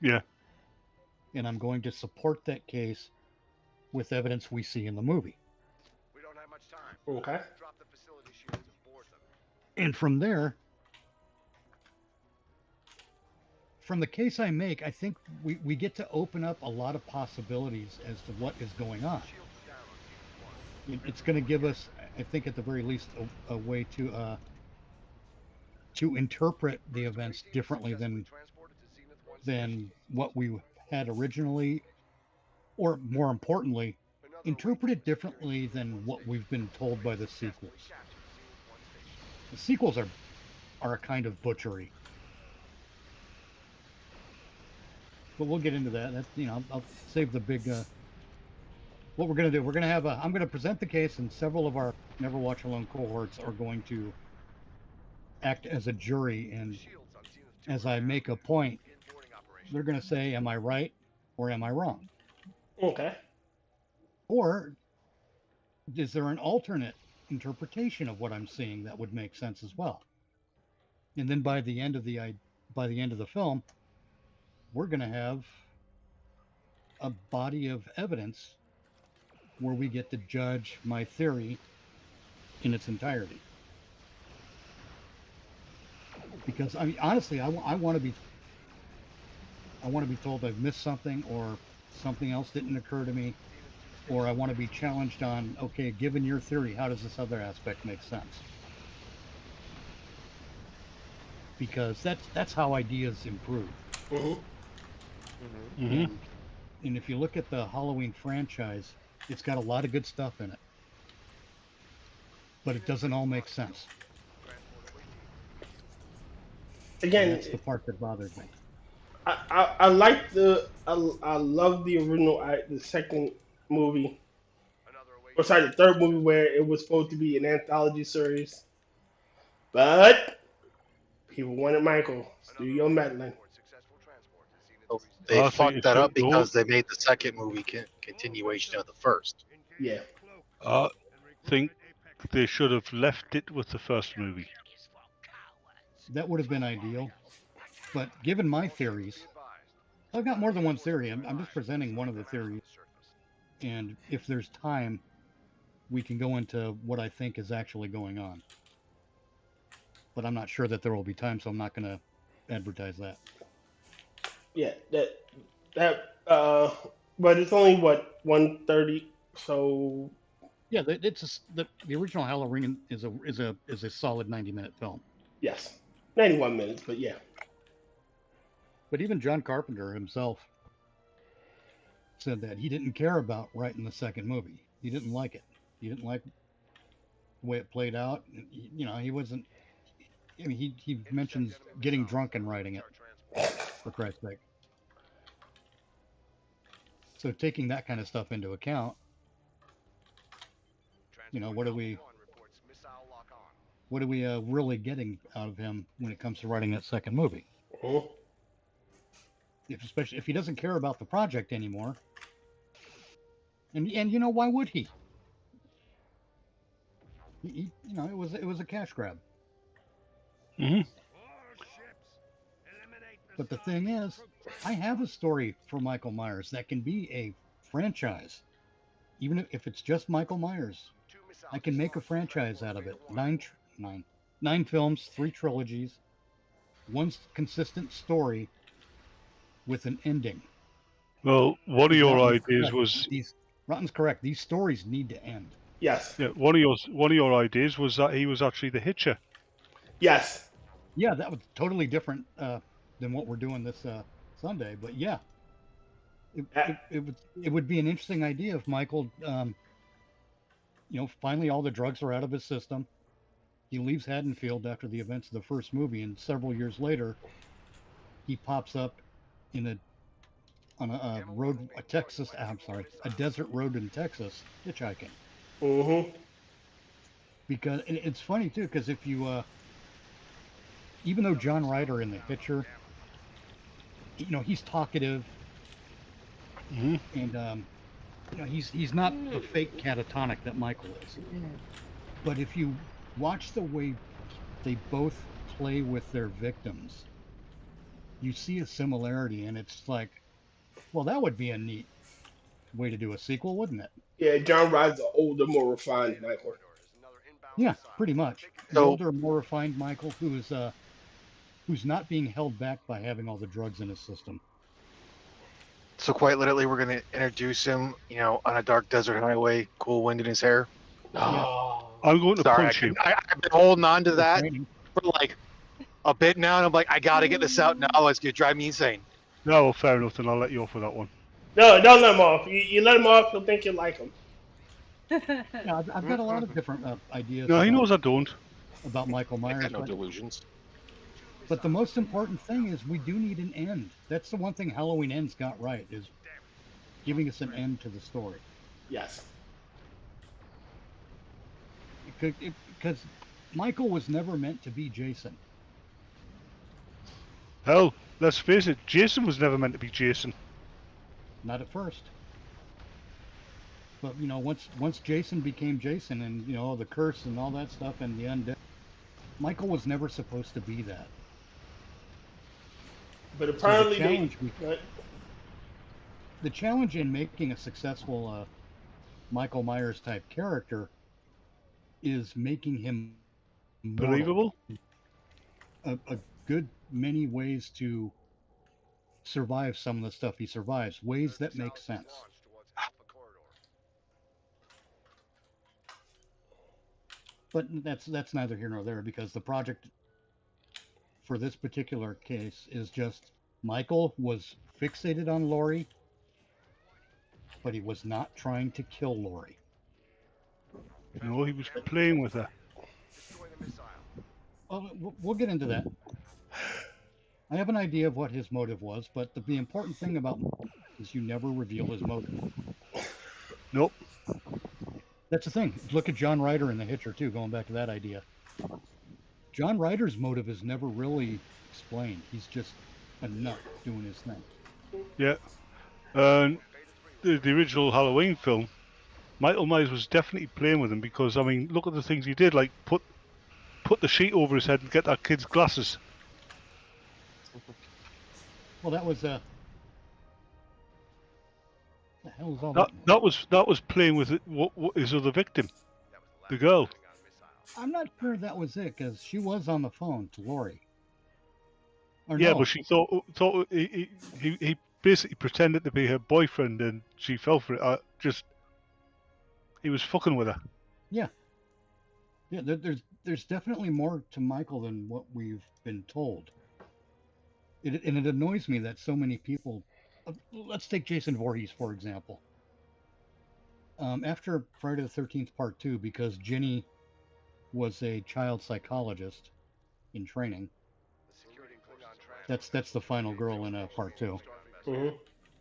Yeah. And I'm going to support that case with evidence we see in the movie. We don't have much time. Okay. Drop the facility shields and board them. And from there, from the case I make, I think we get to open up a lot of possibilities as to what is going on. It's going to give us, I think, at the very least, a way to interpret the events differently than what we had originally, or more importantly, interpret it differently than what we've been told by the sequels. The sequels are a kind of butchery. But we'll get into that. That's, I'll save the big. What we're going to do, I'm going to present the case, and several of our Never Watch Alone cohorts are going to act as a jury, and as I make a point, they're going to say, am I right or am I wrong? Okay. Or is there an alternate interpretation of what I'm seeing that would make sense as well? And then by the end of the film, we're going to have a body of evidence where we get to judge my theory in its entirety. Because I mean, honestly, I want to be told I've missed something, or something else didn't occur to me, or I want to be challenged on, okay, given your theory, how does this other aspect make sense? Because that's how ideas improve. Mm-hmm. Mm-hmm. And if you look at the Halloween franchise, it's got a lot of good stuff in it, but it doesn't all make sense. Again, and that's the part that bothers me. I like I love the original, the second movie, or sorry, the third movie, where it was supposed to be an anthology series, but people wanted Michael. Studio meddling. So they fucked that up because they made the second movie continuation of the first. Yeah. I think they should have left it with the first movie. That would have been ideal. But given my theories, I've got more than one theory. I'm just presenting one of the theories. And if there's time, we can go into what I think is actually going on. But I'm not sure that there will be time, so I'm not going to advertise that. Yeah, but it's only what, 1:30, so yeah, it's the original Halloween is a solid 90-minute film. Yes. 91 minutes, but yeah. But even John Carpenter himself said that he didn't care about writing the second movie. He didn't like it. He didn't like the way it played out. You know, he wasn't. I mean, he mentions getting drunk and writing it, for Christ's sake. So taking that kind of stuff into account, you know, what are we really getting out of him when it comes to writing that second movie? Especially if he doesn't care about the project anymore. And you know, why would he? You know, it was a cash grab. Mm-hmm. But the thing is, I have a story for Michael Myers that can be a franchise. Even if it's just Michael Myers, I can make a franchise out of it. Nine films, 3 trilogies, one consistent story with an ending. Well, one of your Rotten's ideas correct. was Rotten's correct. These stories need to end. Yes. yeah. One of your ideas was that he was actually the Hitcher. Yes. Yeah, that was totally different than what we're doing this Sunday. But yeah, it would be an interesting idea if Michael, you know, finally all the drugs are out of his system. He leaves Haddonfield after the events of the first movie, and several years later, he pops up on a road, a desert road in Texas, hitchhiking. Mm-hmm. Because it's funny too, because if you, even though John Ryder in The Hitcher, you know, he's talkative, and you know, he's not the fake catatonic that Michael is. But if you watch the way they both play with their victims, you see a similarity, and it's like, well, that would be a neat way to do a sequel, wouldn't it? Yeah, John Ryder's the older, more refined Michael. Yeah, pretty much. The older, more refined Michael, who's not being held back by having all the drugs in his system. So quite literally, we're going to introduce him, you know, on a dark desert highway, cool wind in his hair. Oh. I'm going to Sorry, punch you. I've been holding on to that for like a bit now, and I'm like, I got to get this out now. It's going to drive me insane. No, well, fair enough, then I'll let you off for that one. No, don't let him off. You let him off, he'll think you like him. Yeah, I've got a lot of different ideas. No, he knows I don't. About Michael Myers. I got no delusions. But the most important thing is we do need an end. That's the one thing Halloween Ends got right, is giving us an end to the story. Yes. Because Michael was never meant to be Jason. Hell, let's face it, Jason was never meant to be Jason. Not at first. But, you know, once Jason became Jason, and, you know, the curse and all that stuff and the undead, Michael was never supposed to be that. But apparently so the challenge in making a successful Michael Myers type character is making him believable. A good many ways to survive some of the stuff he survives, ways that make sense. But that's neither here nor there, because the project for this particular case is just Michael was fixated on Laurie, but he was not trying to kill Laurie. No, he was playing with her. Well, we'll get into that. I have an idea of what his motive was, but the important thing about is you never reveal his motive. Nope. That's the thing. Look at John Ryder in The Hitcher, too, going back to that idea. John Ryder's motive is never really explained. He's just a nut doing his thing. Yeah. The original Halloween film, Michael Myers was definitely playing with him, because, I mean, look at the things he did, like put the sheet over his head and get that kid's glasses. Well, that was the hell was all that was playing with what his other victim, the girl. I'm not sure that was it, because she was on the phone to Laurie. Yeah, but she thought he basically pretended to be her boyfriend, and she fell for it. He was fucking with her. Yeah. Yeah, there's definitely more to Michael than what we've been told. And it annoys me that so many people. Let's take Jason Voorhees, for example. After Friday the 13th Part 2, because Ginny was a child psychologist in training. That's the final girl in Part 2. Mm-hmm.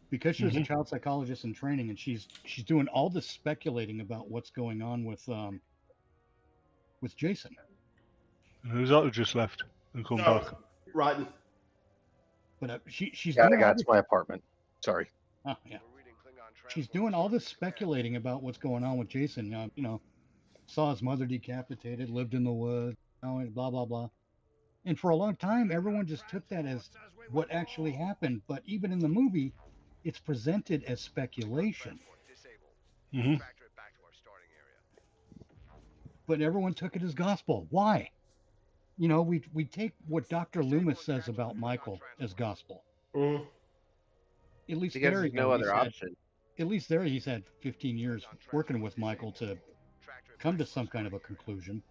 Because she was a child psychologist in training, and she's doing all this speculating about what's going on with Jason. Who's that who just left and come back? Rodney. But she's Yeah, doing all it's this... my apartment. Sorry. Oh, yeah. She's doing all this speculating about what's going on with Jason. You know, saw his mother decapitated, lived in the woods, blah, blah, blah. And for a long time, everyone just took that as what actually happened. But even in the movie, it's presented as speculation. Mm-hmm. But everyone took it as gospel. Why? You know, we take what Dr. Loomis says about Michael as gospel. Mm. At least Because there, there's no other option. At least there, he's had 15 years working with Michael to come to some kind of a conclusion.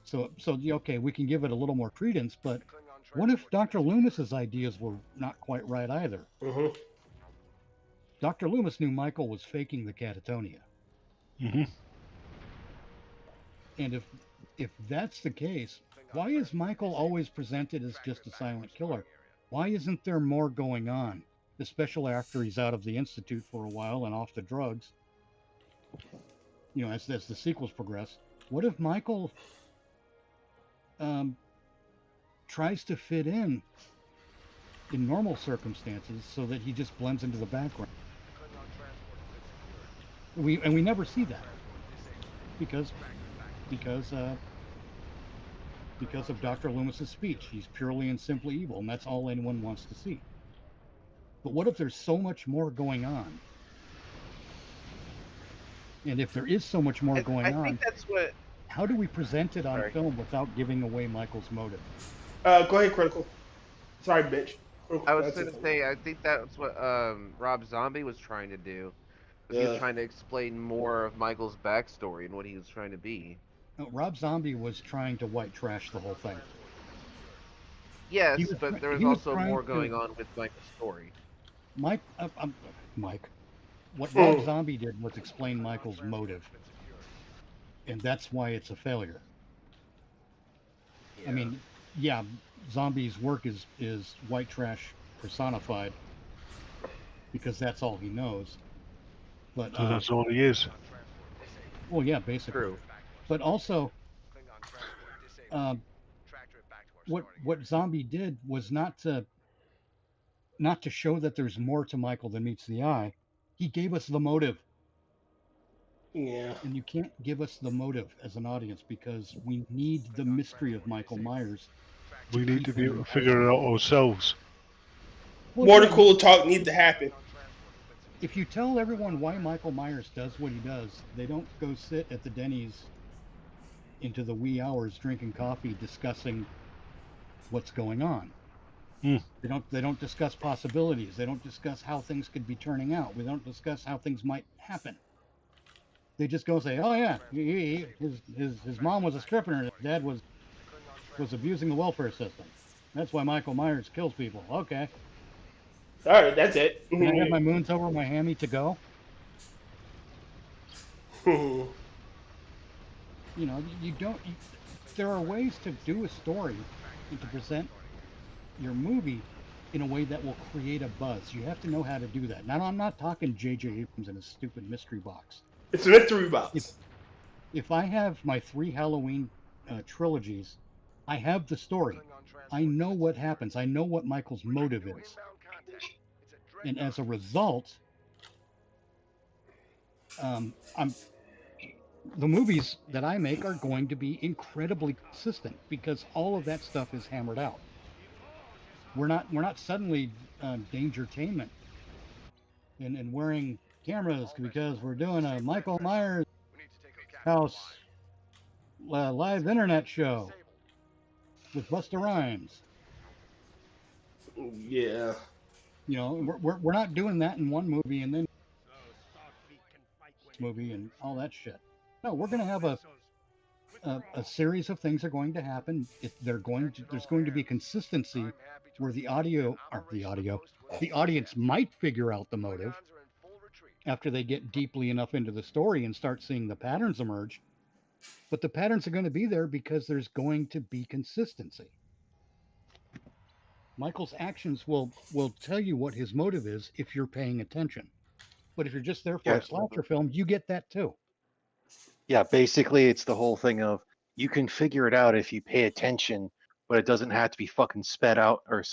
So okay, we can give it a little more credence, but what if Dr. Loomis's ideas were not quite right either? Mm-hmm. Dr. Loomis knew Michael was faking the catatonia. Mm-hmm. And if that's the case, why is Michael always presented as just a silent killer? Why isn't there more going on, especially after he's out of the Institute for a while and off the drugs? You know, as the sequels progress, what if Michael tries to fit in normal circumstances so that he just blends into the background? We never see that because of Dr. Loomis's speech. He's purely and simply evil, and that's all anyone wants to see. But what if there's so much more going on? And if there is so much more going on, think that's what. How do we present it on film without giving away Michael's motive? Go ahead, Critical. Sorry, bitch. I was going to say, I think that's what Rob Zombie was trying to do. He was trying to explain more of Michael's backstory and what he was trying to be. No, Rob Zombie was trying to white trash the whole thing. Yes, but there was also more going on with Michael's story. Mike. What Rob Zombie did was explain Michael's motive. And that's why it's a failure. I mean, yeah, Zombie's work is white trash personified because that's all he knows. But So that's all he is. Well, yeah, basically. True. But also, what Zombie did was not to show that there's more to Michael than meets the eye. He gave us the motive. Yeah. And you can't give us the motive as an audience because we need the mystery of Michael Myers. We need to be able to figure it out ourselves. Water cooler talk needs to happen. If you tell everyone why Michael Myers does what he does, they don't go sit at the Denny's into the wee hours drinking coffee discussing what's going on. They don't discuss possibilities. They don't discuss how things could be turning out. We don't discuss how things might happen. They just go say, "Oh yeah, his mom was a stripper and his dad was abusing the welfare system. That's why Michael Myers kills people." Okay. All right, that's it. Can I have my moons over my hammy to go? You know, there are ways to do a story and to present your movie in a way that will create a buzz. You have to know how to do that. Now, I'm not talking J.J. Abrams and his stupid mystery box. It's a mystery box. If I have my 3 Halloween trilogies, I have the story. I know what happens. I know what Michael's motive is. And as a result, the movies that I make are going to be incredibly consistent because all of that stuff is hammered out. We're not suddenly Dangertainment and wearing cameras because we're doing a Michael Myers house live internet show with Busta Rhymes. Yeah. You know, we're not doing that in one movie and then movie and all that shit. No, we're gonna have a series of things are going to happen. There's going to be consistency where the audience might figure out the motive after they get deeply enough into the story and start seeing the patterns emerge. But the patterns are going to be there because there's going to be consistency. Michael's actions will tell you what his motive is if you're paying attention. But if you're just there for a slasher film, you get that too. Yeah, basically it's the whole thing of you can figure it out if you pay attention, but it doesn't have to be fucking sped out or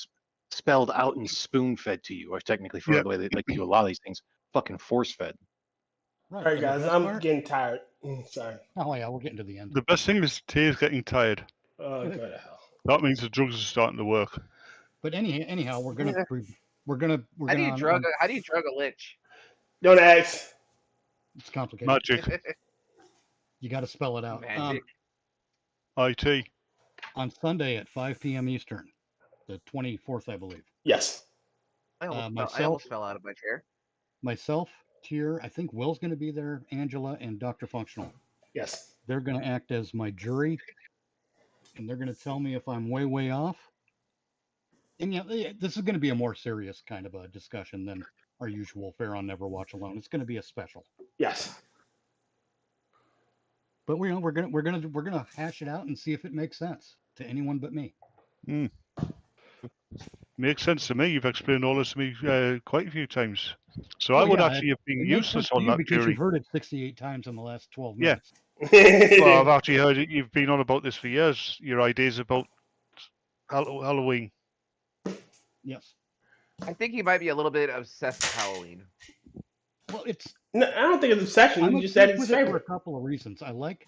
spelled out and spoon fed to you, or technically for the way they like to do a lot of these things, fucking force fed. All right, guys, I'm getting tired. Sorry. Oh yeah, we're getting to the end. The best thing is Tyr's getting tired. Oh, go to hell. That means the drugs are starting to work. But anyhow, we're gonna. How do you drug a lich? Don't ask. It's complicated. Magic. You got to spell it out. Magic. IT. On Sunday at 5 p.m. Eastern, the 24th, I believe. Yes. I almost fell out of my chair. Myself, Tyr, I think Will's going to be there, Angela, and Dr. Functional. Yes. They're going to act as my jury, and they're going to tell me if I'm way off. And this is going to be a more serious kind of a discussion than our usual Fair on Never Watch Alone. It's going to be a special. Yes. But we're gonna hash it out and see if it makes sense to anyone but me. Makes sense to me. You've explained all this to me quite a few times. So I would actually have been useless on that because theory. You've heard it 68 times in the last 12 Yeah. minutes. Well, I've actually heard it. You've been on about this for years. Your ideas about Halloween. Yes. I think he might be a little bit obsessed with Halloween. Well, it's. No, I don't think it's obsession. You just said it's with it for a favorite. couple of reasons. I like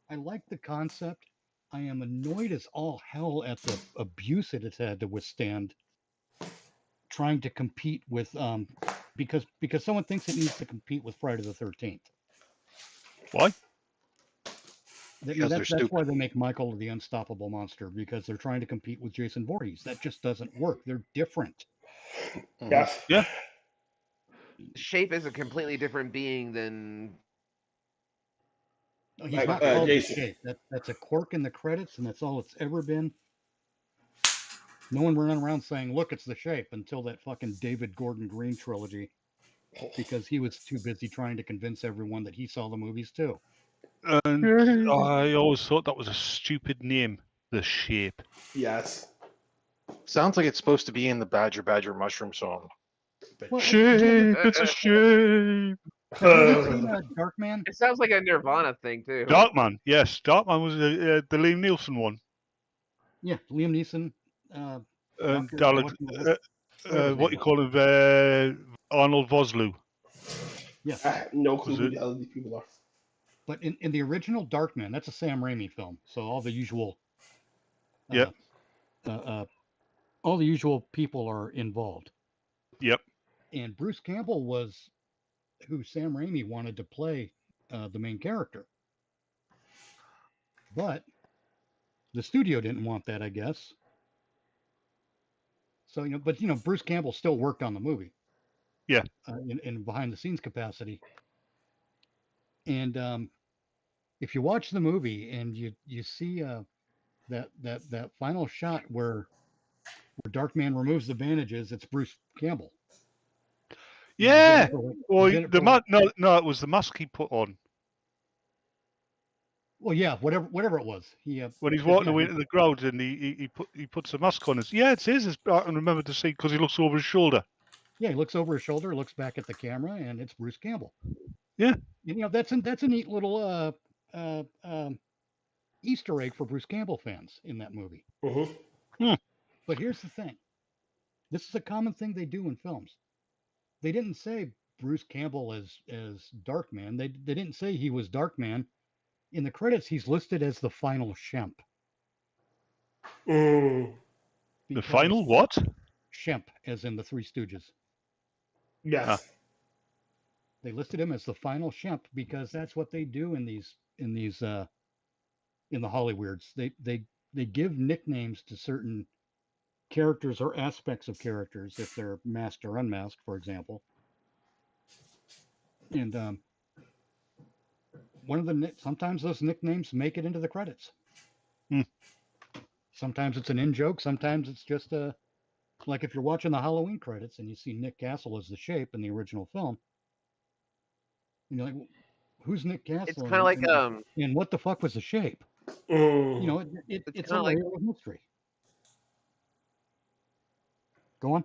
the concept. I am annoyed as all hell at the abuse it has had to withstand trying to compete with because someone thinks it needs to compete with Friday the 13th. Why? That's why they make Michael the unstoppable monster, because they're trying to compete with Jason Voorhees. That just doesn't work. They're different. Yeah. Yeah. Shape is a completely different being than. He's not called Shape. That's a quirk in the credits, and that's all it's ever been. No one running around saying, "Look, it's the Shape," until that fucking David Gordon Green trilogy, because he was too busy trying to convince everyone that he saw the movies too. And I always thought that was a stupid name, the Shape. Yes. Sounds like it's supposed to be in the Badger Mushroom song. Shape, it's a shape. Have you seen Darkman? It sounds like a Nirvana thing too. Darkman, yes. Darkman was the Liam Neeson one. Yeah, Liam Neeson. What you call him? Arnold Vosloo. Yes. I have no clue who the hell these people are. But in the original Darkman, that's a Sam Raimi film. So all the usual. All the usual people are involved. Yep. And Bruce Campbell was who Sam Raimi wanted to play the main character. But the studio didn't want that, I guess. So, Bruce Campbell still worked on the movie. Yeah. In behind the scenes capacity. And if you watch the movie and you see that final shot where Darkman removes the bandages, it's Bruce Campbell. Yeah. Well, it was the mask he put on. Well, yeah, whatever it was. When he's walking away to the crowd and he puts the mask on. It's his. I can remember to see because he looks over his shoulder. Yeah, he looks over his shoulder, looks back at the camera, and it's Bruce Campbell. Yeah. And, that's a neat little Easter egg for Bruce Campbell fans in that movie. Mm-hmm. But here's the thing. This is a common thing they do in films. They didn't say Bruce Campbell as Darkman. They didn't say he was Darkman. In the credits, he's listed as the final Shemp. Mm. The final what? Shemp, as in the Three Stooges. Yes. They listed him as the final Shemp because that's what they do in the Hollyweirds. They give nicknames to certain characters or aspects of characters if they're masked or unmasked, for example. And sometimes those nicknames make it into the credits. Hmm. Sometimes it's an in joke. Sometimes it's just like if you're watching the Halloween credits and you see Nick Castle as the Shape in the original film, and you're like, who's Nick Castle? It's kind of like and what the fuck was the Shape? Mm. You know, it's a kinda like- layer of mystery. Go on.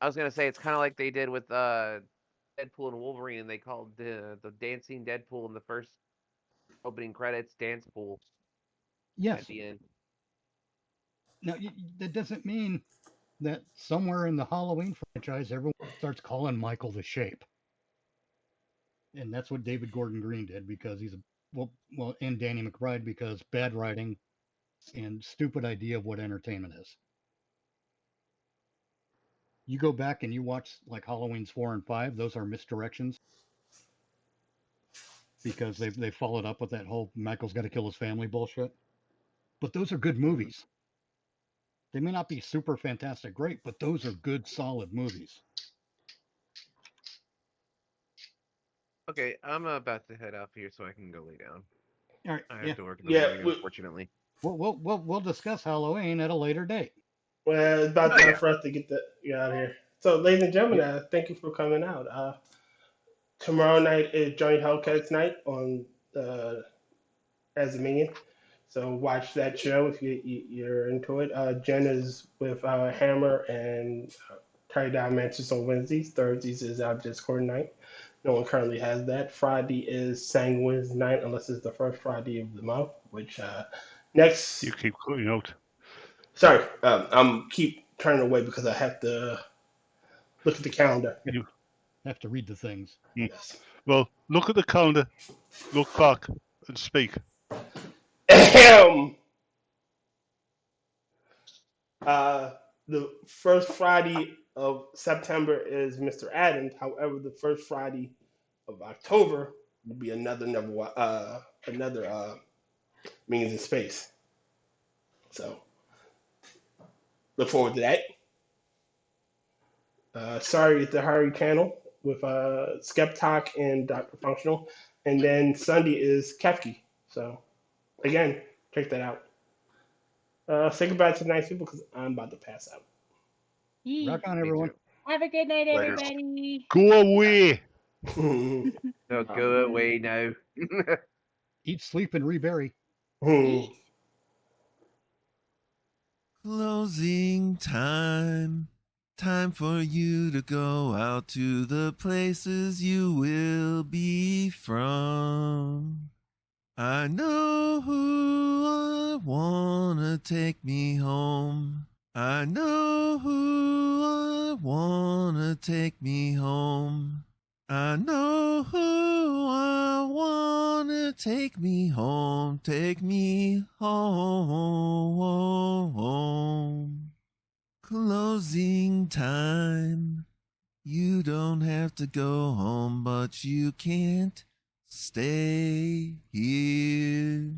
I was gonna say it's kind of like they did with Deadpool and Wolverine, and they called the dancing Deadpool in the first opening credits Dance Pool. Yes. At the end. Now that doesn't mean that somewhere in the Halloween franchise everyone starts calling Michael the Shape, and that's what David Gordon Green did because he's and Danny McBride because bad writing and stupid idea of what entertainment is. You go back and you watch like Halloween's 4 and 5; those are misdirections because they followed up with that whole Michael's got to kill his family bullshit. But those are good movies. They may not be super fantastic great, but those are good solid movies. Okay, I'm about to head off here so I can go lay down. All right. I have to work in the morning, unfortunately. We'll discuss Halloween at a later date. Well, it's about time for us to get out of here. So, ladies and gentlemen, thank you for coming out. Tomorrow night is Johnny Hellcat's night on as a minion. So watch that show if you're into it. Jen is with Hammer and Terry Diamantis on Wednesdays. Thursdays is our Discord night. No one currently has that. Friday is Sanguine's night, unless it's the first Friday of the month, which next... You keep cutting out. Sorry, I'm keep turning away because I have to look at the calendar. You have to read the things. Yes. Well, look at the calendar, look back, and speak. The first Friday of September is Mr. Adams. However, the first Friday of October will be another Means in Space. So look forward to that. Sorry, it's the Harry channel with Skeptok and Dr. Functional, and then Sunday is Kefki. So again, check that out. Say goodbye to the nice people because I'm about to pass out. Rock on, everyone. Have a good night, Later. everybody. Go away. No, go away now. Eat, sleep, and rebury. Closing time. Time for you to go out to the places you will be from. I know who I wanna take me home. I know who I wanna take me home. I know who I wanna take me home. Take me home. Closing time. You don't have to go home, but you can't stay here.